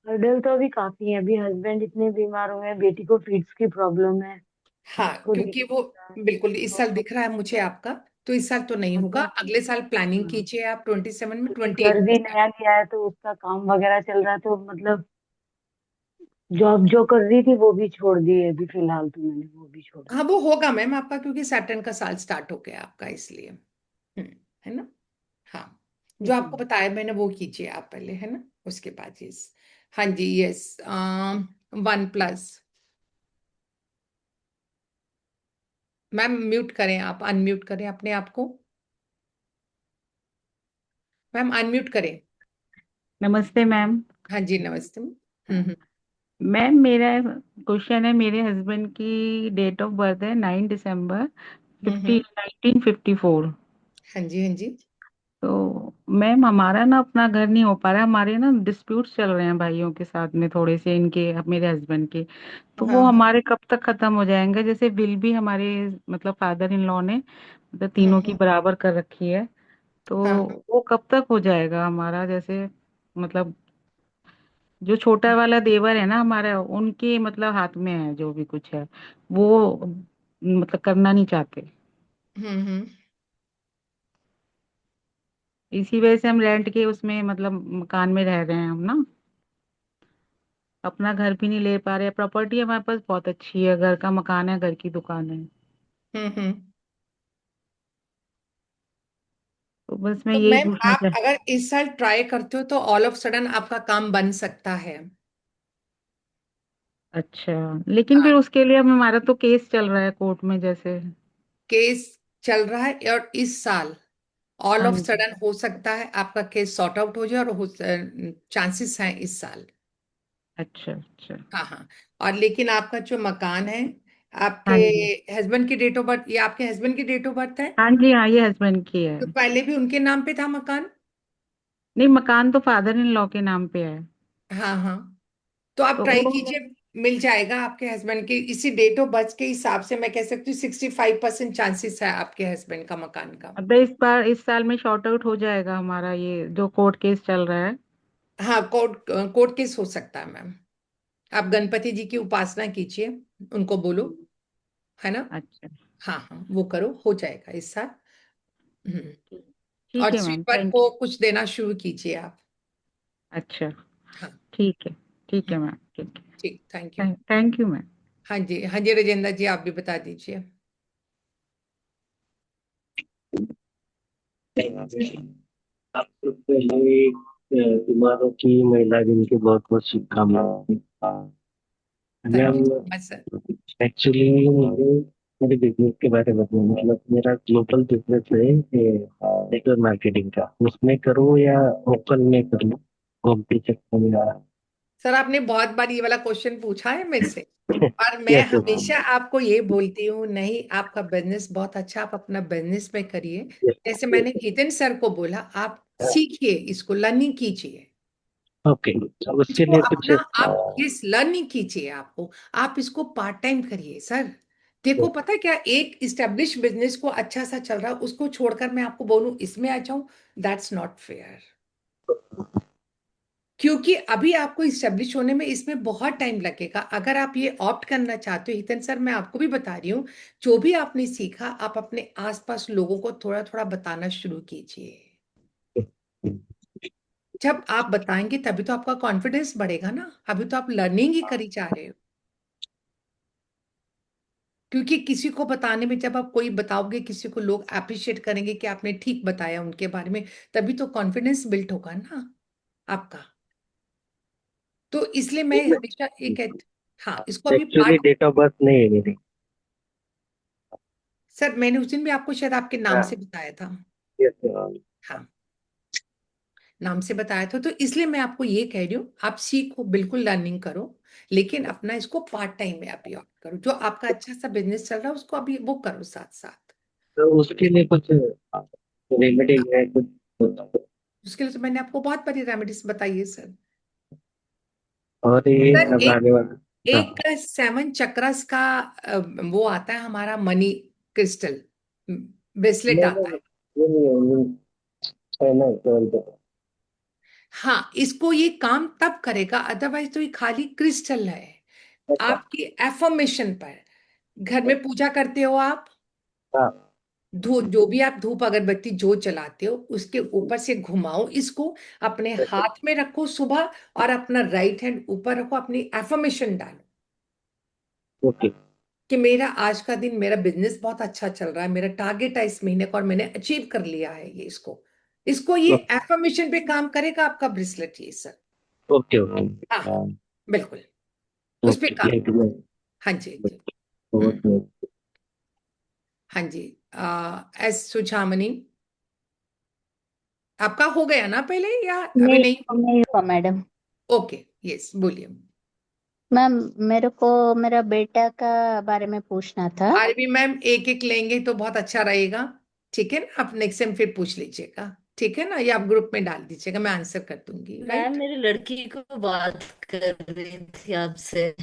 हर्डल तो अभी काफी है। अभी हस्बैंड इतने बीमार हुए हैं, बेटी को फीड्स की प्रॉब्लम है, हाँ, उसको क्योंकि देखना वो पड़ता है। बिल्कुल इस साल और दिख रहा है मुझे आपका। तो इस साल तो नहीं होगा, मतलब अगले साल प्लानिंग हाँ, कीजिए आप 27 में, क्योंकि 28 घर में भी start। नया लिया है तो उसका काम वगैरह चल रहा है, तो मतलब जॉब जो कर रही थी वो भी छोड़ दी है अभी फिलहाल, तो मैंने वो भी छोड़ा। हाँ वो होगा मैम आपका, क्योंकि सैटर्न का साल स्टार्ट हो गया आपका, इसलिए। है ना। हाँ, जो ठीक है आपको मैम। बताया मैंने वो कीजिए आप पहले, है ना। उसके बाद यस, हाँ जी yes, one plus. Ma'am mute करें आप, अनम्यूट करें अपने आप को। मैम अनम्यूट करें। नमस्ते मैम। हाँ जी नमस्ते। मैम मेरा क्वेश्चन है, मेरे हस्बैंड की डेट ऑफ बर्थ है 9 दिसंबर हम्म। 1954। हाँ जी हाँ जी। तो मैम हमारा ना अपना घर नहीं हो पा रहा है, हमारे ना डिस्प्यूट चल रहे हैं भाइयों के साथ में थोड़े से, इनके मेरे हस्बैंड के। तो हाँ वो हाँ हमारे कब तक खत्म हो जाएंगे? जैसे विल भी हमारे मतलब फादर इन लॉ ने मतलब तीनों की हम्म। बराबर कर रखी है, तो हाँ हाँ। वो कब तक हो जाएगा हमारा? जैसे मतलब जो छोटा वाला देवर है ना हमारा, उनके मतलब हाथ में है जो भी कुछ है, वो मतलब करना नहीं चाहते। हम्म। इसी वजह से हम रेंट के उसमें मतलब मकान में रह रहे हैं हम ना, अपना घर भी नहीं ले पा रहे। प्रॉपर्टी हमारे पास बहुत अच्छी है, घर का मकान है, घर की दुकान है। हम्म। तो बस मैं तो यही मैम पूछना आप चाह। अगर इस साल ट्राई करते हो तो ऑल ऑफ सडन आपका काम बन सकता है। अच्छा, लेकिन हाँ, फिर उसके लिए अब हमारा तो केस चल रहा है कोर्ट में जैसे। केस चल रहा है, और इस साल ऑल हाँ ऑफ जी। सडन हो सकता है आपका केस सॉर्ट आउट हो जाए, और हो चांसेस हैं इस साल। अच्छा अच्छा। हाँ हाँ। और लेकिन आपका जो मकान है, आपके हाँ जी। हस्बैंड की डेट ऑफ बर्थ, ये आपके हस्बैंड की डेट ऑफ बर्थ है? हाँ जी, हाँ ये हस्बैंड की है। तो पहले भी उनके नाम पे था मकान? नहीं, मकान तो फादर इन लॉ के नाम पे है। हाँ हाँ। तो आप तो ट्राई वो कीजिए, मिल जाएगा आपके हस्बैंड के। इसी डेट ऑफ बर्थ के हिसाब से मैं कह सकती हूँ 65% चांसेस है आपके हस्बैंड का मकान का। अब इस साल में शॉर्ट आउट हो जाएगा हमारा ये जो कोर्ट केस चल रहा है। हाँ, कोर्ट केस हो सकता है मैम। आप गणपति जी की उपासना कीजिए, उनको बोलो, है ना। अच्छा, हाँ हाँ, वो करो, हो जाएगा इस साल। ठीक और है मैम, स्वीपर थैंक को यू। कुछ देना शुरू कीजिए आप। अच्छा, हाँ। ठीक है मैम, ठीक ठीक, थैंक यू। है, थैंक यू मैम। हाँ जी, हाँ जी, राजेंद्र जी आप भी बता दीजिए। आपको पहले तुम्हारों की महिला दिन की बहुत बहुत शुभकामनाएं। Thank you ma'am, so much sir. Actually मुझे मेरे बिजनेस के बारे में बताओ। मतलब मेरा ग्लोबल बिजनेस है नेटवर्क मार्केटिंग का, उसमें करूँ या ओपन में करूँ, कॉम्पिटिशन में आ सर आपने बहुत बार ये वाला क्वेश्चन पूछा है मेरे से, और मैं यस हमेशा आपको ये बोलती हूँ, नहीं आपका बिजनेस बहुत अच्छा, आप अपना बिजनेस में करिए। जैसे मैंने हितेन सर को बोला, आप सीखिए, इसको लर्निंग कीजिए, ओके। उसके इसको लिए कुछ अपना, आप इस लर्निंग कीजिए, आपको आप इसको पार्ट टाइम करिए सर। देखो पता है क्या, एक इस्टेब्लिश बिजनेस को अच्छा सा चल रहा है, उसको छोड़कर मैं आपको बोलूं इसमें आ जाऊं, दैट्स नॉट फेयर। क्योंकि अभी आपको इस्टेब्लिश होने में इसमें बहुत टाइम लगेगा। अगर आप ये ऑप्ट करना चाहते हो, हितन सर मैं आपको भी बता रही हूँ, जो भी आपने सीखा आप अपने आसपास लोगों को थोड़ा थोड़ा बताना शुरू कीजिए। जब आप बताएंगे तभी तो आपका कॉन्फिडेंस बढ़ेगा ना, अभी तो आप लर्निंग ही करी जा रहे हो। क्योंकि किसी को बताने में, जब आप कोई बताओगे किसी को, लोग अप्रिशिएट करेंगे कि आपने ठीक बताया उनके बारे में, तभी तो कॉन्फिडेंस बिल्ड होगा ना आपका। तो इसलिए मैं हमेशा एक, हाँ इसको अभी actually part, date of birth नहीं है मेरी। सर मैंने उस दिन भी आपको शायद आपके नाम से बताया था। यस। हाँ, नाम से बताया था, तो इसलिए मैं आपको ये कह रही हूँ, आप सीखो, बिल्कुल लर्निंग करो, लेकिन अपना इसको पार्ट टाइम में अभी ऑप्ट करो। जो आपका अच्छा सा बिजनेस चल रहा है उसको अभी वो करो साथ साथ। तो उसके लिए कुछ रेमेडी है कुछ? उसके लिए तो मैंने आपको बहुत बड़ी रेमेडीज बताई है सर। और ये सर अब एक आने वाला। एक 7 चक्रस का वो आता है हमारा मनी क्रिस्टल ब्रेसलेट नहीं आता नहीं, है। ये नहीं है, ये है ना केवल तो। हाँ, इसको ये काम तब करेगा, अदरवाइज तो ये खाली क्रिस्टल है। अच्छा। आपकी एफर्मेशन पर, घर में पूजा करते हो आप, हाँ। धूप, जो भी आप धूप अगरबत्ती जो जलाते हो उसके ऊपर से घुमाओ इसको, अपने हाथ में रखो सुबह, और अपना राइट हैंड ऊपर रखो, अपनी एफर्मेशन डालो ओके। कि मेरा आज का दिन, मेरा बिजनेस बहुत अच्छा चल रहा है, मेरा टारगेट है इस महीने का और मैंने अचीव कर लिया है ये। इसको इसको ये एफर्मेशन पे काम करेगा आपका ब्रेसलेट ये सर। Okay okay. हाँ हाँ, बिल्कुल उस पे ओके काम। थैंक यू हाँ जी जी। बहुत बहुत। हाँ जी। एस सुझामनी, आपका हो गया ना पहले या अभी नहीं नहीं? नहीं हुआ मैडम। ओके, यस बोलिए। मैम, मेरे को मेरा बेटा का बारे में पूछना था। आज भी मैम एक एक लेंगे तो बहुत अच्छा रहेगा, ठीक है ना। आप नेक्स्ट टाइम फिर पूछ लीजिएगा, ठीक है ना, या आप ग्रुप में डाल दीजिएगा, मैं आंसर कर दूंगी, मैम राइट। मेरी लड़की को बात कर रही थी आपसे।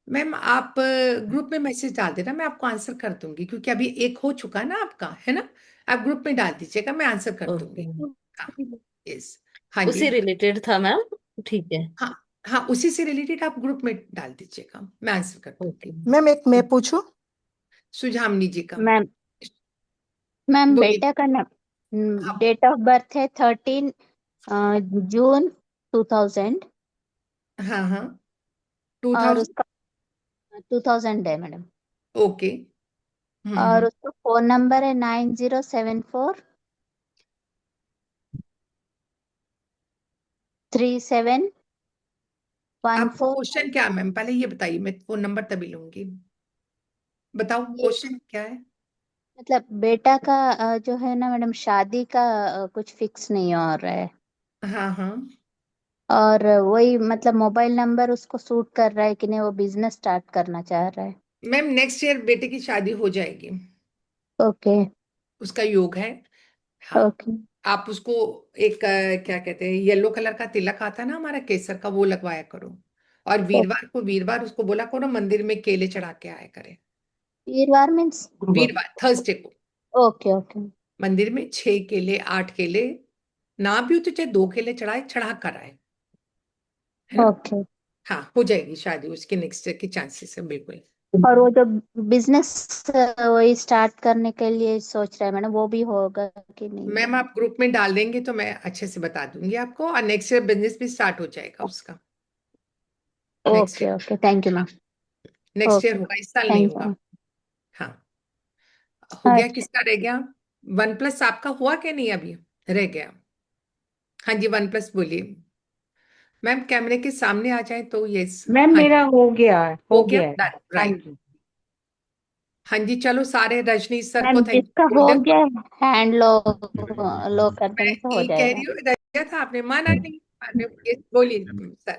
मैम आप ग्रुप में मैसेज डाल देना, मैं आपको आंसर कर दूंगी, क्योंकि अभी एक हो चुका ना आपका, है ना। आप ग्रुप में डाल दीजिएगा, मैं आंसर कर ओके, दूंगी। हाँ, यस। हाँ जी। उसी रिलेटेड था मैम। ठीक है। हाँ हाँ, उसी से रिलेटेड आप ग्रुप में डाल दीजिएगा, मैं आंसर कर दूंगी। मैम एक मैं पूछूं? सुझामनी जी का। मैम मैम बोलिए। बेटा का हाँ डेट ऑफ बर्थ है 13 जून 2000। हाँ हाँ, और 2000। उसका 2000 है मैडम। ओके। और उसका फोन नंबर है 90743714। आपको क्वेश्चन क्या है मैम, पहले ये बताइए, मैं फोन नंबर तभी लूंगी। बताओ ये क्वेश्चन क्या है। मतलब बेटा का जो है ना मैडम, शादी का कुछ फिक्स नहीं हो रहा है। हाँ हाँ और वही मतलब मोबाइल नंबर उसको सूट कर रहा है कि नहीं, वो बिजनेस स्टार्ट करना चाह रहा है। मैम, नेक्स्ट ईयर बेटे की शादी हो जाएगी, ओके उसका योग है। हाँ, ओके आप उसको एक क्या कहते हैं, येलो कलर का तिलक आता है ना हमारा केसर का, वो लगवाया करो। और वीरवार उसको बोला करो मंदिर में केले चढ़ा के आया करे। वीरवार मीन्स वीरवार थर्सडे को ओके ओके मंदिर में 6 केले 8 केले ना भी हो तो चाहे 2 केले चढ़ा कर आए, है ना। ओके। हाँ, हो जाएगी शादी, उसके नेक्स्ट ईयर के चांसेस है बिल्कुल। और वो जो बिजनेस वही स्टार्ट करने के लिए सोच रहा है मैडम, वो भी होगा कि नहीं? मैम आप ग्रुप में डाल देंगे तो मैं अच्छे से बता दूंगी आपको, और नेक्स्ट ईयर बिजनेस भी स्टार्ट हो जाएगा उसका। Next okay okay, thank you ma'am. Next year okay, होगा, इस साल नहीं थैंक होगा। यू। हाँ, हो गया। अच्छा, किसका रह गया? OnePlus आपका हुआ क्या नहीं अभी रह गया? हाँ जी, OnePlus बोलिए मैम, कैमरे के सामने आ जाए तो यस। मैम हाँ मेरा जी, हो गया हो हो गया, गया है। हाँ राइट। जी हाँ जी, चलो सारे रजनीश सर को मैम थैंक जिसका यू बोल हो दो। गया हैंड लो कर मैं देने से हो यही कह जाएगा। रही हूँ, रजिया था आपने माना नहीं। बोलिए सर।